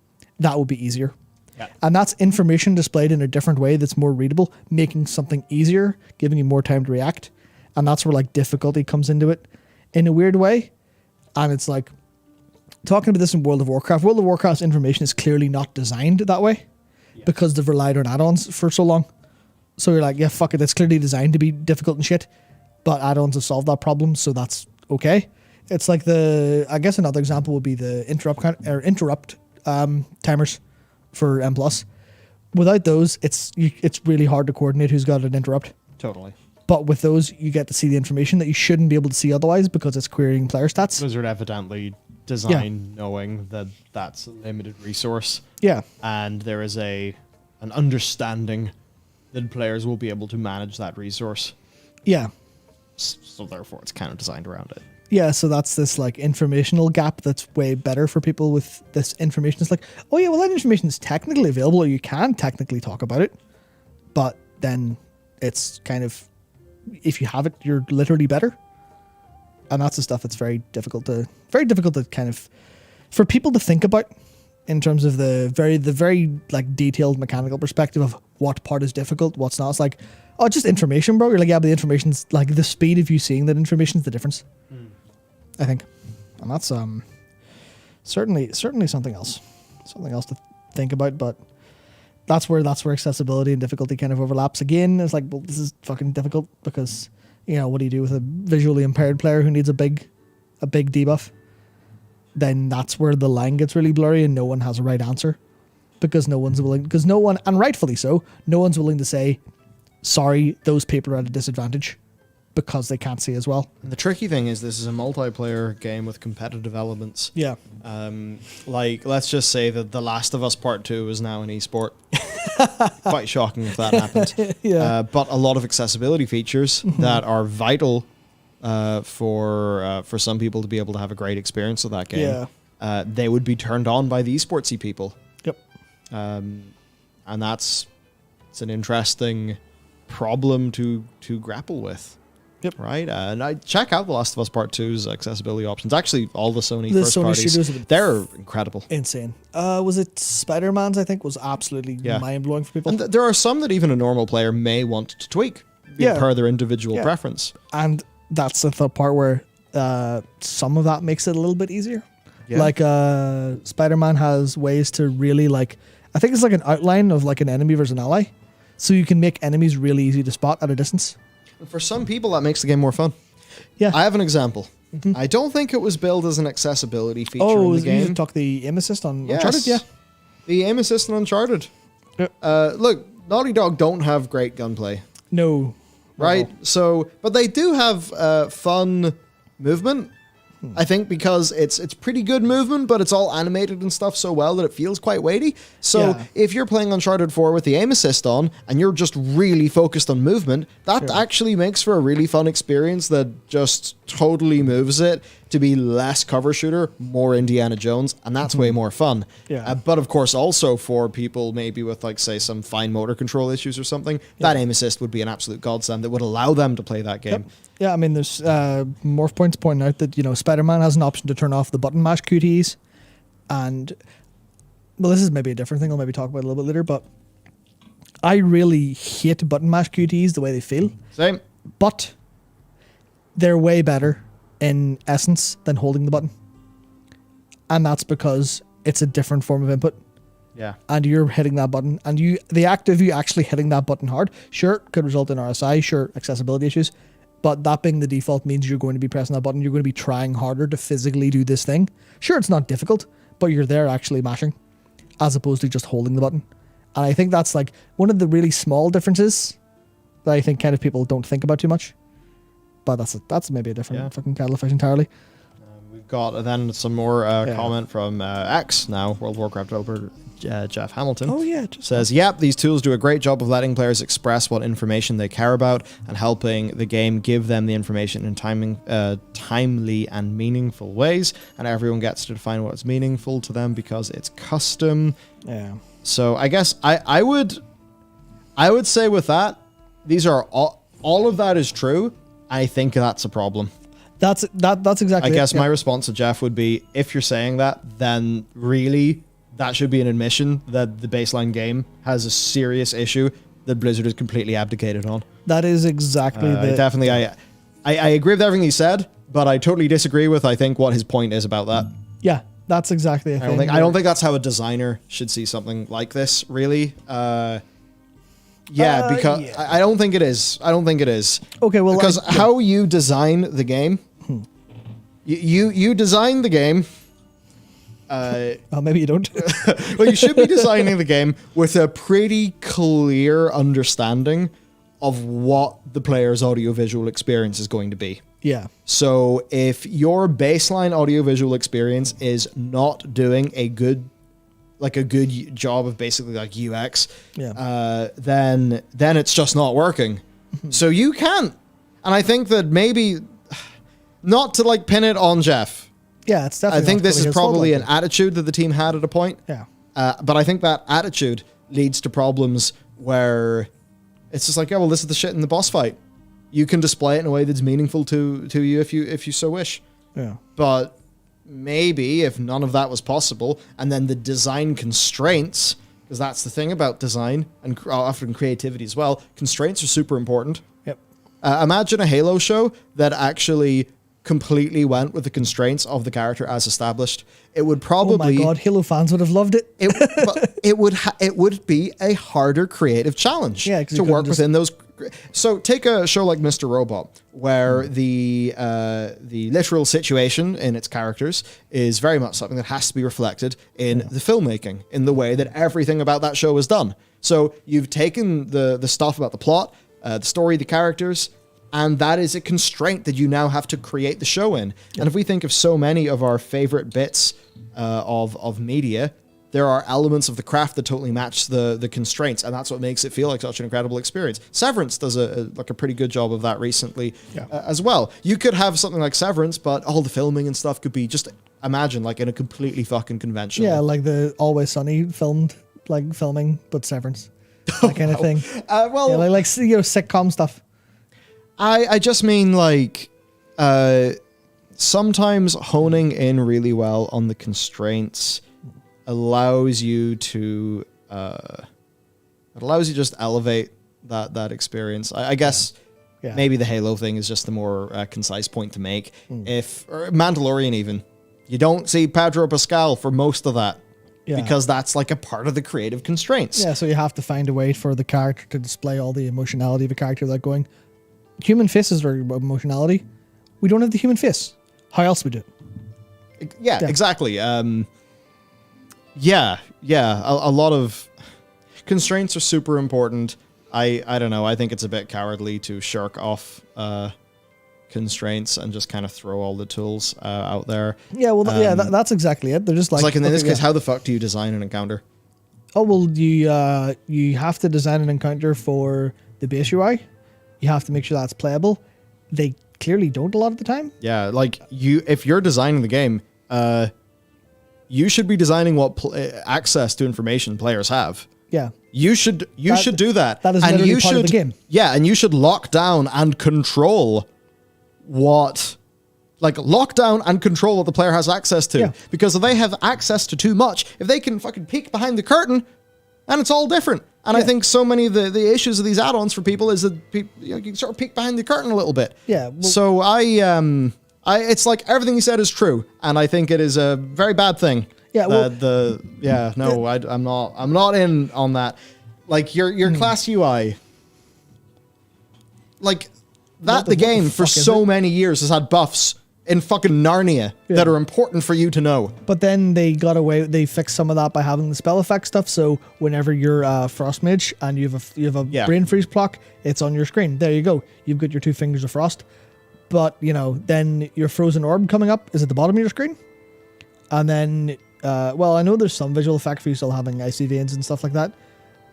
that would be easier. Yeah. And that's information displayed in a different way that's more readable, making something easier, giving you more time to react. And that's where like difficulty comes into it in a weird way. And it's like, talking about this in World of Warcraft's information is clearly not designed that way because they've relied on add-ons for so long. So you're like, yeah, fuck it, it's clearly designed to be difficult and shit, but add-ons have solved that problem, so that's okay. It's like I guess another example would be the interrupt timers for M+. Without those, it's really hard to coordinate who's got an interrupt. Totally. But with those, you get to see the information that you shouldn't be able to see otherwise because it's querying player stats. Those are evidently designed knowing that that's a limited resource. Yeah. And there is an understanding that players will be able to manage that resource. Yeah. So therefore, it's kind of designed around it. Yeah, so that's this like informational gap that's way better for people with this information. It's like, oh yeah, well that information is technically available, or you can technically talk about it, but then it's kind of, if you have it, you're literally better. And that's the stuff that's very difficult to kind of, for people to think about in terms of the very like detailed mechanical perspective of what part is difficult, what's not. It's like, oh, just information, bro. You're like, yeah, but the information's like the speed of you seeing that information's the difference. I think. And that's certainly something else to think about, but that's where accessibility and difficulty kind of overlaps again. It's like, well, this is fucking difficult because, you know, what do you do with a visually impaired player who needs a big debuff? Then that's where the line gets really blurry and no one has a right answer because no one's willing, and rightfully so, no one's willing to say, sorry, those people are at a disadvantage because they can't see as well. And the tricky thing is this is a multiplayer game with competitive elements. Yeah. Like, let's just say that The Last of Us Part 2 is now an esport. Quite shocking if that happened. Yeah. But a lot of accessibility features that are vital for some people to be able to have a great experience with that game. Yeah. They would be turned on by the esportsy people. Yep. And it's an interesting problem to grapple with. Yep. Right. And I check out The Last of Us Part 2's accessibility options. Actually, all the Sony The first Sony parties, studios they're incredible. Insane. Was it Spider-Man's, I think, was absolutely mind-blowing for people. And there are some that even a normal player may want to tweak per their individual preference. And that's the part where some of that makes it a little bit easier. Yeah. Like Spider-Man has ways to really like, I think it's like an outline of like an enemy versus an ally. So you can make enemies really easy to spot at a distance. For some people, that makes the game more fun. Yeah. I have an example. I don't think it was built as an accessibility feature in the game. You talk the aim assist on Uncharted? Yeah. The aim assist on Uncharted. Yep. Look, Naughty Dog don't have great gunplay. No. Right? So, but they do have fun movement. I think because it's pretty good movement, but it's all animated and stuff so well that it feels quite weighty. So if you're playing Uncharted 4 with the aim assist on and you're just really focused on movement, that actually makes for a really fun experience that just totally moves it to be less cover shooter, more Indiana Jones, and that's way more fun. Yeah. But of course, also for people maybe with like say some fine motor control issues or something, that aim assist would be an absolute godsend that would allow them to play that game. Yep. Yeah, I mean, there's Morph Points pointing out that, you know, Spider-Man has an option to turn off the button mash QTEs. And, well, this is maybe a different thing I'll maybe talk about a little bit later, but I really hate button mash QTEs the way they feel. Same. But they're way better in essence than holding the button. And that's because it's a different form of input. Yeah. And you're hitting that button, and the act of you actually hitting that button hard, sure, could result in RSI, sure, accessibility issues. But that being the default means you're going to be pressing that button. You're going to be trying harder to physically do this thing. Sure, it's not difficult, but you're there actually mashing as opposed to just holding the button. And I think that's like one of the really small differences that I think kind of people don't think about too much But that's maybe a different fucking kettle of fish entirely. We've got then some more comment from X now, World of Warcraft developer Jeff Hamilton. Oh yeah, says, yep, these tools do a great job of letting players express what information they care about and helping the game give them the information in timely and meaningful ways, and everyone gets to define what's meaningful to them because it's custom. Yeah. So I guess I would say with that, these are all of that is true. I think that's a problem. That's exactly. I guess my response to Jeff would be, if you're saying that, then really that should be an admission that the baseline game has a serious issue that Blizzard has completely abdicated on. That is exactly definitely. I agree with everything he said, but I totally disagree with I think what his point is about that. Yeah, that's exactly the thing. I don't think that's how a designer should see something like this. Really. Because I don't think it is. Okay, well, because how you design the game, you design the game. Well, maybe you don't. Well, you should be designing the game with a pretty clear understanding of what the player's audiovisual experience is going to be. Yeah. So if your baseline audiovisual experience is not doing a good job of basically like UX, then it's just not working. So you can't. And I think that maybe not to like pin it on Jeff. Yeah, it's definitely. I think this is probably an attitude that the team had at a point. Yeah. But I think that attitude leads to problems where it's just like, yeah, well, this is the shit in the boss fight. You can display it in a way that's meaningful to you if you so wish. Yeah. But maybe if none of that was possible, and then the design constraints, because that's the thing about design and often creativity as well, constraints are super important. Yep. Imagine a Halo show that actually completely went with the constraints of the character as established. It would probably... Oh my god, Halo fans would have loved it. It would be a harder creative challenge to work within those... So take a show like Mr. Robot, where the literal situation in its characters is very much something that has to be reflected in the filmmaking, in the way that everything about that show is done. So you've taken the stuff about the plot, the story, the characters, and that is a constraint that you now have to create the show in. And if we think of so many of our favorite bits of media, there are elements of the craft that totally match the constraints, and that's what makes it feel like such an incredible experience. Severance does a pretty good job of that recently as well. You could have something like Severance, but all the filming and stuff could be just, imagine, like in a completely fucking conventional... Yeah, like the Always Sunny filming, but Severance. That kind of thing. Like sitcom stuff. I just mean like sometimes honing in really well on the constraints allows you to just elevate that experience. I guess maybe the Halo thing is just the more concise point to make. Or Mandalorian even, you don't see Pedro Pascal for most of that. Yeah. Because that's like a part of the creative constraints. Yeah, so you have to find a way for the character to display all the emotionality of a character without going, human face is very emotionality. We don't have the human face. How else we do it? Yeah, exactly. A lot of constraints are super important. I don't know. I think it's a bit cowardly to shirk off constraints and just kind of throw all the tools out there. Yeah, well, that's exactly it. They're just like... It's like in this case, how the fuck do you design an encounter? Oh, well, you have to design an encounter for the base UI. You have to make sure that's playable. They clearly don't a lot of the time. Yeah, like if you're designing the game, you should be designing what access to information players have. Yeah. You should do that. That is literally part of the game. Yeah, and you should lock down and control what the player has access to. Yeah. Because if they have access to too much, if they can fucking peek behind the curtain, and it's all different. And I think so many of the issues of these add-ons for people is that you can sort of peek behind the curtain a little bit. Yeah. Well, so it's like everything you said is true, and I think it is a very bad thing. Yeah. Well, I'm not in on that. Like your class UI, like that the game for so many years has had buffs in fucking Narnia that are important for you to know. But then they got away. They fixed some of that by having the spell effect stuff. So whenever you're a frost mage and you have a brain freeze block, it's on your screen. There you go. You've got your 2 fingers of frost. but then your frozen orb coming up is at the bottom of your screen. And then, I know there's some visual effect for you still having icy veins and stuff like that,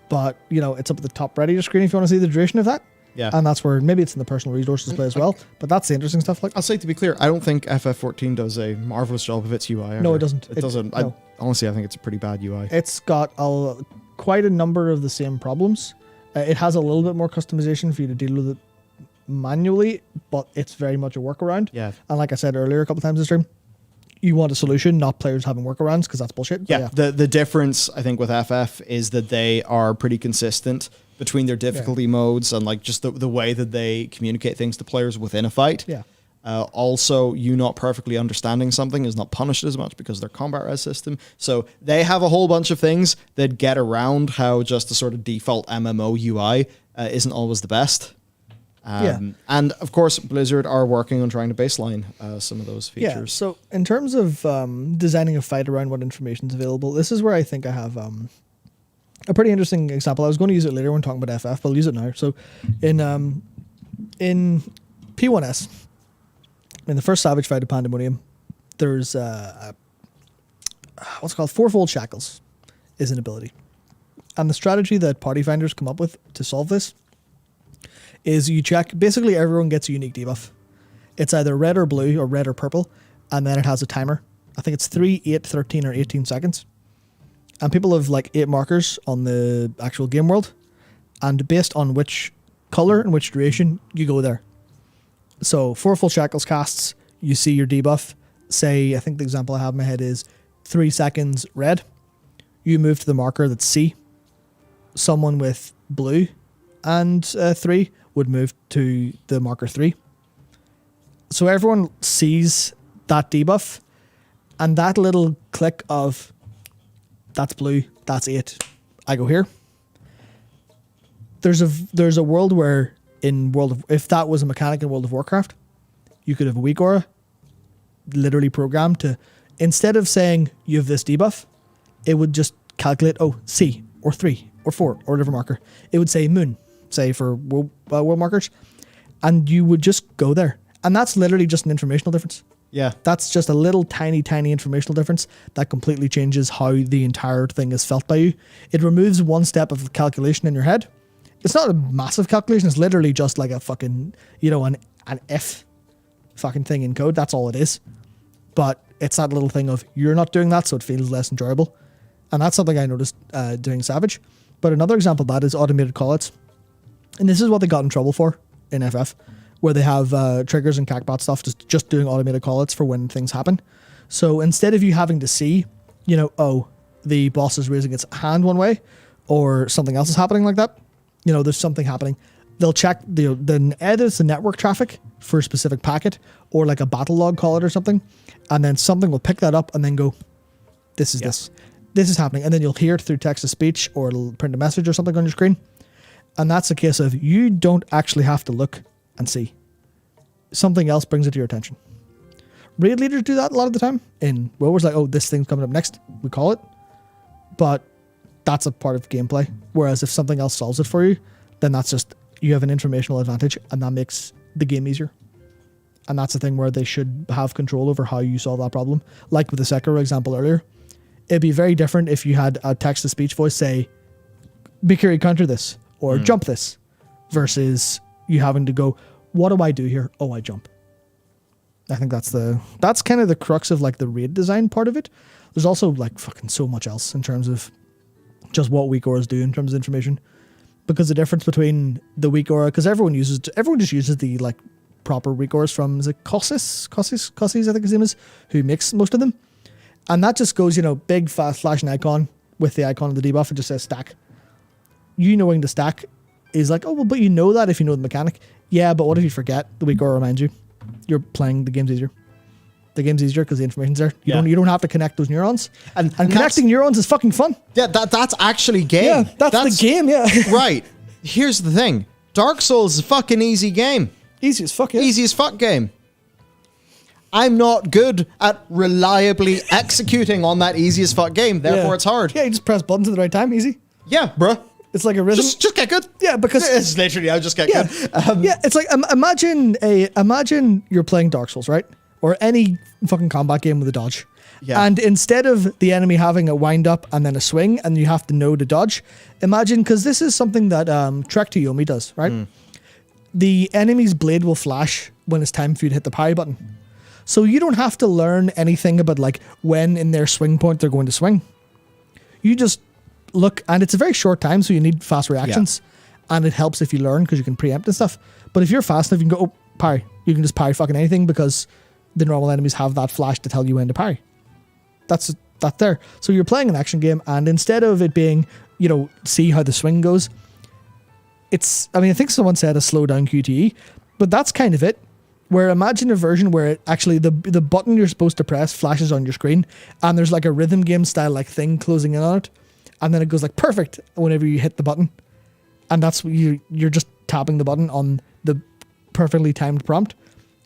but it's up at the top right of your screen if you want to see the duration of that. Yeah. And that's where maybe it's in the personal resource display as well, but that's the interesting stuff. I'll say, to be clear, I don't think FF14 does a marvelous job of its UI. Either. No, it doesn't. It doesn't. No. Honestly, I think it's a pretty bad UI. It's got quite a number of the same problems. It has a little bit more customization for you to deal with it manually, but it's very much a workaround. Yeah. And like I said earlier a couple of times this stream, you want a solution, not players having workarounds, because that's bullshit. Yeah. The difference, I think, with FF is that they are pretty consistent between their difficulty modes and like just the way that they communicate things to players within a fight. Yeah. Also, you not perfectly understanding something is not punished as much because of their combat res system. So they have a whole bunch of things that get around how just the sort of default MMO UI isn't always the best. And of course, Blizzard are working on trying to baseline some of those features. Yeah, so in terms of designing a fight around what information is available, this is where I think I have a pretty interesting example. I was going to use it later when talking about FF, but I'll use it now. So in P1S, in the first Savage fight of Pandemonium, there's what's called fourfold shackles is an ability. And the strategy that party finders come up with to solve this is you check, basically everyone gets a unique debuff. It's either red or blue or red or purple, and then it has a timer. I think it's 3, 8, 13, or 18 seconds. And people have like 8 markers on the actual game world, and based on which color and which duration, you go there. So fourfold shackles casts, you see your debuff. Say, I think the example I have in my head is 3 seconds red. You move to the marker that's C. Someone with blue and 3 would move to the marker 3. So everyone sees that debuff, and that little click of that's blue, that's 8, I go here. There's a world where if that was a mechanic in World of Warcraft, you could have a weak aura literally programmed to, instead of saying you have this debuff, it would just calculate, C or 3 or 4 or whatever marker. It would say moon, say for world markers, and you would just go there. And that's literally just an informational difference. Yeah. That's just a little tiny informational difference that completely changes how the entire thing is felt by you. It removes one step of calculation in your head. It's not a massive calculation. It's literally just like a fucking, an if fucking thing in code. That's all it is. But it's that little thing of you're not doing that, so it feels less enjoyable. And that's something I noticed doing Savage. But another example of that is automated callouts. And this is what they got in trouble for in FF, where they have triggers and CACBot stuff just doing automated callouts for when things happen. So instead of you having to see, the boss is raising its hand one way or something else is happening like that, there's something happening. They'll check either it's the network traffic for a specific packet or like a battle log call it or something. And then something will pick that up and then go, this is happening. And then you'll hear it through text to speech or it'll print a message or something on your screen. And that's a case of you don't actually have to look and see. Something else brings it to your attention. Raid leaders do that a lot of the time. In WoW, it's like, this thing's coming up next. We call it. But that's a part of gameplay. Whereas if something else solves it for you, then that's just, you have an informational advantage and that makes the game easier. And that's the thing where they should have control over how you solve that problem. Like with the Sekiro example earlier, it'd be very different if you had a text-to-speech voice say, be carry counter this, or jump this, versus you having to go, what do I do here? I jump. I think that's kind of the crux of like the raid design part of it. There's also like fucking so much else in terms of just what weak auras do in terms of information. Because the difference between the weak aura, because everyone just uses the like proper weak auras from, is it Kossis, I think his name is, who makes most of them. And that just goes, big fast flashing icon with the icon of the debuff. It just says stack. You knowing the stack is like, but you know that if you know the mechanic. Yeah, but what if you forget? The weak aura reminds you. You're playing the game's easier. The game's easier because the information's there. You don't have to connect those neurons. And connecting neurons is fucking fun. Yeah, that's actually game. Yeah, that's the game, yeah. Right. Here's the thing. Dark Souls is a fucking easy game. Easy as fuck, yeah. Easy as fuck game. I'm not good at reliably executing on that easy as fuck game, therefore it's hard. Yeah, you just press buttons at the right time, easy. Yeah, bruh. It's like a rhythm. Just get good. Yeah, because it's literally I just get yeah, good. yeah. It's like imagine you're playing Dark Souls, right? Or any fucking combat game with a dodge. Yeah. And instead of the enemy having a wind up and then a swing, and you have to know to dodge, imagine, because this is something that Trek to Yomi does, right? The enemy's blade will flash when it's time for you to hit the parry button. So you don't have to learn anything about like when in their swing point they're going to swing. You just look, and it's a very short time, so you need fast reactions. Yeah. And it helps if you learn because you can preempt and stuff. But if you're fast enough, you can go, oh, parry. You can just parry fucking anything because the normal enemies have that flash to tell you when to parry. That's that there. So you're playing an action game, and instead of it being, you know, see how the swing goes, it's, I mean, I think someone said a slow down QTE, but that's kind of it. Where imagine a version where it actually the button you're supposed to press flashes on your screen, and there's like a rhythm game style like thing closing in on it, and then it goes like perfect whenever you hit the button, and that's what you're just tapping the button on the perfectly timed prompt,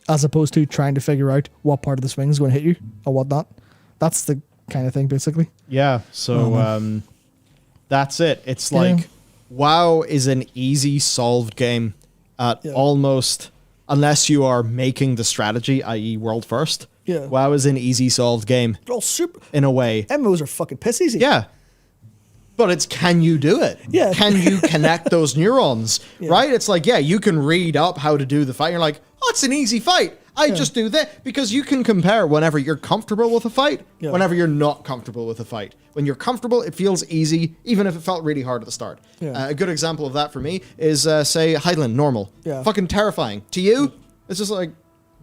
as opposed to trying to figure out what part of the swing is going to hit you or what not. That's the kind of thing, basically. Yeah. So that's it. It's like WoW is an easy solved game at almost, unless you are making the strategy, i.e. world first. Yeah. WoW is an easy solved game. They're all super. In a way. MMOs are fucking piss easy. Yeah. But it's, can you do it? Yeah. Can you connect those neurons? Yeah. Right? It's like, yeah, you can read up how to do the fight. You're like, oh, it's an easy fight. I just do that. Because you can compare whenever you're comfortable with a fight, whenever you're not comfortable with a fight. When you're comfortable, it feels easy, even if it felt really hard at the start. Yeah. A good example of that for me is, say, Highland, normal. Yeah. Fucking terrifying. To you, it's just like,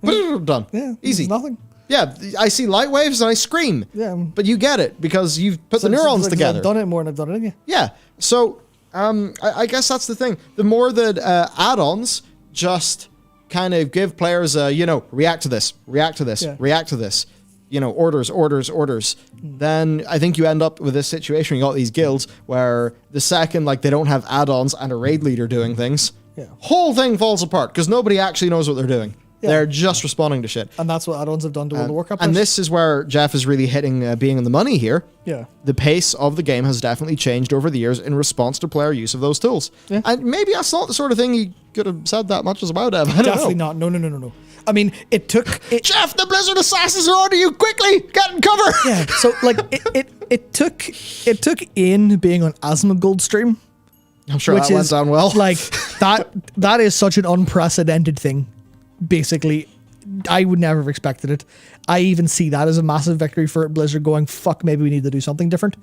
done. Yeah. Easy. Nothing. Yeah, I see light waves and I scream. Yeah. But you get it because you've put the neurons together. I've done it more than I've done it, yeah. Yeah. So, I guess that's the thing. The more that add-ons just kind of give players react to this, react to this, react to this, orders, then I think you end up with this situation. You got these guilds where the second, like, they don't have add-ons and a raid leader doing things, whole thing falls apart because nobody actually knows what they're doing. Yeah. They're just responding to shit. And that's what add-ons have done to World of Warcraft. And this is where Jeff is really hitting being in the money here. Yeah. The pace of the game has definitely changed over the years in response to player use of those tools. Yeah. And maybe that's not the sort of thing he could have said that much about, Ev. Definitely not. No. I mean, it took... Jeff, the Blizzard Assassins are onto you! Quickly! Get in cover! Yeah, so, like, it took Ian being on Asmongold stream. I'm sure that went down well. Like, that is such an unprecedented thing. Basically, I would never have expected it. I even see that as a massive victory for Blizzard going, fuck, maybe we need to do something different.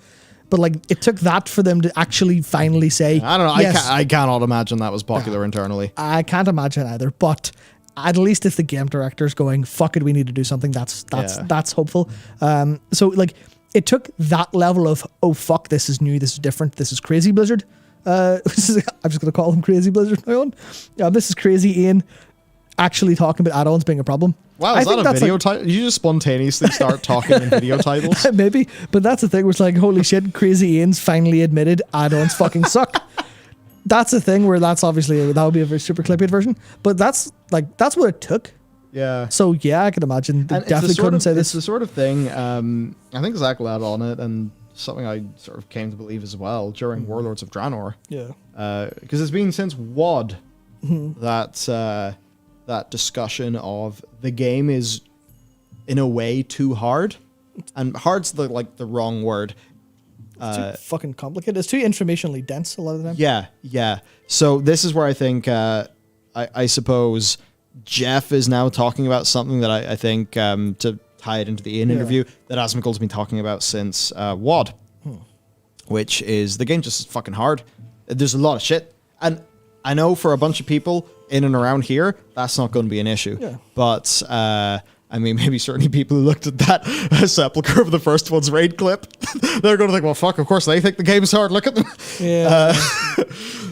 But like, it took that for them to actually finally say, I don't know, yes, I cannot imagine that was popular internally. I can't imagine either, but at least if the game director's going, fuck it, we need to do something, that's hopeful. So like, it took that level of, oh fuck, this is new, this is different, this is crazy Blizzard. I'm just going to call him Crazy Blizzard now on. This is crazy Ian actually talking about add-ons being a problem. Wow, is that a video title? Did you just spontaneously start talking in video titles? Maybe, but that's the thing where it's like, holy shit, Crazy Ian's finally admitted add-ons fucking suck. That's the thing where that's obviously, that would be a very super clickbait version, but that's what it took. Yeah. So yeah, I can imagine they definitely couldn't say this. It's the sort of thing, I think Zach led on it, and something I sort of came to believe as well during Warlords of Draenor. Yeah. Because it's been since WoD that discussion of the game is in a way too hard, and hard's the wrong word. It's too fucking complicated. It's too informationally dense a lot of the time. Yeah. So this is where I think I suppose Jeff is now talking about something that I think to tie it into the Ian interview that Asmongold's been talking about since WoD, which is the game just is fucking hard. There's a lot of shit, and I know for a bunch of people in and around here, that's not going to be an issue. Yeah. But, I mean, maybe certainly people who looked at that Sepulchre of the first one's raid clip, they're going to think, well, fuck, of course they think the game's hard. Look at them. Yeah.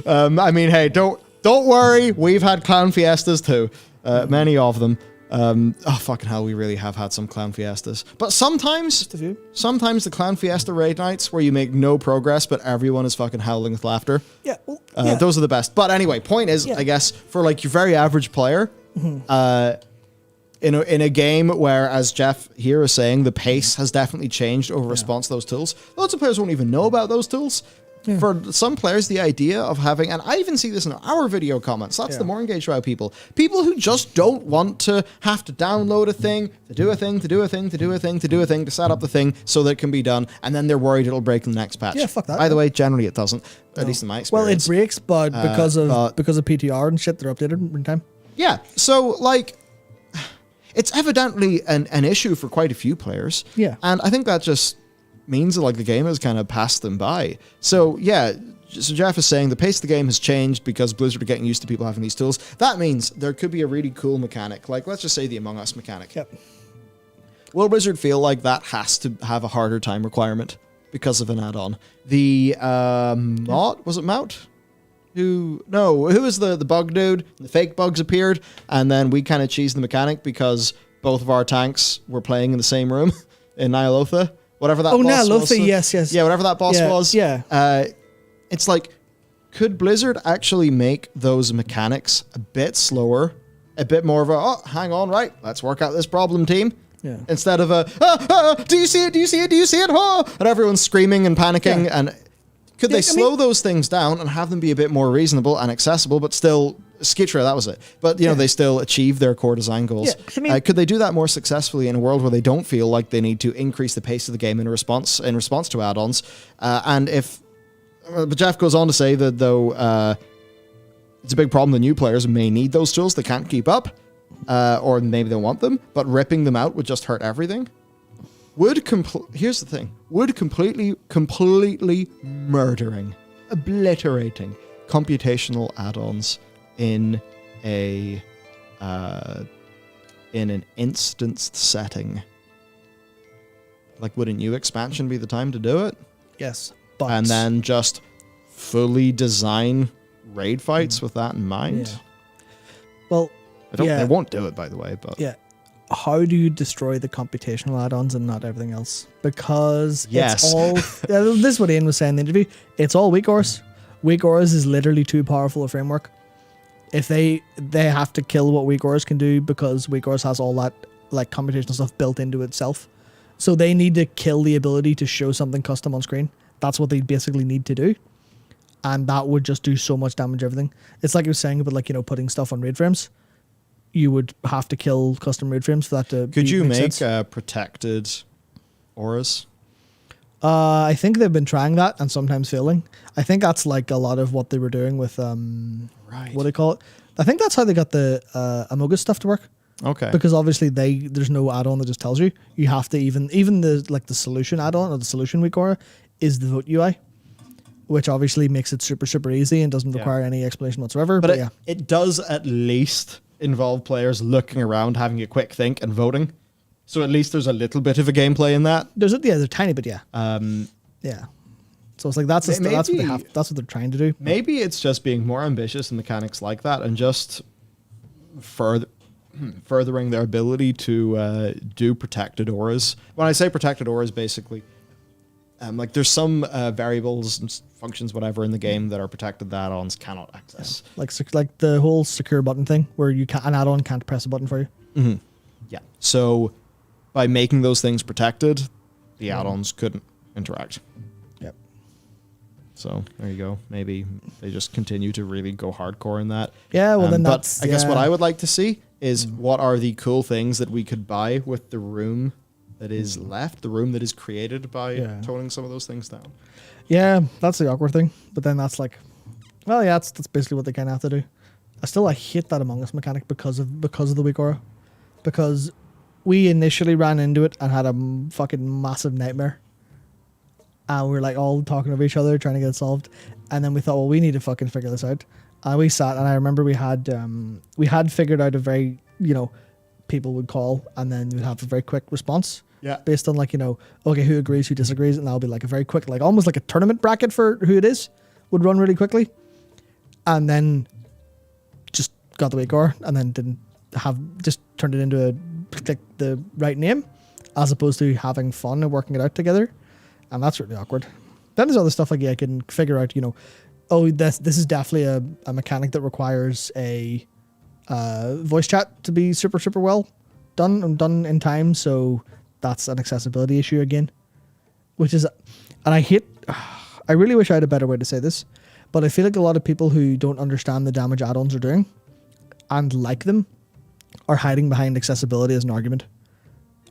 I mean, hey, don't worry. We've had clown fiestas too. Many of them. Fucking hell, we really have had some clown fiestas. But sometimes the clown fiesta raid nights where you make no progress, but everyone is fucking howling with laughter. Yeah. Those are the best. But anyway, point is, I guess, for like your very average player, in a game where, as Jeff here is saying, the pace has definitely changed over response to those tools. Lots of players won't even know about those tools. For some players, the idea of having, and I even see this in our video comments, that's the more engaged by people who just don't want to have to download a thing, to do a thing, to do a thing, to do a thing, to do a thing, to set up the thing so that it can be done, and then they're worried it'll break in the next patch. Yeah, fuck that. By the way, generally it doesn't, at least in my experience. Well, it breaks, but because of PTR and shit, they're updated in time. Yeah, so, like, it's evidently an issue for quite a few players. Yeah. And I think that just means that, like, the game has kind of passed them by. So, yeah, so Jeff is saying the pace of the game has changed because Blizzard are getting used to people having these tools. That means there could be a really cool mechanic. Like, let's just say the Among Us mechanic. Yep. Will Blizzard feel like that has to have a harder time requirement because of an add-on? The, Mott? Was it Mout? Who was the bug dude? The fake bugs appeared, and then we kind of cheesed the mechanic because both of our tanks were playing in the same room in Nyalotha. Whatever that boss was. Yes. Yeah, whatever that boss was. Yeah. It's like, could Blizzard actually make those mechanics a bit slower? A bit more of a, hang on, right, let's work out this problem, team. Yeah. Instead of a, do you see it? Do you see it? Do you see it? And everyone's screaming and panicking. Yeah. And could they slow those things down and have them be a bit more reasonable and accessible, but still... Skitra, that was it. But, they still achieve their core design goals. Yeah, could they do that more successfully in a world where they don't feel like they need to increase the pace of the game in response to add-ons? But Jeff goes on to say that, though, it's a big problem the new players may need those tools. They can't keep up, or maybe they want them, but ripping them out would just hurt everything. Here's the thing. Would completely murdering, obliterating computational add-ons in an instanced setting, like, would a new expansion be the time to do it? Yes. And then just fully design raid fights with that in mind? Yeah. Well, they won't do it, by the way, but... Yeah. How do you destroy the computational add-ons and not everything else? Because it's all... this is what Ian was saying in the interview. It's all weak ores. Weak ores is literally too powerful a framework. If they have to kill what weak ores can do because weak ores has all that like computational stuff built into itself. So they need to kill the ability to show something custom on screen. That's what they basically need to do. And that would just do so much damage to everything. It's like you were saying about, like, putting stuff on raid frames. You would have to kill custom raid frames for that to Could you make protected auras? I think they've been trying that and sometimes failing. I think that's like a lot of what they were doing with what do they call it? I think that's how they got the Amogus stuff to work. Okay. Because obviously there's no add-on that just tells you. You have to even the solution add-on or the solution weak aura is the vote UI, which obviously makes it super, super easy and doesn't require any explanation whatsoever. But it does at least involve players looking around, having a quick think and voting. So at least there's a little bit of a gameplay in that. There's a tiny bit, yeah. Yeah. So it's like that's what they're trying to do. Maybe it's just being more ambitious in mechanics like that and just furthering their ability to do protected auras. When I say protected auras, basically, like there's some variables and functions, whatever, in the game that are protected that add-ons cannot access. Yeah. Like the whole secure button thing, where an add-on can't press a button for you. Mm-hmm. Yeah. So by making those things protected, the add-ons couldn't interact. Yep. So there you go. Maybe they just continue to really go hardcore in that. Yeah. Well, then but I guess what I would like to see is what are the cool things that we could buy with the room that is left, the room that is created by toning some of those things down. Yeah, that's the awkward thing. But then that's like, well, yeah, that's basically what they kind of have to do. I hate that Among Us mechanic because of the weak aura. Because we initially ran into it and had a fucking massive nightmare. And we were like all talking over each other, trying to get it solved. And then we thought, well, we need to fucking figure this out. And we sat, and I remember we had figured out a very, people would call, and then we'd have a very quick response. Yeah. Based on okay, who agrees, who disagrees, and that'll be like a very quick, almost like a tournament bracket for who it is, would run really quickly. And then just got the weak aura, and then just turned it into the right name, as opposed to having fun and working it out together. And that's really awkward. Then there's other stuff I can figure out, this is definitely a mechanic that requires a voice chat to be super, super well done and done in time. So that's an accessibility issue again, which is, and I hate I really wish I had a better way to say this, but I feel like a lot of people who don't understand the damage add-ons are doing and like them are hiding behind accessibility as an argument,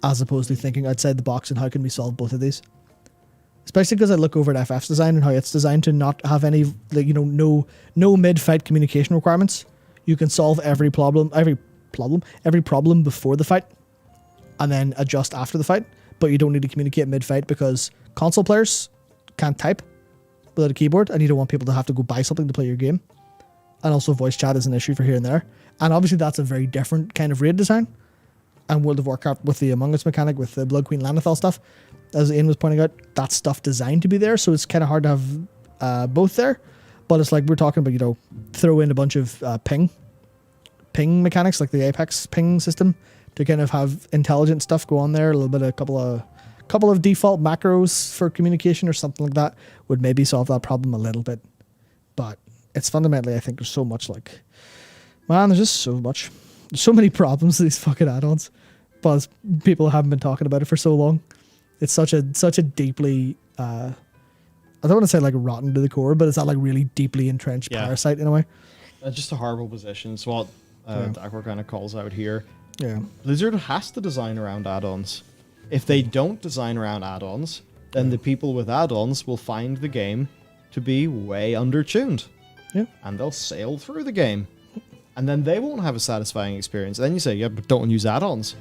as opposed to thinking outside the box and how can we solve both of these. Especially because I look over at FF's design and how it's designed to not have any, like, you know, no mid-fight communication requirements. You can solve every problem before the fight, and then adjust after the fight. But you don't need to communicate mid-fight because console players can't type without a keyboard, and you don't want people to have to go buy something to play your game. And also voice chat is an issue for here and there. And obviously that's a very different kind of raid design. And World of Warcraft with the Among Us mechanic, with the Blood Queen Lanethal stuff, as Ian was pointing out, that stuff designed to be there, so it's kind of hard to have both there. But it's like we're talking about, you know, throw in a bunch of ping mechanics, like the Apex ping system, to kind of have intelligent stuff go on there. A little bit, a couple of default macros for communication or something like that would maybe solve that problem a little bit. But it's fundamentally, I think there's so much, like, man, there's just so much. There's so many problems with these fucking add-ons, but people haven't been talking about it for so long. It's such a deeply, I don't want to say like rotten to the core, but it's that like really deeply entrenched parasite in a way. Just a horrible position. It's what Dakor kind of calls out here. Yeah. Blizzard has to design around add-ons. If they don't design around add-ons, then the people with add-ons will find the game to be way undertuned. Yeah. And they'll sail through the game. And then they won't have a satisfying experience. Then you say, yeah, but don't use add-ons.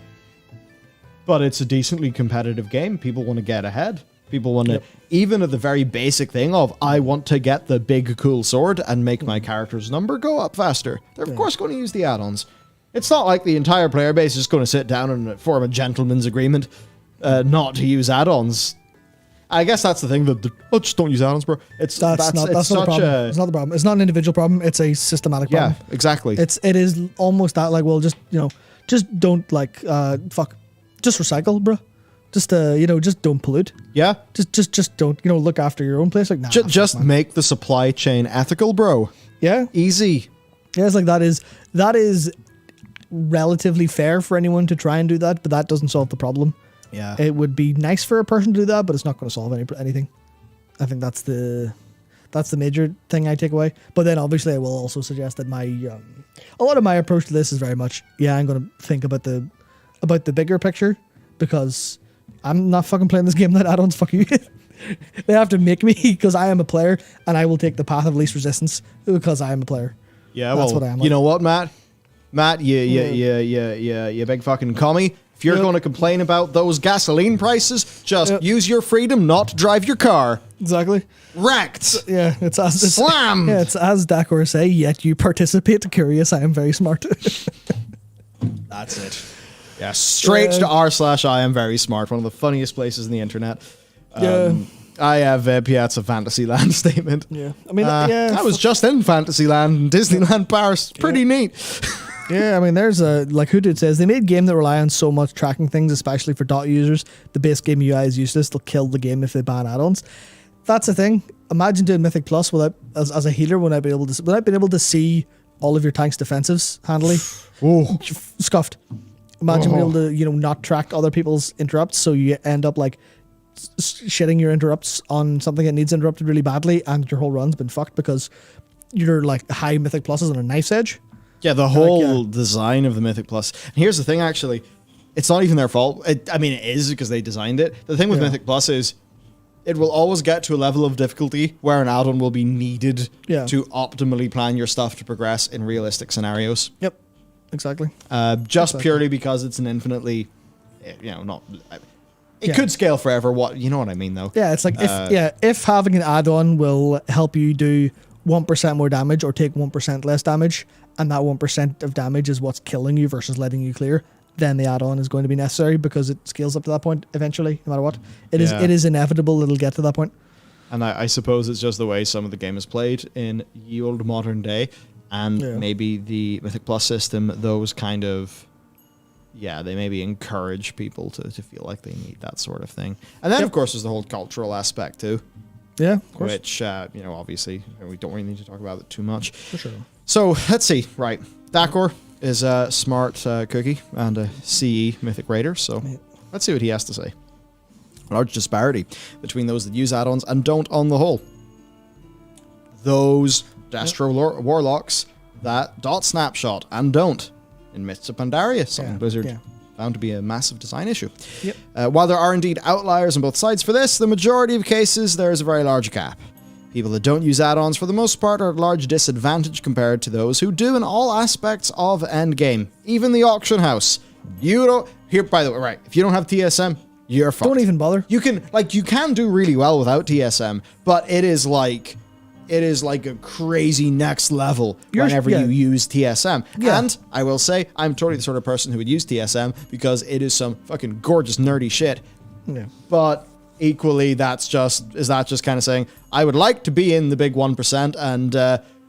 But it's a decently competitive game. People want to get ahead. People want to, even at the very basic thing of, I want to get the big cool sword and make my character's number go up faster. They're of course going to use the add-ons. It's not like the entire player base is going to sit down and form a gentleman's agreement not to use add-ons. I guess that's the thing. Just don't use add-ons, bro. That's not the problem. It's not the problem. It's not an individual problem. It's a systematic problem. Yeah, exactly. It is almost that, like, well, just don't, like, just recycle, bro. Just just don't pollute. Yeah. Just don't, look after your own place. Like, nah, just make the supply chain ethical, bro. Yeah. Easy. Yeah, it's like that is relatively fair for anyone to try and do that, but that doesn't solve the problem. Yeah. It would be nice for a person to do that, but it's not going to solve anything. I think that's the major thing I take away. But then obviously I will also suggest that a lot of my approach to this is very much, I'm going to think about the bigger picture, because I'm not fucking playing this game without add-ons. Fuck you. They have to make me, because I am a player, and I will take the path of least resistance because I am a player. Yeah, that's what I am. You know what, Matt? Matt, you big fucking commie. If you're going to complain about those gasoline prices, just use your freedom not to drive your car. Exactly. Wrecked. Yeah, it's slammed. Yeah, it's as Dakor say, yet you participate. Curious, I am very smart. That's it. Yeah, straight to r/I am very smart. One of the funniest places in the internet. I have Piazza Fantasyland statement. Yeah, I mean, I was just in Fantasyland and Disneyland Paris. Pretty neat. Yeah, I mean, there's like Hooded says, they made game that rely on so much tracking things, especially for dot users. The base game UI is useless. They'll kill the game if they ban add-ons. That's the thing. Imagine doing Mythic Plus without, as a healer, without being able to see all of your tank's defensives handily. Oh, scuffed. Imagine being able to, not track other people's interrupts, so you end up like shitting your interrupts on something that needs interrupted really badly, and your whole run's been fucked because you're like high Mythic Pluses on a knife's edge. Yeah, the whole design of the Mythic Plus. And here's the thing, actually. It's not even their fault. It is because they designed it. The thing with Mythic Plus is it will always get to a level of difficulty where an add-on will be needed to optimally plan your stuff to progress in realistic scenarios. Yep, exactly. Purely because it's an infinitely, not... It could scale forever. You know what I mean, though? Yeah, it's like if having an add-on will help you do 1% more damage or take 1% less damage, and that 1% of damage is what's killing you versus letting you clear, then the add-on is going to be necessary because it scales up to that point eventually, no matter what. It is inevitable it'll get to that point. And I suppose it's just the way some of the game is played in ye old modern day, and maybe the Mythic Plus system, those kind of... Yeah, they maybe encourage people to feel like they need that sort of thing. And then, of course, there's the whole cultural aspect, too. Yeah, of course. Which, obviously, we don't really need to talk about it too much. For sure. So, let's see. Right. Dakor is a smart cookie and a CE Mythic Raider. So, let's see what he has to say. Large disparity between those that use add-ons and don't on the whole. those Destro Warlocks that dot snapshot and don't in Mists of Pandaria, something Blizzard found to be a massive design issue. Yep. While there are indeed outliers on both sides for this, the majority of cases there is a very large gap. People that don't use add-ons for the most part are at large disadvantage compared to those who do in all aspects of endgame. Even the auction house. You don't... Here, by the way, right, if you don't have TSM, you're fucked. Don't even bother. You can do really well without TSM, but it is like a crazy next level whenever you use TSM. Yeah. And I will say, I'm totally the sort of person who would use TSM because it is some fucking gorgeous nerdy shit. Yeah. But equally, is that just kind of saying, I would like to be in the big 1% and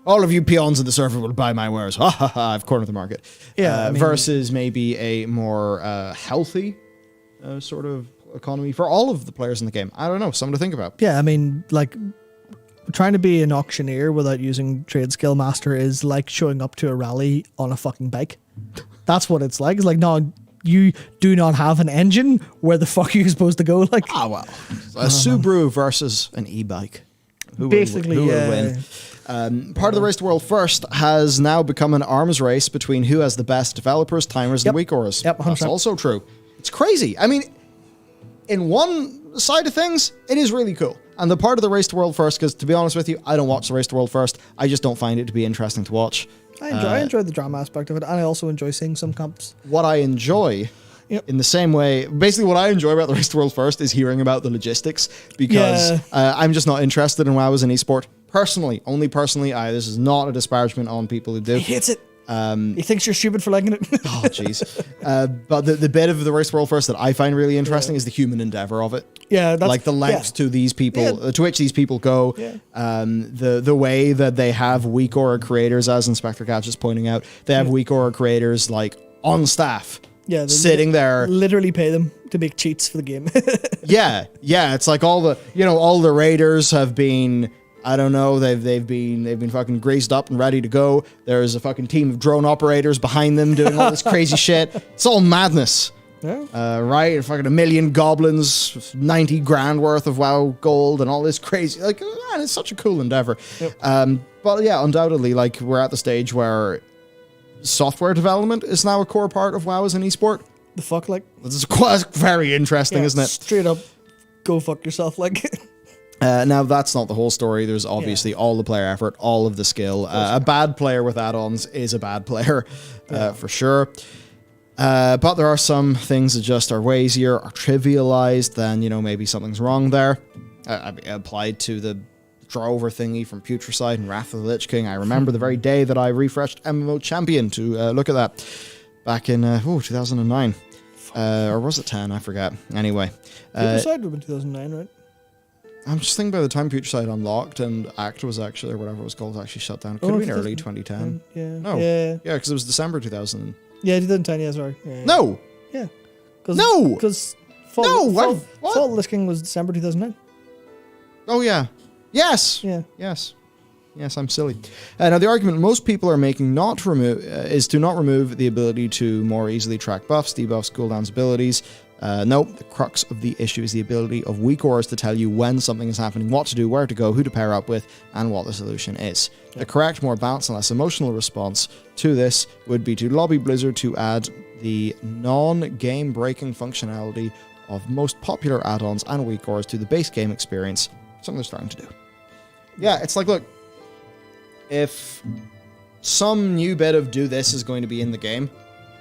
all of you peons in the server will buy my wares. Ha ha ha, I've cornered the market. Yeah. Versus maybe a more healthy sort of economy for all of the players in the game. I don't know, something to think about. Yeah, I mean, like, trying to be an auctioneer without using Trade Skill Master is like showing up to a rally on a fucking bike. That's what it's like. It's like, no, you do not have an engine. Where the fuck are you supposed to go? Like, well, a Subaru versus an e-bike. Who basically, will win? Part of the Race to World First has now become an arms race between who has the best developers, timers, and weak auras. Yep, 100%. That's also true. It's crazy. I mean, in one side of things, it is really cool. And the part of the Race to World First, because to be honest with you, I don't watch the Race to World First. I just don't find it to be interesting to watch. I enjoy the drama aspect of it, and I also enjoy seeing some comps. What I enjoy, in the same way, basically what I enjoy about the Race to World First is hearing about the logistics, because I'm just not interested in WoW as an esport. Personally, only personally, this is not a disparagement on people who do. He hates it. He thinks you're stupid for liking it. Oh, jeez. But the bit of the Race to World First that I find really interesting is the human endeavor of it. Yeah, that's like the lengths to these people, to which these people go. Yeah. The way that they have weak aura creators, as Inspector Catch is pointing out, they have weak aura creators like on staff. Yeah, sitting there, literally pay them to make cheats for the game. yeah. It's like all the raiders have been. I don't know. They've been fucking greased up and ready to go. There's a fucking team of drone operators behind them doing all this crazy shit. It's all madness. Yeah. Right? Fucking 1 million goblins, 90 grand worth of WoW gold, and all this crazy. Like, man, it's such a cool endeavor. Yep. But yeah, undoubtedly, like, we're at the stage where software development is now a core part of WoW as an esport. The fuck, like? This is quite very interesting, isn't it? Straight up, go fuck yourself, like. Now, that's not the whole story. There's obviously all the player effort, all of the skill. A bad player with add-ons is a bad player, for sure. But there are some things that just are way easier or trivialized than, maybe something's wrong there. Applied to the draw-over thingy from Putricide and Wrath of the Lich King. I remember the very day that I refreshed MMO Champion to look at that back in 2009. Or was it 10? I forget. Anyway. Putricide would have been 2009, right? I'm just thinking by the time Putricide unlocked and Act was actually, or whatever it was called, actually shut down. It could have been early 2010. Yeah. No. Yeah, because it was December 2000. Yeah, 2010, yeah, sorry. Yeah. No! Yeah. No! Because what? Fall Lich King was December 2009. Oh, yeah. Yes! Yeah. Yes, I'm silly. Now, the argument most people are making is to not remove the ability to more easily track buffs, debuffs, cooldowns, abilities. No, the crux of the issue is the ability of weak auras to tell you when something is happening, what to do, where to go, who to pair up with, and what the solution is. The correct, more balanced and less emotional response to this would be to lobby Blizzard to add the non-game breaking functionality of most popular add-ons and weak auras to the base game experience, something they're starting to do. Yeah, it's like, look, if some new bit of do this is going to be in the game,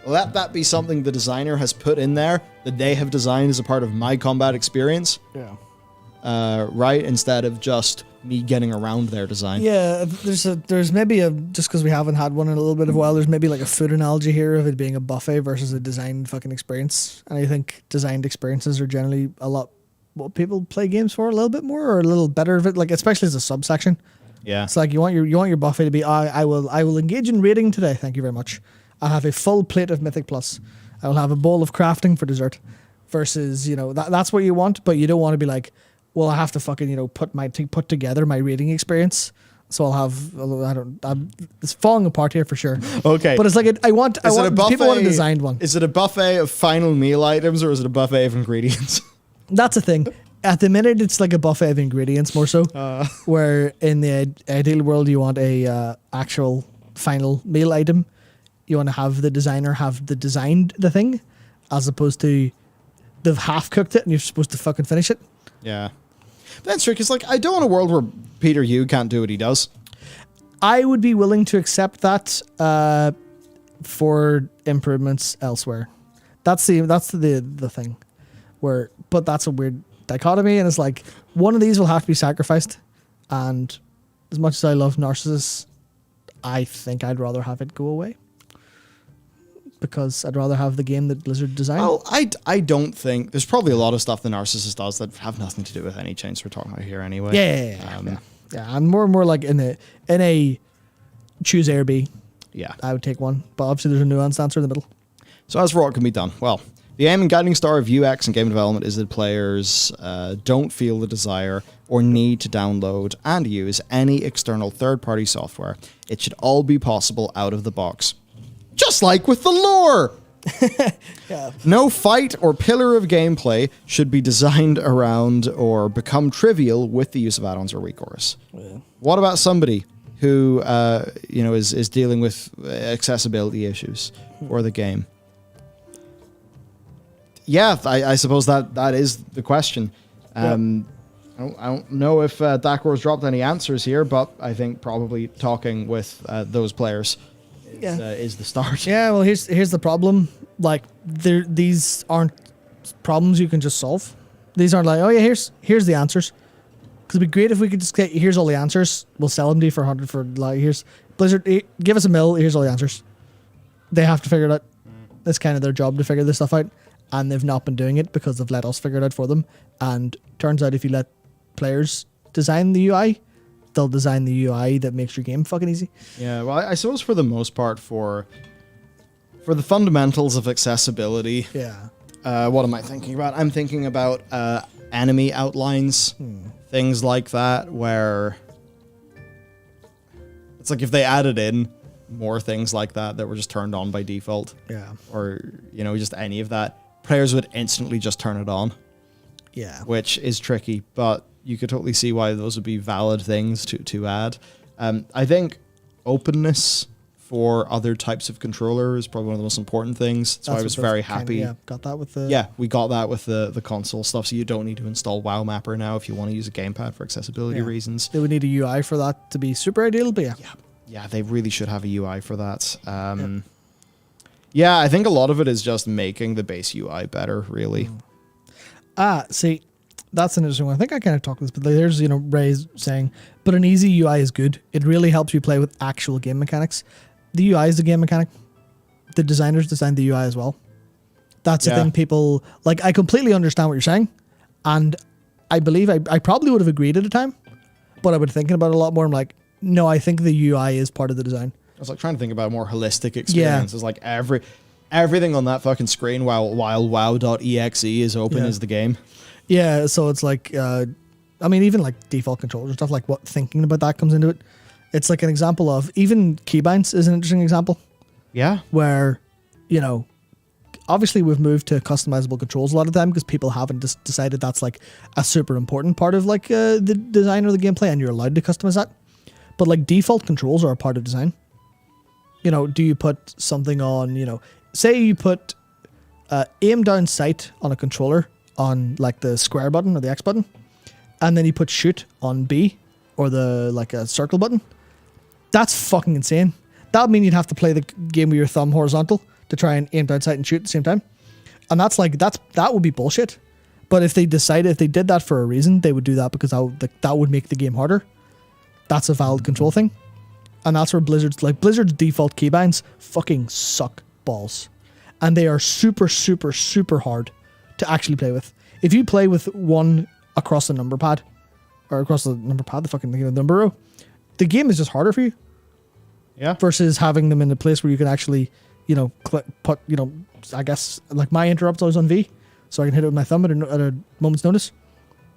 let that be something the designer has put in there that they have designed as a part of my combat experience. Yeah. Right? Instead of just me getting around their design. Yeah, there's maybe just because we haven't had one in a little bit of a while, there's maybe like a food analogy here of it being a buffet versus a designed fucking experience. And I think designed experiences are generally a lot what people play games for a little bit more or a little better of it, like especially as a subsection. Yeah. It's like you want your buffet to be I will engage in raiding today, thank you very much. I'll have a full plate of Mythic Plus. I will have a bowl of crafting for dessert. Versus, that's what you want, but you don't want to be like, well, I have to fucking, put together my reading experience. So I'll have, it's falling apart here for sure. Okay. But it's like, people want a designed one. Is it a buffet of final meal items or is it a buffet of ingredients? That's a thing. At the minute, it's like a buffet of ingredients more so. Where in the ideal world, you want a actual final meal item. You want to have the designer have designed the thing, as opposed to they've half cooked it and you're supposed to fucking finish it. Yeah. But that's true, because like, I don't want a world where Peter Yu can't do what he does. I would be willing to accept that for improvements elsewhere. That's the thing. But that's a weird dichotomy, and it's like one of these will have to be sacrificed. And as much as I love Narcissus, I think I'd rather have it go away, because I'd rather have the game that Blizzard designed. Well, I don't think there's probably a lot of stuff that Narcissus does that have nothing to do with any change we're talking about here anyway. Yeah, and more like in a choose A or B. Yeah, I would take one, but obviously there's a nuanced answer in the middle. So as for what can be done, well, the aim and guiding star of UX and game development is that players don't feel the desire or need to download and use any external third-party software. It should all be possible out of the box. Just like with the lore! Yeah. No fight or pillar of gameplay should be designed around or become trivial with the use of add-ons or recourse. Yeah. What about somebody who is dealing with accessibility issues for the game? Yeah, I suppose that is the question. I don't know if Dakor's dropped any answers here, but I think probably talking with those players is the start. Yeah, well, here's the problem. Like, these aren't problems you can just solve. These aren't like, oh yeah, here's the answers. Because it'd be great if we could just get, here's all the answers. We'll sell them to you for 100 for like, here's Blizzard, give us $1 million, here's all the answers. They have to figure it out. It's kind of their job to figure this stuff out. And they've not been doing it because they've let us figure it out for them. And turns out if you let players design the UI, they'll design the UI that makes your game fucking easy. Yeah, well, I suppose for the most part, for the fundamentals of accessibility, what am I thinking about? I'm thinking about enemy outlines, things like that, where it's like if they added in more things like that were just turned on by default, or just any of that, players would instantly just turn it on. Yeah, which is tricky, but you could totally see why those would be valid things to add. I think openness for other types of controller is probably one of the most important things. So I was very happy. Got that with the... we got that with the console stuff, so you don't need to install WoW Mapper now if you want to use a gamepad for accessibility reasons. They would need a UI for that to be super ideal, but yeah, they really should have a UI for that. I think a lot of it is just making the base UI better, really. See, that's an interesting one. I think I kind of talked this, but there's, Ray's saying, but an easy UI is good. It really helps you play with actual game mechanics. The UI is the game mechanic. The designers designed the UI as well. That's the thing people, like, I completely understand what you're saying. And I believe I probably would have agreed at the time, but I've been thinking about it a lot more. I'm like, no, I think the UI is part of the design. I was like trying to think about a more holistic experience. It's like everything on that fucking screen while wow.exe is open is the game. Yeah, so it's like, even like default controllers and stuff, like what thinking about that comes into it. It's like an example of, even keybinds is an interesting example. Yeah. Where, obviously we've moved to customizable controls a lot of the time because people haven't decided that's like a super important part of like the design or the gameplay, and you're allowed to customize that. But like default controls are a part of design. Do you put something on, say you put aim down sight on a controller on like the square button or the X button, and then you put shoot on B or the like a circle button. That's fucking insane. That would mean you'd have to play the game with your thumb horizontal to try and aim down sight and shoot at the same time. And that would be bullshit. But if they did that for a reason, they would do that because that would make the game harder. That's a valid control thing. And that's where Blizzard's default keybinds fucking suck balls. And they are super, super, super hard to actually play with. If you play with one across the number pad, the fucking number row, the game is just harder for you. Yeah. Versus having them in a place where you can actually, put, I guess, like my interrupt always on V, so I can hit it with my thumb at a moment's notice.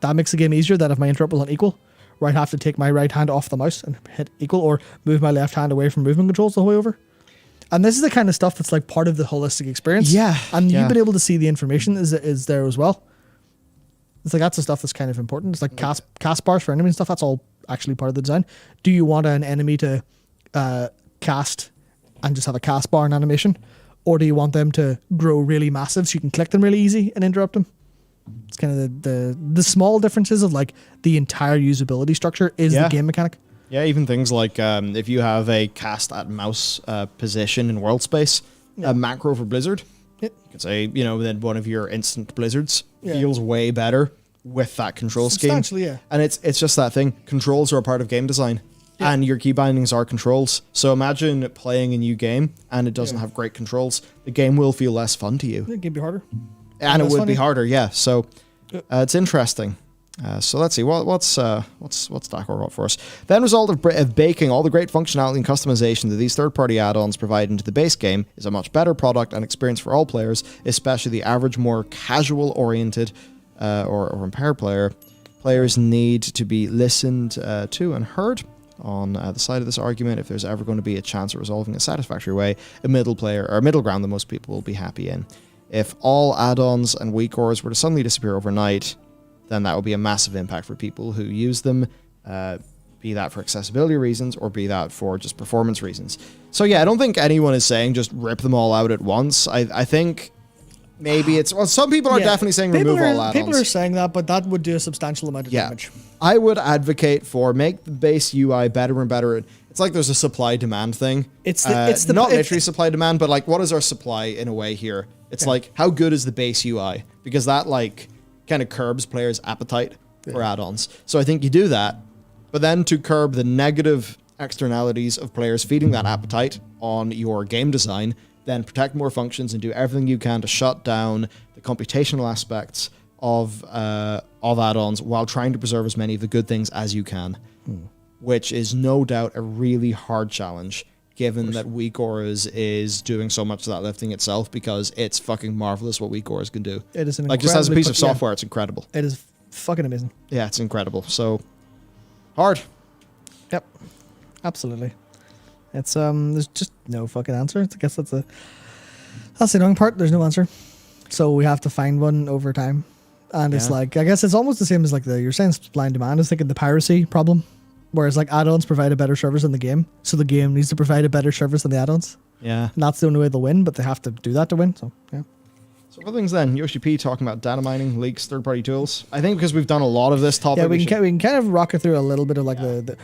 That makes the game easier than if my interrupt was on equal, where I'd have to take my right hand off the mouse and hit equal, or move my left hand away from movement controls the whole way over. And this is the kind of stuff that's like part of the holistic experience. Yeah. And you've been able to see the information is there as well. It's like that's the stuff that's kind of important. It's like cast bars for enemies and stuff. That's all actually part of the design. Do you want an enemy to cast and just have a cast bar and animation, or do you want them to grow really massive so you can click them really easy and interrupt them? It's kind of the small differences of like the entire usability structure is the game mechanic. Yeah, even things like if you have a cast at mouse position in world space, a macro for Blizzard. You could say, then one of your instant blizzards feels way better with that control scheme. Yeah. And it's just that thing. Controls are a part of game design. Yeah. And your key bindings are controls. So imagine playing a new game and it doesn't have great controls. The game will feel less fun to you. It could be harder. And it would be harder, yeah. So it's interesting. So let's see, what's Dark Horse got for us? The end result of baking all the great functionality and customization that these third-party add-ons provide into the base game is a much better product and experience for all players, especially the average, more casual-oriented or impaired player. Players need to be listened to and heard. On the side of this argument, if there's ever going to be a chance of resolving a satisfactory way, a middle ground that most people will be happy in. If all add-ons and weak cores were to suddenly disappear overnight, then that would be a massive impact for people who use them, be that for accessibility reasons or be that for just performance reasons. So yeah, I don't think anyone is saying just rip them all out at once. I think maybe it's... Well, some people are definitely saying remove all add-ons. People are saying that, but that would do a substantial amount of damage. I would advocate for make the base UI better and better. It's like there's a supply-demand thing. It's not literally supply-demand, but like what is our supply in a way here? It's like, how good is the base UI? Because that like... kind of curbs players' appetite for add-ons. So I think you do that, but then to curb the negative externalities of players feeding that appetite on your game design, then protect more functions and do everything you can to shut down the computational aspects of add-ons while trying to preserve as many of the good things as you can, which is no doubt a really hard challenge, given that Weak Auras is doing so much of that lifting itself, because it's fucking marvelous what Weak Auras can do. It is an just as a piece of software, it's incredible. It is fucking amazing. Yeah, it's incredible. So hard. Yep, absolutely. It's there's just no fucking answer. I guess that's the annoying part. There's no answer, so we have to find one over time. And it's like, I guess it's almost the same as like you're saying supply and demand. It's like the piracy problem. Whereas like add-ons provide a better service than the game, so the game needs to provide a better service than the add-ons. Yeah, and that's the only way they'll win, but they have to do that to win. So yeah. So other things then, Yoshi P talking about data mining, leaks, third-party tools. I think because we've done a lot of this topic. Yeah, we can kind of rock it through a little bit of like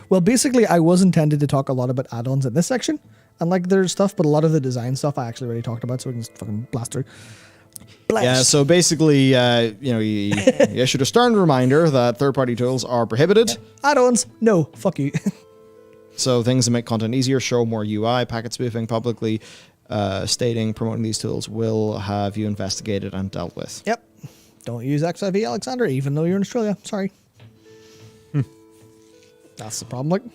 well, basically, I was intended to talk a lot about add-ons in this section and like their stuff, but a lot of the design stuff I actually already talked about, so we can just fucking blast through. Yeah, so basically, you issued a stern reminder that third-party tools are prohibited. Yeah. Add-ons, no, fuck you. So things that make content easier, show more UI, packet spoofing publicly, stating, promoting these tools will have you investigated and dealt with. Yep. Don't use XIV Alexander, even though you're in Australia. Sorry. That's the problem.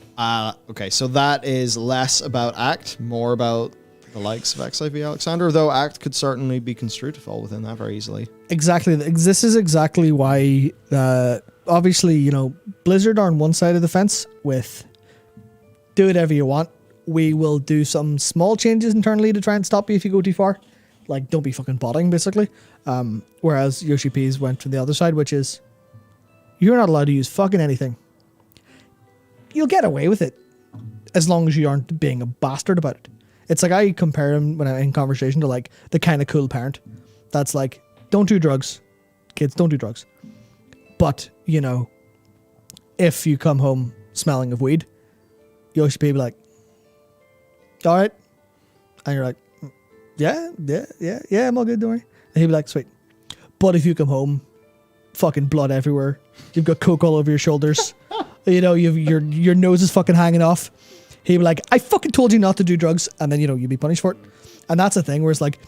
Okay, so that is less about ACT, more about the likes of XIV Alexander, though ACT could certainly be construed to fall within that very easily. Exactly. This is exactly why, obviously, Blizzard are on one side of the fence with do whatever you want. We will do some small changes internally to try and stop you if you go too far. Like, don't be fucking botting, basically. Whereas Yoshi P's went to the other side, which is you're not allowed to use fucking anything. You'll get away with it as long as you aren't being a bastard about it. It's like I compare him when I'm in conversation to like the kind of cool parent that's like, don't do drugs. Kids, don't do drugs. But, if you come home smelling of weed, Yoshi P be like, all right. And you're like, yeah, I'm all good, don't worry. And he'd be like, sweet. But if you come home, fucking blood everywhere, you've got coke all over your shoulders, your nose is fucking hanging off. He'd be like, I fucking told you not to do drugs. And then, you'd be punished for it. And that's the thing where it's like,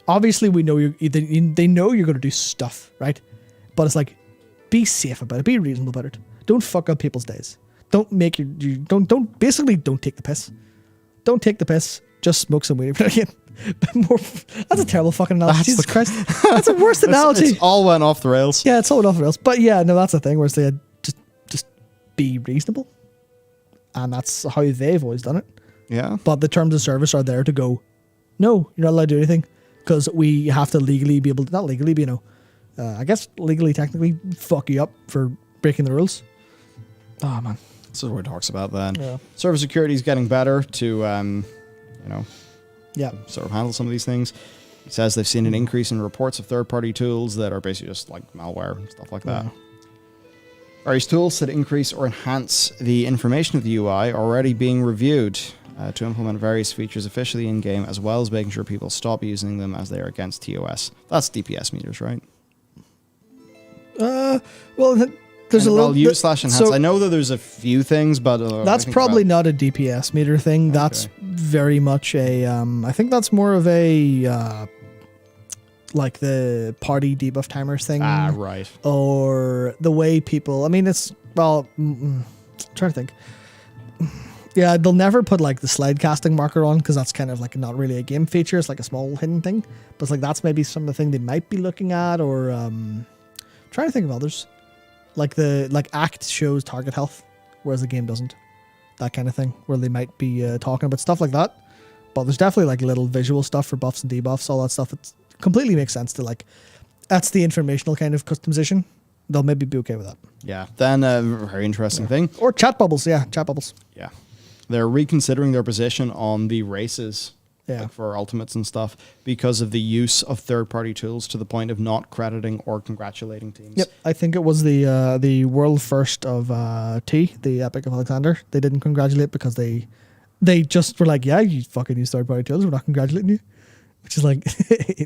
obviously we know they know you're going to do stuff, right? But it's like, be safe about it. Be reasonable about it. Don't fuck up people's days. Don't make don't take the piss. Don't take the piss. Just smoke some weed. That's a terrible fucking analogy. Jesus Christ. That's a worse analogy. It's all went off the rails. Yeah, it's all went off the rails. But yeah, no, that's the thing where it's like, just be reasonable. And that's how they've always done it. Yeah. But the terms of service are there to go, no, you're not allowed to do anything. Because we have to legally be able to, not legally, but I guess legally, technically, fuck you up for breaking the rules. Oh man, This is what it talks about then. Yeah. Server security is getting better to, yeah, sort of handle some of these things. He says they've seen an increase in reports of third-party tools that are basically just like malware and stuff like that. Yeah. Various tools that increase or enhance the information of the UI are already being reviewed to implement various features officially in-game, as well as making sure people stop using them as they are against TOS. That's DPS meters, right? well, there's a little use slash enhance. so I know that there's a few things, but that's probably not a DPS meter thing. That's very much a. I think that's more of a like the party debuff timers thing. Ah, right. Or the way people. I mean, it's well. Trying to think. Yeah, they'll never put like the slide casting marker on because that's kind of like not really a game feature. It's like a small hidden thing. But it's like that's maybe some of the thing they might be looking at, or trying to think of others. Like Act shows target health, whereas the game doesn't. That kind of thing, where they might be talking about stuff like that. But there's definitely like little visual stuff for buffs and debuffs, all that stuff. It completely makes sense to like. That's the informational kind of customization. They'll maybe be okay with that. Yeah. Then a very interesting thing. Or chat bubbles, yeah, chat bubbles. Yeah. They're reconsidering their position on the races Yeah. for ultimates and stuff because of the use of third-party tools to the point of not crediting or congratulating teams. Yep, I think it was the world first of T, the Epic of Alexander. They didn't congratulate because they just were like, yeah, you fucking use third-party tools. We're not congratulating you. Which is like...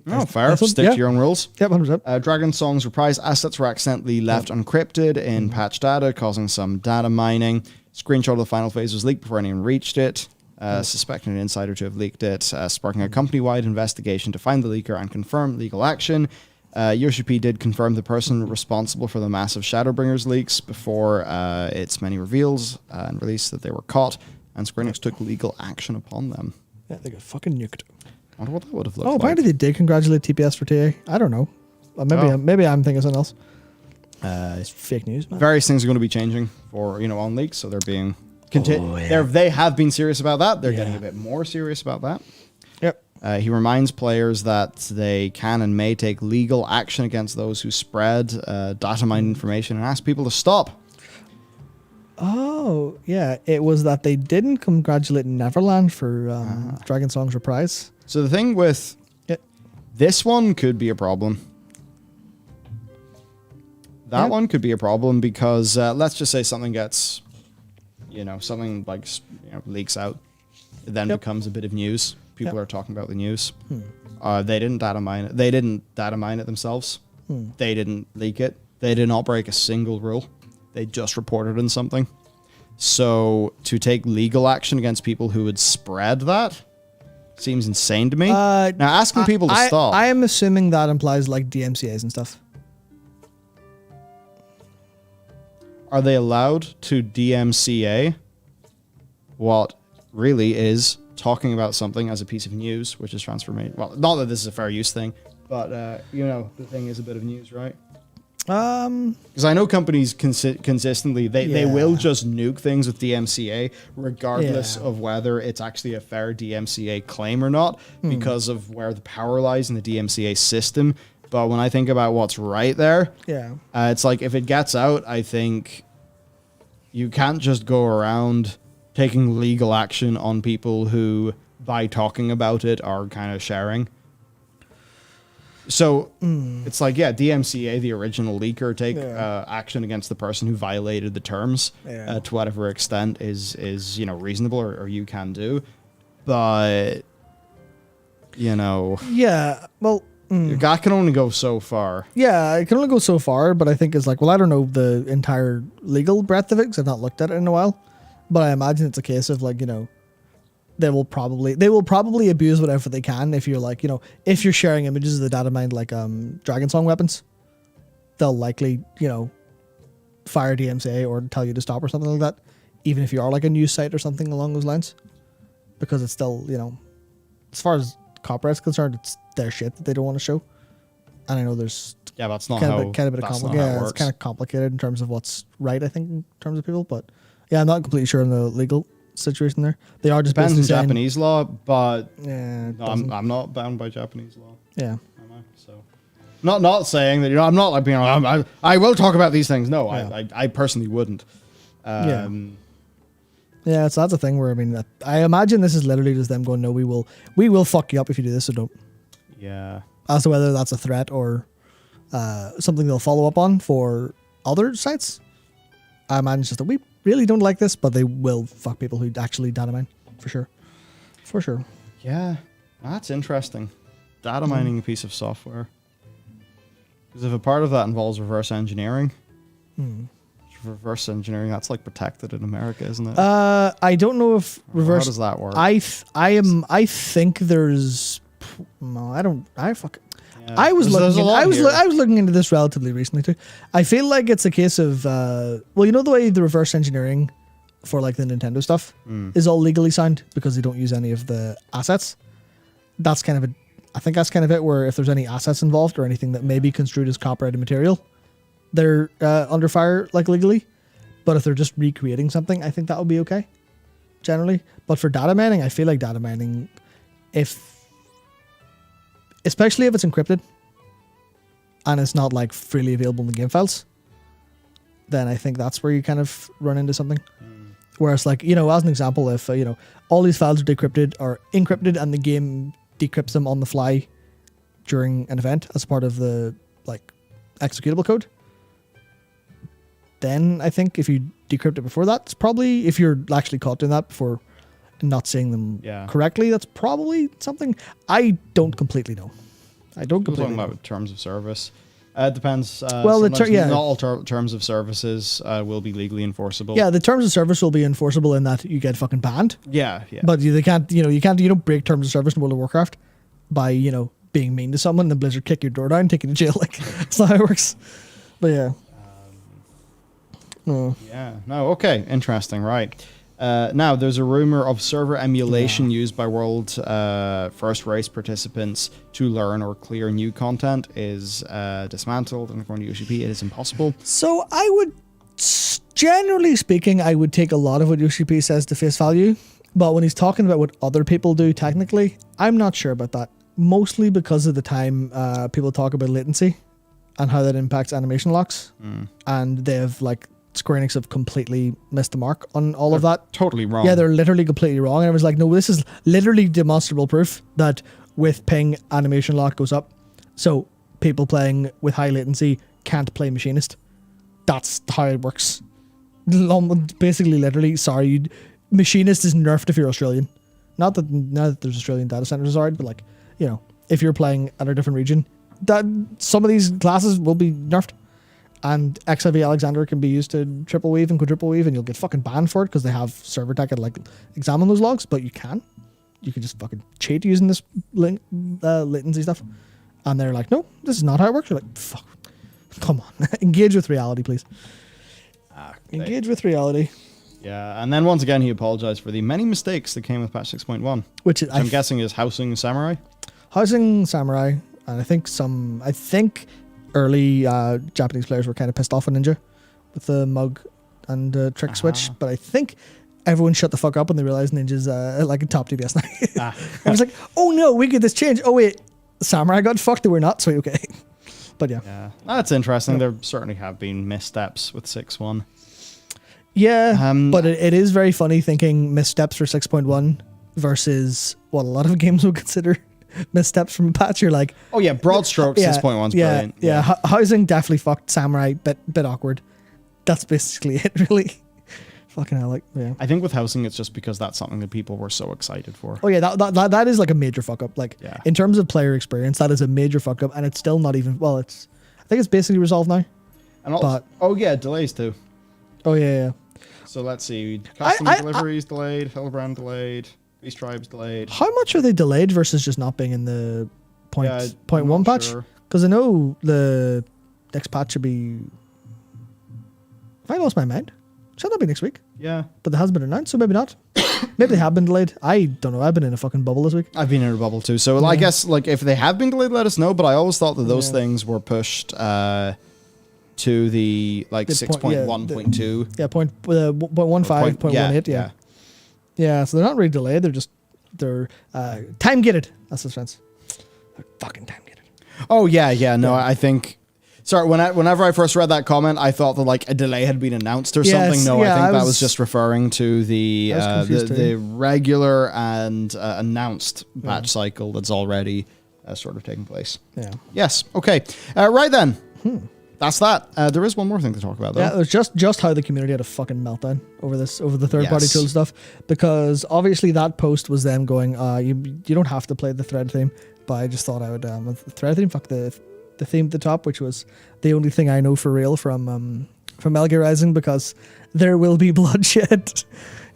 Oh, fair. Stick to your own rules. Yep, 100%. Dragon Song's reprise assets were accidentally left encrypted in patch data, causing some data mining. Screenshot of the final phase was leaked before anyone reached it. Suspecting an insider to have leaked it, sparking a company-wide investigation to find the leaker and confirm legal action. USP did confirm the person responsible for the massive Shadowbringers leaks before its many reveals and released that they were caught, and Square Enix took legal action upon them. Yeah, they got fucking nuked. I wonder what that would have looked like. Oh, apparently they did congratulate TPS for TA. I don't know. Maybe I'm thinking something else. It's fake news, man. Various things are going to be changing for on leaks, so they're being they have been serious about that. They're getting a bit more serious about that. Yep. He reminds players that they can and may take legal action against those who spread data mine information and ask people to stop. Oh, yeah. It was that they didn't congratulate Neverland for Dragon Song's reprise. So the thing with this one could be a problem. That one could be a problem because let's just say something gets, something like leaks out. It then becomes a bit of news. People are talking about the news. They didn't data mine it. They didn't data mine it themselves. They didn't leak it. They did not break a single rule. They just reported on something. So to take legal action against people who would spread that seems insane to me. Now asking people to stop. I am assuming that implies like DMCAs and stuff. Are they allowed to DMCA what really is talking about something as a piece of news, which is transformation? Well, not that this is a fair use thing, but the thing is a bit of news, right? Because I know companies consistently they will just nuke things with DMCA regardless of whether it's actually a fair DMCA claim or not, because of where the power lies in the DMCA system. But when I think about what's right there, it's like if it gets out, I think you can't just go around taking legal action on people who, by talking about it, are kind of sharing. So it's like, DMCA, the original leaker, take action against the person who violated the terms to whatever extent is reasonable or you can do. But, well... that can only go so far. Yeah, it can only go so far, but I think it's like, well, I don't know the entire legal breadth of it because I've not looked at it in a while. But I imagine it's a case of like, they will probably abuse whatever they can if you're like, if you're sharing images of the data mine like Dragon Song weapons, they'll likely, fire DMCA or tell you to stop or something like that, even if you are like a news site or something along those lines. Because it's still, as far as copyright's concerned, it's their shit that they don't want to show. And I know there's that's not kind how of a bit of complicated. It's kind of complicated in terms of what's right, I think, in terms of people. But I'm not completely sure on the legal situation there. They are just depends on saying, Japanese law, but yeah, I'm not bound by Japanese law. Yeah. Am I? So Not saying that, I'm not like being I will talk about these things. No, I personally wouldn't. Yeah, so that's a thing where, I mean, I imagine this is literally just them going, no, we will fuck you up if you do this, so don't. Yeah. As to whether that's a threat or something they'll follow up on for other sites, I imagine it's just that we really don't like this, but they will fuck people who actually data mine, for sure. For sure. Yeah, that's interesting. Data mining a piece of software. Because if a part of that involves reverse engineering, reverse engineering, that's like protected in America, isn't it? I don't know if reverse. How does that work? I think there's. No, I don't. I fuck. Yeah. I was I was looking into this relatively recently too. I feel like it's a case of well, you know the way the reverse engineering for like the Nintendo stuff is all legally signed because they don't use any of the assets. That's kind of I think that's kind of it. Where if there's any assets involved or anything that may be construed as copyrighted material, they're under fire like legally. But if they're just recreating something, I think that would be okay, generally. But for data mining, I feel like data mining, especially if it's encrypted and it's not like freely available in the game files, then I think that's where you kind of run into something. Whereas, like, as an example, if all these files are decrypted or encrypted and the game decrypts them on the fly during an event as part of the like executable code, then I think if you decrypt it before that, it's probably, if you're actually caught doing that before not seeing them correctly, that's probably something. I don't completely know. Talking about terms of service. It depends. Well, not all terms of services will be legally enforceable. Yeah, the terms of service will be enforceable in that you get fucking banned. Yeah. But you don't break terms of service in World of Warcraft by being mean to someone and then Blizzard kick your door down, take you to jail. Like, that's not how it works. But yeah. Yeah. No. Okay. Interesting. Right. Now, there's a rumor of server emulation used by world first race participants to learn or clear new content is dismantled, and according to UCP, it is impossible. So generally speaking, I would take a lot of what UCP says to face value, but when he's talking about what other people do technically, I'm not sure about that. Mostly because of the time people talk about latency and how that impacts animation locks, and they have Square Enix have completely missed the mark on all of that. Totally wrong. Yeah, they're literally completely wrong. And I was like, no, this is literally demonstrable proof that with ping, animation lock goes up. So people playing with high latency can't play Machinist. That's how it works. Basically, literally, sorry, Machinist is nerfed if you're Australian. Not that there's Australian data centers, alright, but if you're playing at a different region, that some of these classes will be nerfed. And XIV Alexander can be used to triple weave and quadruple weave, and you'll get fucking banned for it because they have server tech and examine those logs. But you can just fucking cheat using this latency stuff. And they're like, no, this is not how it works. You're like, fuck, come on, engage with reality, please. Engage with reality. Yeah, and then once again, he apologized for the many mistakes that came with patch 6.1, which I'm guessing is Housing Samurai. Housing Samurai, and I think early Japanese players were kind of pissed off on Ninja with the mug and trick switch, but I think everyone shut the fuck up when they realized Ninja's like a top DPS now. I was like, oh no, we get this change. Oh wait, Samurai got fucked. They were not, so okay. But yeah, that's interesting. There certainly have been missteps with 6.1. Yeah, but it is very funny thinking missteps for 6.1 versus what a lot of games would consider missteps from a patch. You're like, oh yeah, broad strokes, 6.1's brilliant. Yeah, Housing definitely fucked. Samurai, bit awkward. That's basically it, really. Fucking hell, I think with Housing, it's just because that's something that people were so excited for. Oh yeah, that is like a major fuck up. In terms of player experience, that is a major fuck up, and it's still not even. Well, I think it's basically resolved now. And also, delays too. Oh yeah. So let's see, customer deliveries delayed, Hillbrand delayed. These tribes delayed. How much are they delayed versus just not being in the point one patch? Because I know the next patch should be. Have I lost my mind? Should that be next week? Yeah. But it hasn't been announced, so maybe not. Maybe they have been delayed. I don't know. I've been in a fucking bubble this week. I've been in a bubble too. So I guess if they have been delayed, let us know. But I always thought that those things were pushed to the 6.1.2. Yeah, 0.15, 0.18. Yeah, so they're not really delayed. They're time gated. That's the sense. They're fucking time gated. Oh yeah. No, I think. Sorry, whenever I first read that comment, I thought that like a delay had been announced or something. No, I think that was just referring to the regular and announced patch cycle that's already sort of taking place. Yeah. Yes. Okay. Right then. That's that. There is one more thing to talk about, though. Yeah, it was just how the community had a fucking meltdown over the third-party tool stuff, because obviously that post was them going, you don't have to play the thread theme, but I just thought I would, the thread theme, fuck the theme at the top, which was the only thing I know for real from Metal Gear Rising, because there will be bloodshed,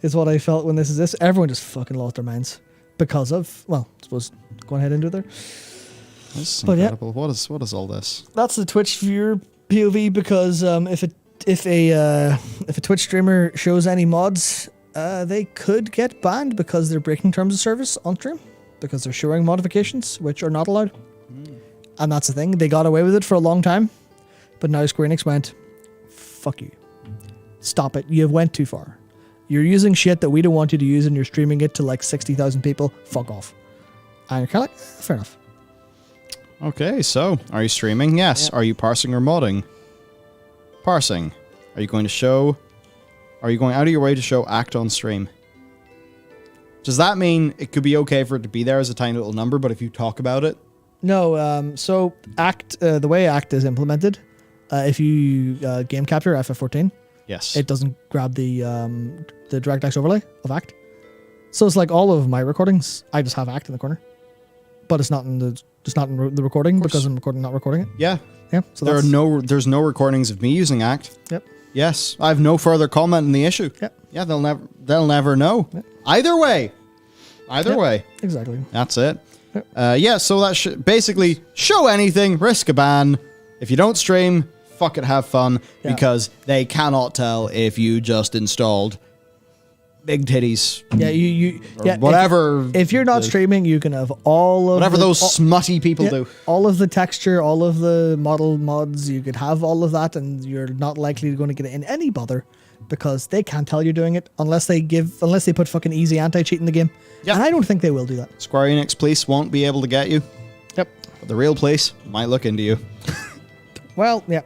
is what I felt when this. Everyone just fucking lost their minds because of, well, I suppose, go ahead into it there. This is incredible. Yeah, what is all this? That's the Twitch viewer POV, because if a Twitch streamer shows any mods, they could get banned because they're breaking terms of service on stream, because they're showing modifications which are not allowed. And that's the thing. They got away with it for a long time, but now Square Enix went, fuck you. Stop it. You went too far. You're using shit that we don't want you to use, and you're streaming it to like 60,000 people. Fuck off. And you're kind of like, fair enough. Okay, so are you streaming? Yes. Yeah. Are you parsing or modding? Parsing. Are you going out of your way to show act on stream? Does that mean it could be okay for it to be there as a tiny little number, but if you talk about it? No, so act, the way act is implemented, if you game capture FF14, yes, it doesn't grab the DirectX overlay of act. So it's like all of my recordings, I just have act in the corner, but it's not in the recording because I'm not recording it. Yeah. Yeah. So there's no recordings of me using act. Yep. Yes. I have no further comment on the issue. Yep. Yeah, they'll never know. Yep. Either way. Exactly. That's it. Yep. So that should basically show anything, risk a ban. If you don't stream, fuck it, have fun, because they cannot tell if you just installed big titties. Yeah, whatever. If you're not streaming, you can have all of whatever those smutty people do. All of the texture, all of the model mods, you could have all of that, and you're not likely going to get in any bother, because they can't tell you're doing it unless they put fucking easy anti-cheat in the game. Yep. And I don't think they will do that. Square Enix police won't be able to get you. Yep. But the real police might look into you. Well, yeah.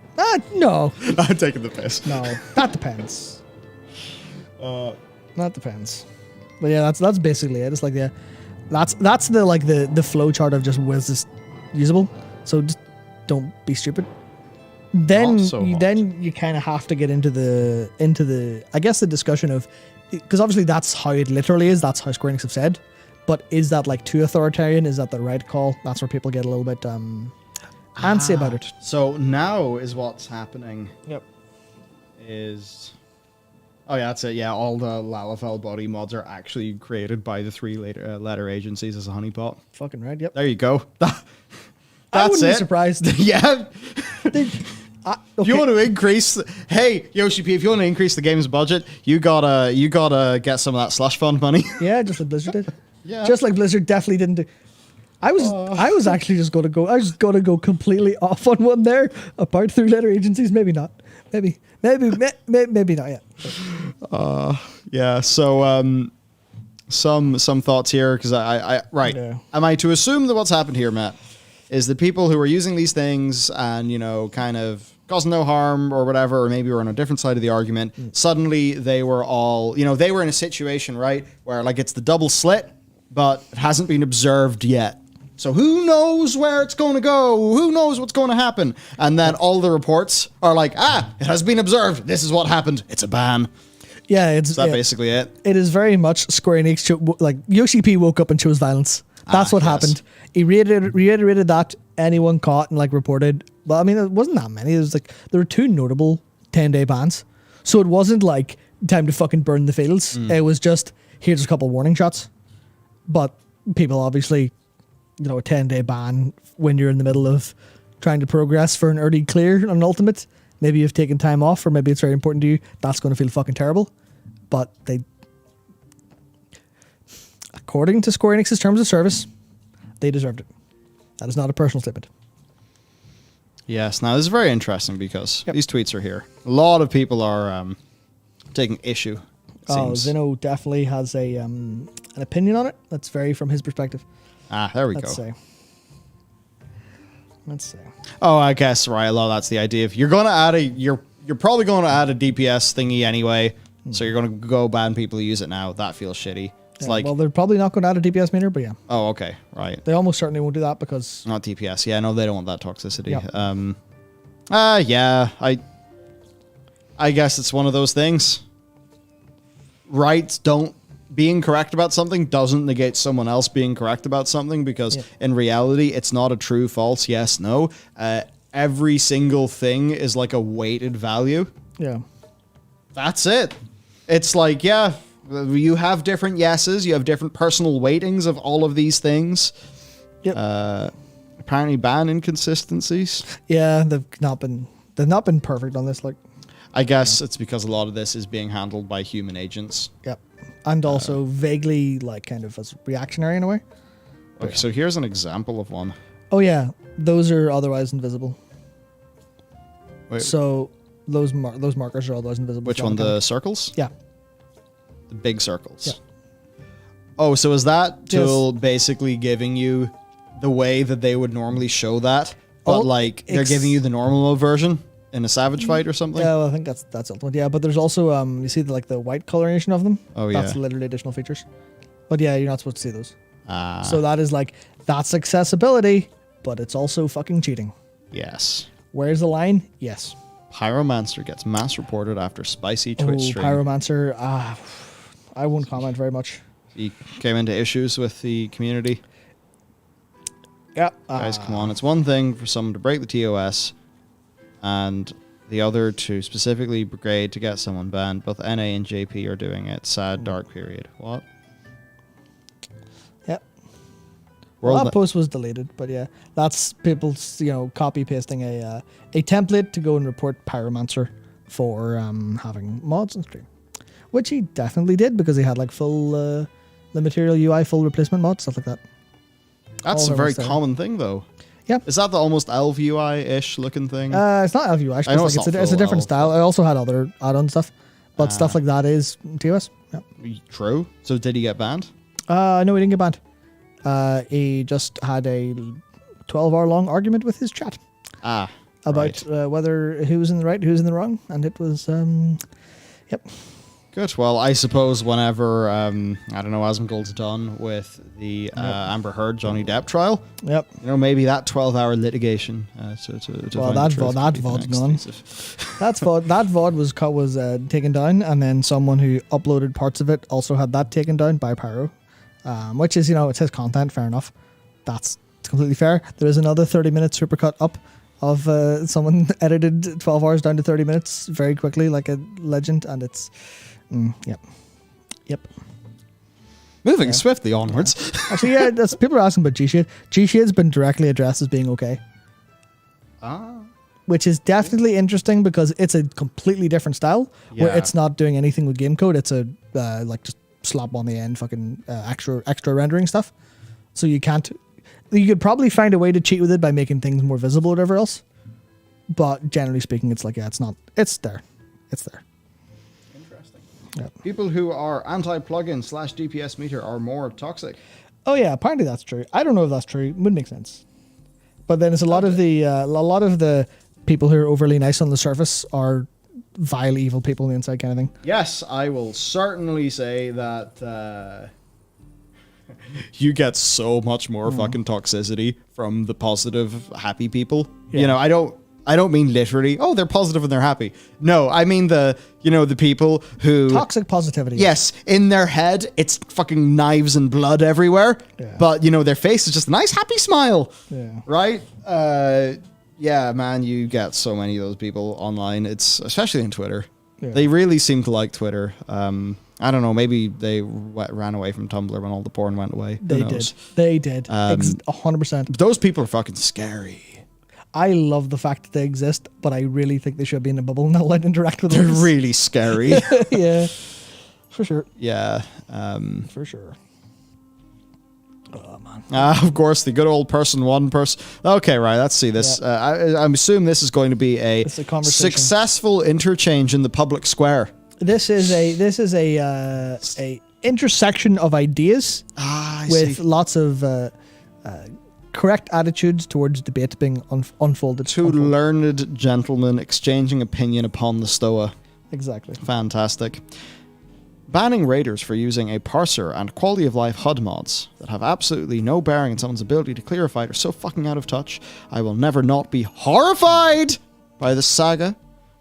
No. I'm taking the piss. No, that depends. That depends. But yeah, that's basically it. It's like, yeah, that's the flow chart of just where's this usable. So just don't be stupid. Then you kind of have to get into the I guess the discussion of, because obviously that's how it literally is. That's how Square Enix have said. But is that like too authoritarian? Is that the right call? That's where people get a little bit antsy about it. So now is what's happening. Yep. Oh yeah, that's it. Yeah, all the Lalafell body mods are actually created by the three letter agencies as a honeypot. Fucking right. Yep. There you go. I wouldn't be surprised. Yeah. If you want to increase, hey Yoshi P, if you want to increase the game's budget, you gotta get some of that slush fund money. Yeah, just like Blizzard did. Yeah. Just like Blizzard definitely didn't do. I was actually just going to go. I was going to go completely off on one there. Apart through letter agencies, maybe not. Maybe not yet. Yeah. So some thoughts here, because I right. Yeah. Am I to assume that what's happened here, Matt, is that people who are using these things and kind of causing no harm or whatever, or maybe we're on a different side of the argument, suddenly they were all they were in a situation, right, where like it's the double slit, but it hasn't been observed yet. So who knows where it's going to go? Who knows what's going to happen? And then all the reports are like, it has been observed. This is what happened. It's a ban. Yeah, is that basically it? It is very much Square Enix. Like Yoshi P woke up and chose violence. That's what happened. He reiterated that anyone caught and like reported. Well, I mean, it wasn't that many. It was like there were 2 notable 10-day bans. So it wasn't like time to fucking burn the fields. It was just here's a couple warning shots. But people obviously, a 10-day ban when you're in the middle of trying to progress for an early clear on an ultimate. Maybe you've taken time off, or maybe it's very important to you. That's going to feel fucking terrible. But according to Square Enix's terms of service, they deserved it. That is not a personal statement. Yes. Now, this is very interesting because these tweets are here. A lot of people are taking issue. Zeno definitely has an opinion on it. That's very from his perspective. There we go. Say. Let's see. Oh, I guess right. Well, that's the idea. If you're gonna add you're probably going to add a DPS thingy anyway. So you're going to go ban people who use it now. That feels shitty. It's like, well, they're probably not going to add a DPS meter, but yeah. Oh, okay, right. They almost certainly won't do that because not DPS. Yeah, no, they don't want that toxicity. Yeah. Yeah. I guess it's one of those things. Being correct about something doesn't negate someone else being correct about something, because in reality, it's not a true, false, yes, no. Every single thing is like a weighted value. Yeah. That's it. It's like, yeah, you have different yeses, you have different personal weightings of all of these things. Yep. Apparently ban inconsistencies. Yeah, they've not been perfect on this. Like, I guess it's because a lot of this is being handled by human agents. Yep. And also vaguely, like, kind of as reactionary in a way. Okay, so here's an example of one. Oh, yeah. Those are otherwise invisible. Wait. So those markers are otherwise invisible. Which one? The circles? Yeah. The big circles. Yeah. Oh, so is that tool basically giving you the way that they would normally show that, but like they're giving you the normal mode version in a savage fight or something? Yeah, well, I think that's ultimate. Yeah, but there's also you see the white coloration of them. Oh yeah. That's literally additional features. But yeah, you're not supposed to see those. Ah. So that is like that's accessibility, but it's also fucking cheating. Yes. Where's the line? Yes. Pyromancer gets mass reported after spicy Twitch stream. Pyromancer. I won't comment very much. He came into issues with the community. Yeah. Guys, come on. It's one thing for someone to break the TOS and the other to specifically brigade to get someone banned. Both NA and JP are doing it. Sad, dark period. What? Yep. Well, that post was deleted, but yeah. That's people, copy pasting a template to go and report Pyromancer for having mods on stream. Which he definitely did, because he had like full the material UI, full replacement mods, stuff like that. That's a very common thing, though. Yeah. Is that the almost Elf UI-ish looking thing? It's not Elf UI. It's a different style. I also had other add-on stuff, but stuff like that is TOS. Yeah. True. So did he get banned? No, he didn't get banned. He just had a 12-hour-long argument with his chat. About whether who was in the right, who was in the wrong, and it was, yep. Good. Well, I suppose whenever, Asmongold's done with the Amber Heard Johnny Depp trial, maybe that 12-hour litigation to well, that VOD's gone. that VOD was taken down, and then someone who uploaded parts of it also had that taken down by Pyro, which is, it's his content, fair enough. That's completely fair. There is another 30-minute supercut up of someone edited 12 hours down to 30 minutes very quickly, like a legend, and it's... Yep. Moving swiftly onwards. Actually, yeah, people are asking about G-Shade. G-Shade's been directly addressed as being okay. Which is definitely interesting, because it's a completely different style, where it's not doing anything with game code. It's a just slap on the end fucking extra rendering stuff. So you could probably find a way to cheat with it by making things more visible or whatever else. But generally speaking, it's like, it's there. Yep. People who are anti-plugin / DPS meter are more toxic. Oh yeah, apparently that's true. I don't know if that's true. It would make sense. But then it's a lot of the people who are overly nice on the surface are vile, evil people on the inside, kind of thing. Yes, I will certainly say that you get so much more fucking toxicity from the positive, happy people. Yeah. I don't mean literally, oh, they're positive and they're happy. No, I mean the people who... Toxic positivity. Yes, in their head, it's fucking knives and blood everywhere. Yeah. But, their face is just a nice, happy smile. Yeah. Right? Yeah, man, you get so many of those people online. It's especially in Twitter. Yeah. They really seem to like Twitter. I don't know, maybe they ran away from Tumblr when all the porn went away. They did. 100%. Those people are fucking scary. I love the fact that they exist, but I really think they should be in a bubble and not allowed to interact with them. They're really scary. Yeah, for sure. Yeah. For sure. Oh, man. Of course, the good old one person. Okay, right, let's see this. I'm assuming this is going to be a successful interchange in the public square. This is a intersection of ideas with lots of correct attitudes towards debate being unfolded. Two learned gentlemen exchanging opinion upon the Stoa. Exactly. Fantastic. Banning raiders for using a parser and quality of life HUD mods that have absolutely no bearing on someone's ability to clear a fight are so fucking out of touch. I will never not be horrified by this saga.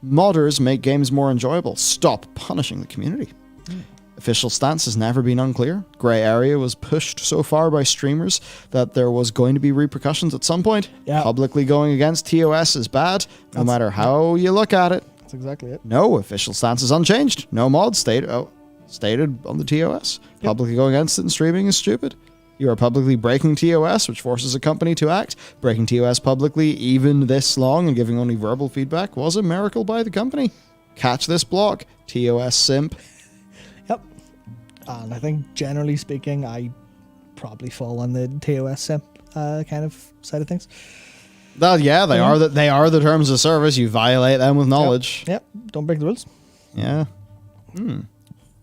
Modders make games more enjoyable. Stop punishing the community. Official stance has never been unclear. Grey area was pushed so far by streamers that there was going to be repercussions at some point. Yeah. Publicly going against TOS is bad, no matter how you look at it. That's exactly it. No, official stance is unchanged. No mod stated on the TOS. Yep. Publicly going against it and streaming is stupid. You are publicly breaking TOS, which forces a company to act. Breaking TOS publicly, even this long, and giving only verbal feedback was a miracle by the company. Catch this block. TOS simp. Yep. And I think, generally speaking, I probably fall on the TOS simp kind of side of things. Yeah, they are the terms of service. You violate them with knowledge. Yep. Don't break the rules. Yeah.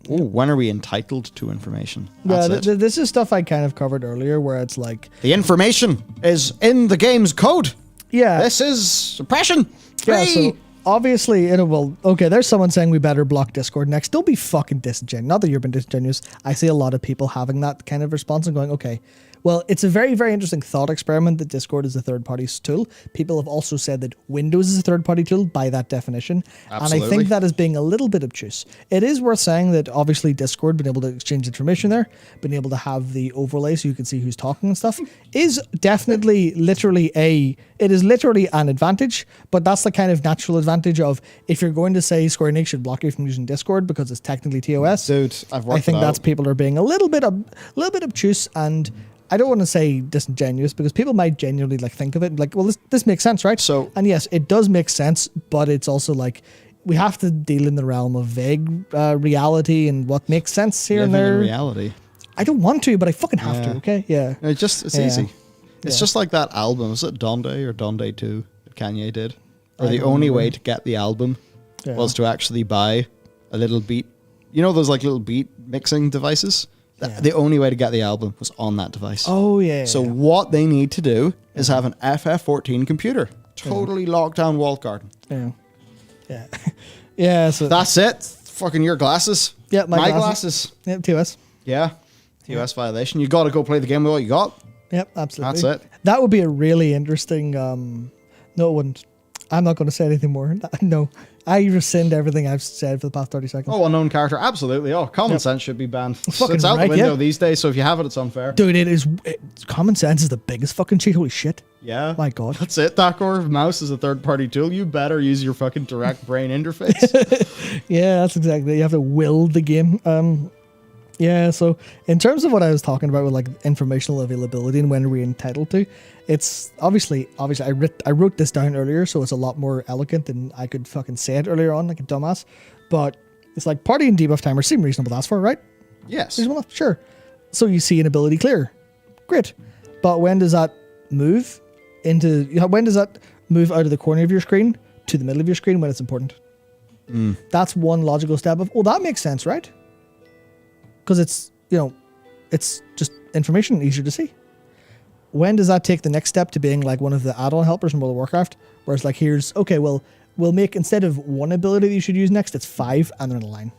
Ooh, when are we entitled to information? Yeah, this is stuff I kind of covered earlier, where it's like the information is in the game's code. Yeah, this is suppression. Yeah, so obviously there's someone saying we better block Discord next. Don't be fucking disingenuous. Not that you've been disingenuous. I see a lot of people having that kind of response and going, okay, well, it's a very, very interesting thought experiment that Discord is a third-party tool. People have also said that Windows is a third-party tool by that definition. Absolutely. And I think that is being a little bit obtuse. It is worth saying that obviously Discord, being able to exchange information there, being able to have the overlay so you can see who's talking and stuff, is definitely literally an advantage, but that's the kind of natural advantage of if you're going to say Square Enix should block you from using Discord because it's technically TOS. Dude, I think that's people are being a little bit obtuse, and I don't want to say disingenuous because people might genuinely think of it like, well, this makes sense, right? So, and yes, it does make sense, but it's also like we have to deal in the realm of vague reality and what makes sense here and there. In reality. I don't want to, but I fucking have to. Okay, yeah. It's easy. It's just like that album. Was it Donde or Donde 2 that Kanye did? Or the only way to get the album was to actually buy a little beat. You know those little beat mixing devices? Yeah. The only way to get the album was on that device. Oh, yeah. So what they need to do is have an FF14 computer. Totally locked down walled garden. Yeah. Yeah. Yeah. So that's it. Fucking your glasses. Yeah, my glasses. Yep, TOS. Yeah. TOS violation. You got to go play the game with what you got. Yep, absolutely. That's it. That would be a really interesting... no, it wouldn't. I'm not going to say anything more. No. I rescind everything I've said for the past 30 seconds. Oh, unknown character. Absolutely. Oh, common sense should be banned. It's out the window these days, so if you have it, it's unfair. Dude, common sense is the biggest fucking cheat. Holy shit. Yeah. My God. That's it, Dakor. Mouse is a third-party tool. You better use your fucking direct brain interface. Yeah, that's exactly it. You have to will the game. Yeah, so in terms of what I was talking about with informational availability and when are we entitled to, it's obviously I wrote this down earlier, so it's a lot more eloquent than I could fucking say it earlier on like a dumbass. But it's like party and debuff timers seem reasonable to ask for, right? Yes. Reasonable enough, sure. So you see an ability clear. Great. But when does that move out of the corner of your screen to the middle of your screen when it's important? That's one logical step of, that makes sense, right? Because it's just information, easier to see. When does that take the next step to being like one of the add-on helpers in World of Warcraft? Where it's like, we'll make, instead of one ability that you should use next, it's 5 and they're in a line.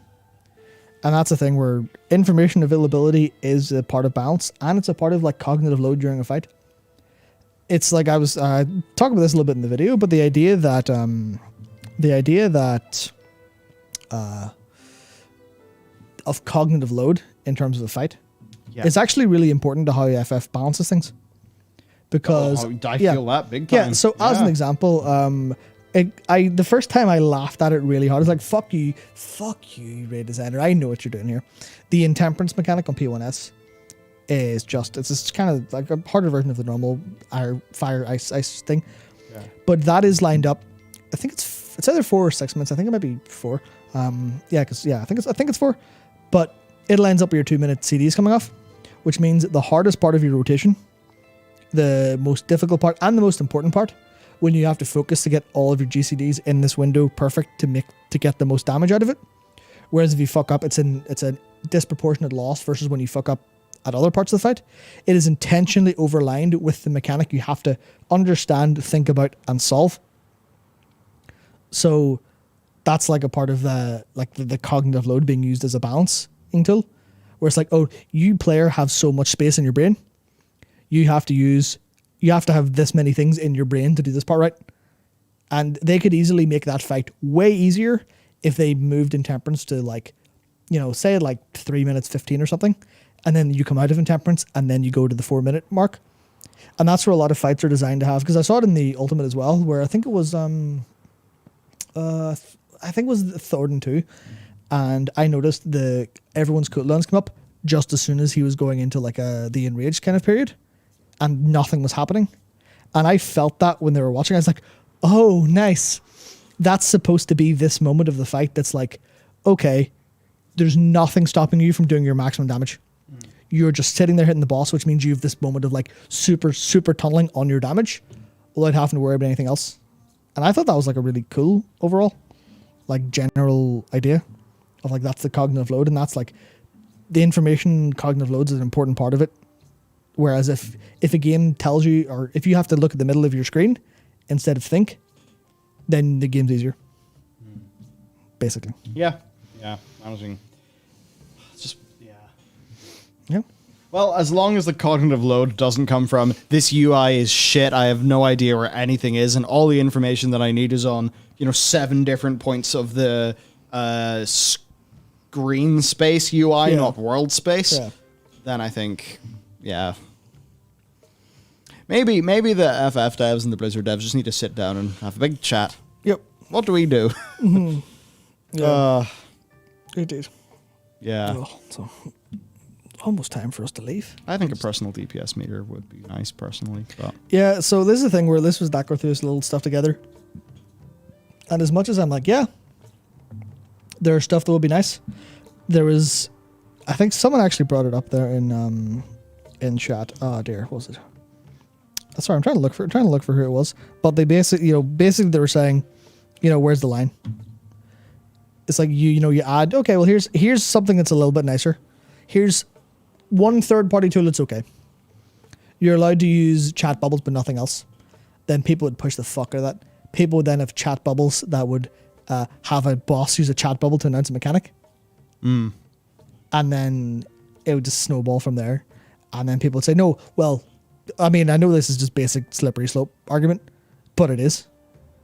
And that's the thing where information availability is a part of balance and it's a part of cognitive load during a fight. It's like I was talking about this a little bit in the video, but the idea that of cognitive load in terms of the fight is actually really important to how FF balances things. Because I feel that big time. Yeah, so as an example, the first time I laughed at it really hard, I was like, fuck you, raid designer, I know what you're doing here. The intemperance mechanic on P1S is it's kind of like a harder version of the normal fire ice thing. Yeah. But that is lined up, I think it's either 4 or 6 minutes, I think it might be 4. I think it's 4. But it lines up with your 2-minute CDs coming off, which means the hardest part of your rotation, the most difficult part, and the most important part, when you have to focus to get all of your GCDs in this window perfect to get the most damage out of it. Whereas if you fuck up, it's a disproportionate loss versus when you fuck up at other parts of the fight. It is intentionally overlined with the mechanic you have to understand, think about, and solve. So that's like a part of the cognitive load being used as a balancing tool, where it's like, oh, you player have so much space in your brain. You have to have this many things in your brain to do this part right. And they could easily make that fight way easier if they moved Intemperance to like, you know, say like 3 minutes 15 or something, and then you come out of Intemperance and then you go to the 4 minute mark. And that's where a lot of fights are designed to have, because I saw it in the Ultimate as well, where I think it was Thornton 2, and I noticed everyone's cooldowns come up just as soon as he was going into like the enraged kind of period, and nothing was happening. And I felt that when they were watching, I was like, oh, nice. That's supposed to be this moment of the fight that's like, okay, there's nothing stopping you from doing your maximum damage. You're just sitting there hitting the boss, which means you have this moment of like super, super tunneling on your damage without having to worry about anything else. And I thought that was like a really cool overall, like general idea of like, that's the cognitive load. And that's like the information cognitive loads is an important part of it. Whereas if a game tells you, or if you have to look at the middle of your screen instead of think, then the game's easier. Basically. Yeah. Yeah. Managing. It's just, yeah. Yeah. Well, as long as the cognitive load doesn't come from this UI is shit, I have no idea where anything is, and all the information that I need is on, 7 different points of the screen space UI, not world space, then I think, yeah. Maybe the FF devs and the Blizzard devs just need to sit down and have a big chat. Yep. What do we do? Mm-hmm. Yeah. Indeed. Yeah. Oh, so almost time for us to leave. I think a personal DPS meter would be nice, personally. But. Yeah, so this is the thing where this was that go through this little stuff together. And as much as I'm like, yeah, there's stuff that would be nice. There was, I think someone actually brought it up there in chat. Oh dear, what was it? Sorry, I'm trying to look for who it was. But they basically they were saying, where's the line? It's like you add, okay, well here's something that's a little bit nicer. Here's one third-party tool that's okay. You're allowed to use chat bubbles, but nothing else. Then people would push the fuck out of that. People would then have chat bubbles that would have a boss use a chat bubble to announce a mechanic. And then it would just snowball from there. And then people would say, no, well, I mean, I know this is just basic slippery slope argument, but it is.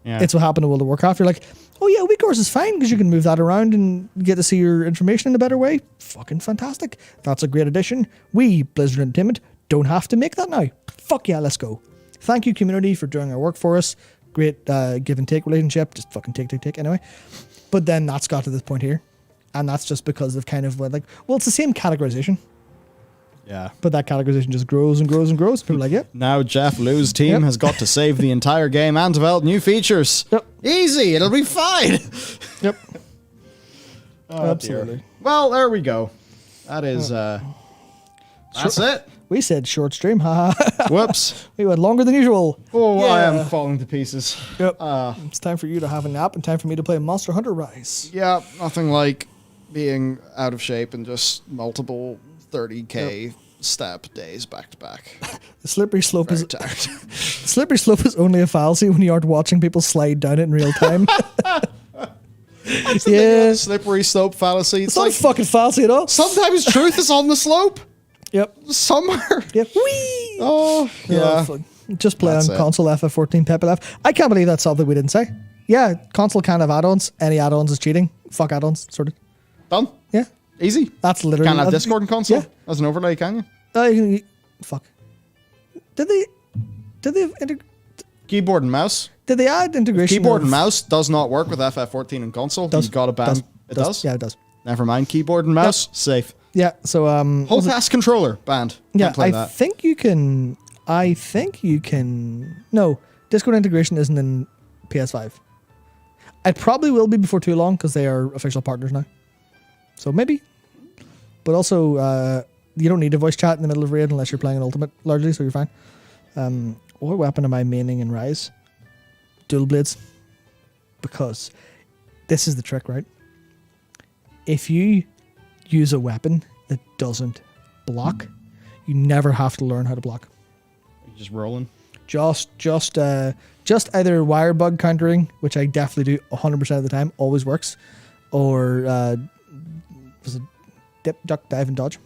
Yeah. It's what happened in World of Warcraft. You're like, oh yeah, weak course is fine because you can move that around and get to see your information in a better way. Fucking fantastic. That's a great addition. We, Blizzard Entertainment, don't have to make that now. Fuck yeah, let's go. Thank you, community, for doing our work for us. Great give and take relationship. Just fucking take anyway. But then that's got to this point here. And that's just because of kind of like, well, it's the same categorization. Yeah. But that categorization just grows and grows and grows. People are like, yep. Now Jeff Liu's team has got to save the entire game and develop new features. Yep. Easy. It'll be fine. Yep. Oh, absolutely. Dear. Well, there we go. That is, that's it. We said short stream. Haha. Whoops. We went longer than usual. Oh, yeah. I am falling to pieces. Yep. It's time for you to have a nap and time for me to play Monster Hunter Rise. Yeah. Nothing like being out of shape and just multiple 30k step days back to back. The slippery slope Very is tired. The slippery slope is only a fallacy when you aren't watching people slide down it in real time. Yeah, slippery slope fallacy. It's not a fucking fallacy at all. Sometimes truth is on the slope. Yep. Somewhere. Yep. Whee! Oh, yeah. Just play on console FF14 Pepe F. I can't believe that's something we didn't say. Yeah, console can't have add-ons. Any add-ons is cheating. Fuck add-ons. Sorted. Done. Yeah. Easy. That's literally. Can't have Discord and console as an overlay, can you? Fuck. Did they have keyboard and mouse? Did they add integration? Keyboard and mouse does not work with FF14 and console. You've got to ban. It does? Yeah, it does. Never mind. Keyboard and mouse, safe. Yeah, so whole task controller banned. Yeah, I think you can. No, Discord integration isn't in PS5. It probably will be before too long because they are official partners now. So maybe. But also, you don't need a voice chat in the middle of raid unless you're playing an ultimate largely, so you're fine. What weapon am I maining in Rise? Dual blades. Because this is the trick, right? If you use a weapon that doesn't block, you never have to learn how to block. You're just rolling. Just either wire bug countering, which I definitely do 100% of the time, always works, or was it dip, duck, dive, and dodge?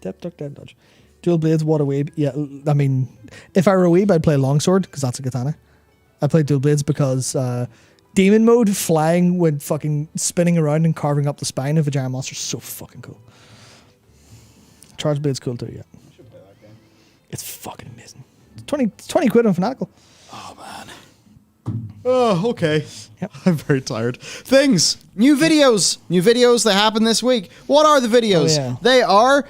Dip, duck, dive, and dodge. Dual blades, what a weeb. Yeah, I mean, if I were a weeb, I'd play longsword because that's a katana. I play dual blades because demon mode, flying when fucking spinning around and carving up the spine of a giant monster is so fucking cool. Charge blade's cool too, yeah. I should play that game. It's fucking amazing. 20 quid on Fanatical. Oh, man. Oh, okay. Yep. I'm very tired. Things. New videos. New videos that happen this week. What are the videos? Oh, yeah. They are,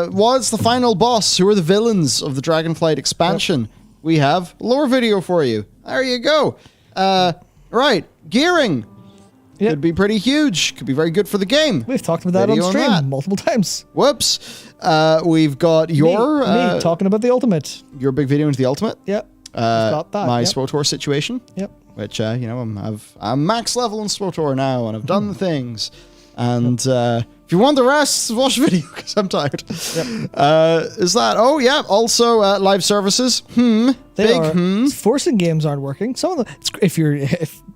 what's the final boss? Who are the villains of the Dragonflight expansion? Yep. We have a lore video for you. There you go. Right. Gearing. Yep. Could be pretty huge. Could be very good for the game. We've talked about that on stream multiple times. Whoops. We've got your... Me talking about the Ultimate. Your big video into the Ultimate. Yep. Got that. My SWTOR situation. Yep. Which, I'm max level in SWTOR now, and I've done the things. And if you want the rest, watch the video, because I'm tired. Yep. Is that... Oh, yeah. Also, live services. Forcing games aren't working. Some of the... If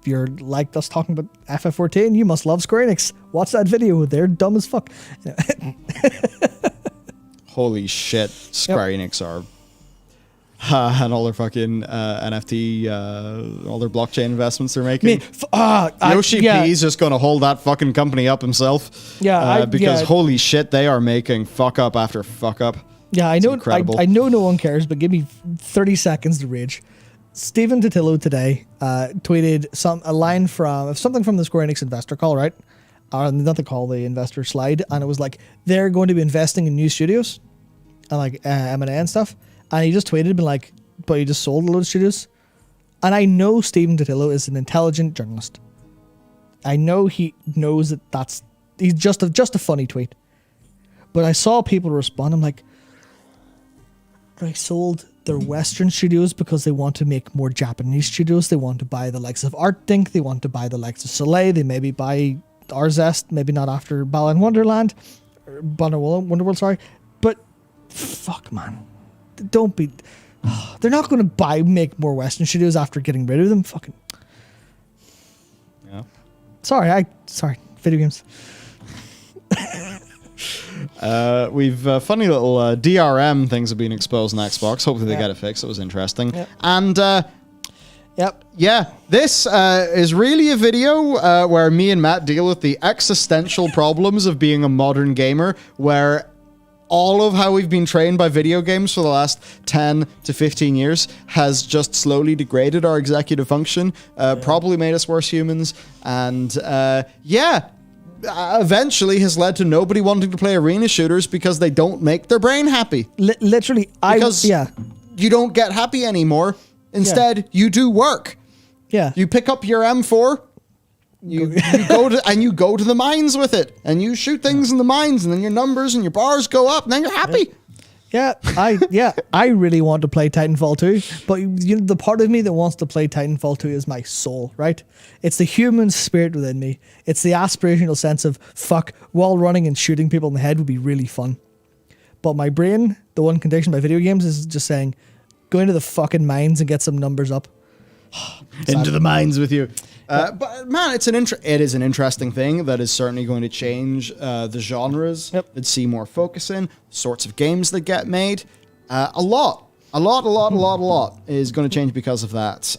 you're like us talking about FF14, you must love Square Enix. Watch that video. They're dumb as fuck. Holy shit. Square Enix are... and all their fucking NFT, all their blockchain investments they're making. Yoshi P's just going to hold that fucking company up himself. Yeah, because holy shit, they are making fuck up after fuck up. Yeah, I know. I know no one cares, but give me 30 seconds to rage. Stephen Totillo today tweeted a line from something from the Square Enix investor call, right? Not the call, the investor slide, and it was like they're going to be investing in new studios and like M&A and stuff. And he just tweeted, been like, but he just sold a load of studios. And I know Stephen Totillo is an intelligent journalist. I know he knows that he's just a funny tweet. But I saw people respond. I'm like, they sold their Western studios because they want to make more Japanese studios. They want to buy the likes of ArtDink. They want to buy the likes of Soleil. They maybe buy Arzest, maybe not after Balan Wonderland. Or Wonderworld, sorry. But fuck, man. Don't be... They're not going to make more Western studios after getting rid of them. Fucking... Yeah. Sorry, video games. We've funny little DRM things have been exposed on Xbox. Hopefully they get it fixed. It was interesting. Yep. And... Yep. Yeah, this is really a video where me and Matt deal with the existential problems of being a modern gamer, where... all of how we've been trained by video games for the last 10 to 15 years has just slowly degraded our executive function, probably made us worse humans, and eventually has led to nobody wanting to play arena shooters because they don't make their brain happy. Literally, you don't get happy anymore. Instead, you do work. Yeah. You pick up your M4, you go to the mines with it, and you shoot things in the mines, and then your numbers and your bars go up, and then you're happy. I really want to play Titanfall 2, but the part of me that wants to play Titanfall 2 is my soul, right? It's the human spirit within me. It's the aspirational sense of, fuck, wall running and shooting people in the head would be really fun. But my brain, the one conditioned by video games, is just saying, go into the fucking mines and get some numbers up. Into the mines with you. But man, it is an interesting thing that is certainly going to change the genres that see more focus in, sorts of games that get made. A lot is going to change because of that.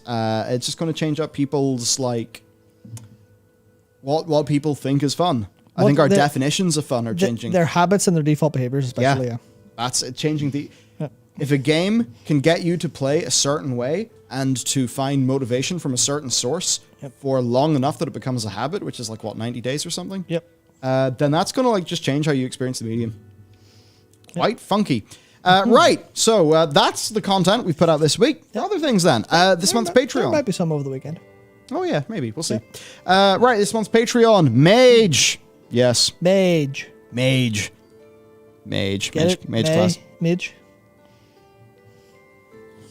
It's just going to change up people's, like, what people think is fun. I think our definitions of fun are changing. Their habits and their default behaviors, especially, yeah. That's changing the... If a game can get you to play a certain way and to find motivation from a certain source for long enough that it becomes a habit, which is like, 90 days or something? Yep. Then that's going to like just change how you experience the medium. Quite funky. Right, so that's the content we've put out this week. Other things then. This month's Patreon. There might be some over the weekend. Oh yeah, maybe. We'll see. Right, this month's Patreon. Mage. Yes. Mage. Mage class. Mage.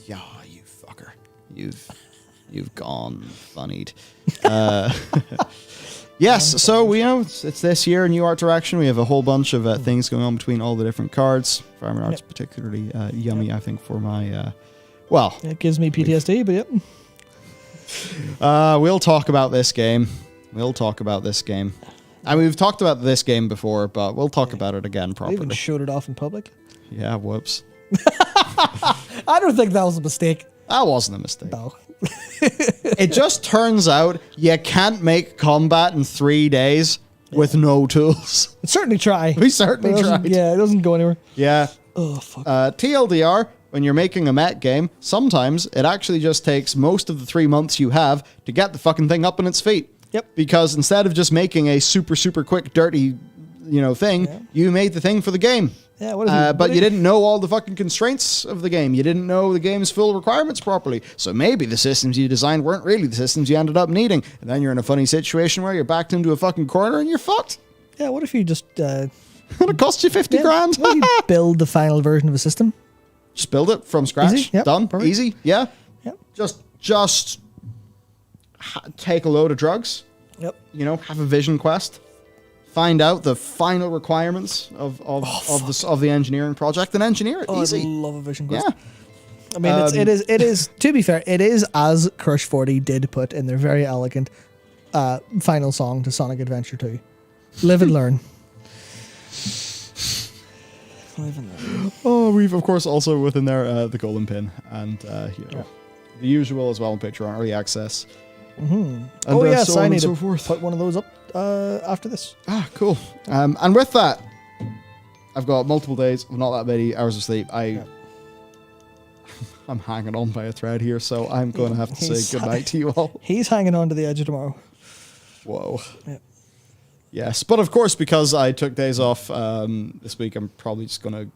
Yeah, you fucker. You've gone funnied. Yes, so we know it's this year, new art direction. We have a whole bunch of things going on between all the different cards. Farmer art's particularly yummy, I think, for my it gives me PTSD, but yep. We'll talk about this game. I mean, we've talked about this game before, but we'll talk about it again I properly. even showed it off in public. Yeah, whoops. I don't think that was a mistake. That wasn't a mistake. No. It just turns out you can't make combat in 3 days with no tools. Certainly try. We certainly tried. Yeah, it doesn't go anywhere. Yeah. Oh, fuck. TLDR, when you're making a mech game, sometimes it actually just takes most of the 3 months you have to get the fucking thing up on its feet. Yep. Because instead of just making a super, super quick, dirty, thing, you made the thing for the game. Yeah, what is but you didn't know all the fucking constraints of the game. You didn't know the game's full requirements properly. So maybe the systems you designed weren't really the systems you ended up needing. And then you're in a funny situation where you're backed into a fucking corner and you're fucked. Yeah, what if you just... It'll cost you 50 grand. What if you build the final version of a system? Just build it from scratch. Easy. Yep. Done. Perfect. Easy. Yeah. Yep. Just take a load of drugs. Yep. Have a vision quest. Find out the final requirements of the engineering project and engineer it. Easy. I love a vision quest. Yeah. I mean, it is. To be fair, it is as Crush 40 did put in their very elegant final song to Sonic Adventure 2. Live and learn. Live and learn. Oh, we've of course also within there the golden pin and the usual as well in Patreon early access. Mm-hmm. And, yes, so I on need and so to forth. put one of those up after this. Ah, cool. And with that, I've got multiple days of not that many hours of sleep. I'm hanging on by a thread here, so I'm going to have to say goodnight to you all. He's hanging on to the edge of tomorrow. Whoa. Yep. Yes, but of course, because I took days off this week, I'm probably just going to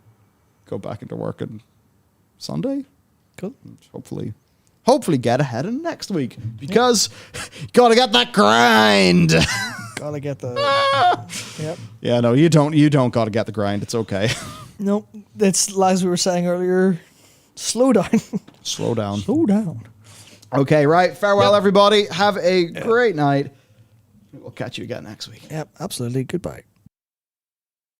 go back into work on Sunday. Cool. Hopefully get ahead in next week, because gotta get that grind. Gotta get the... Yep. Yeah, no, you don't gotta get the grind. It's okay. Nope. It's, as we were saying earlier, slow down. Slow down. Slow down. Okay, right. Farewell, everybody. Have a great night. We'll catch you again next week. Yep, absolutely. Goodbye.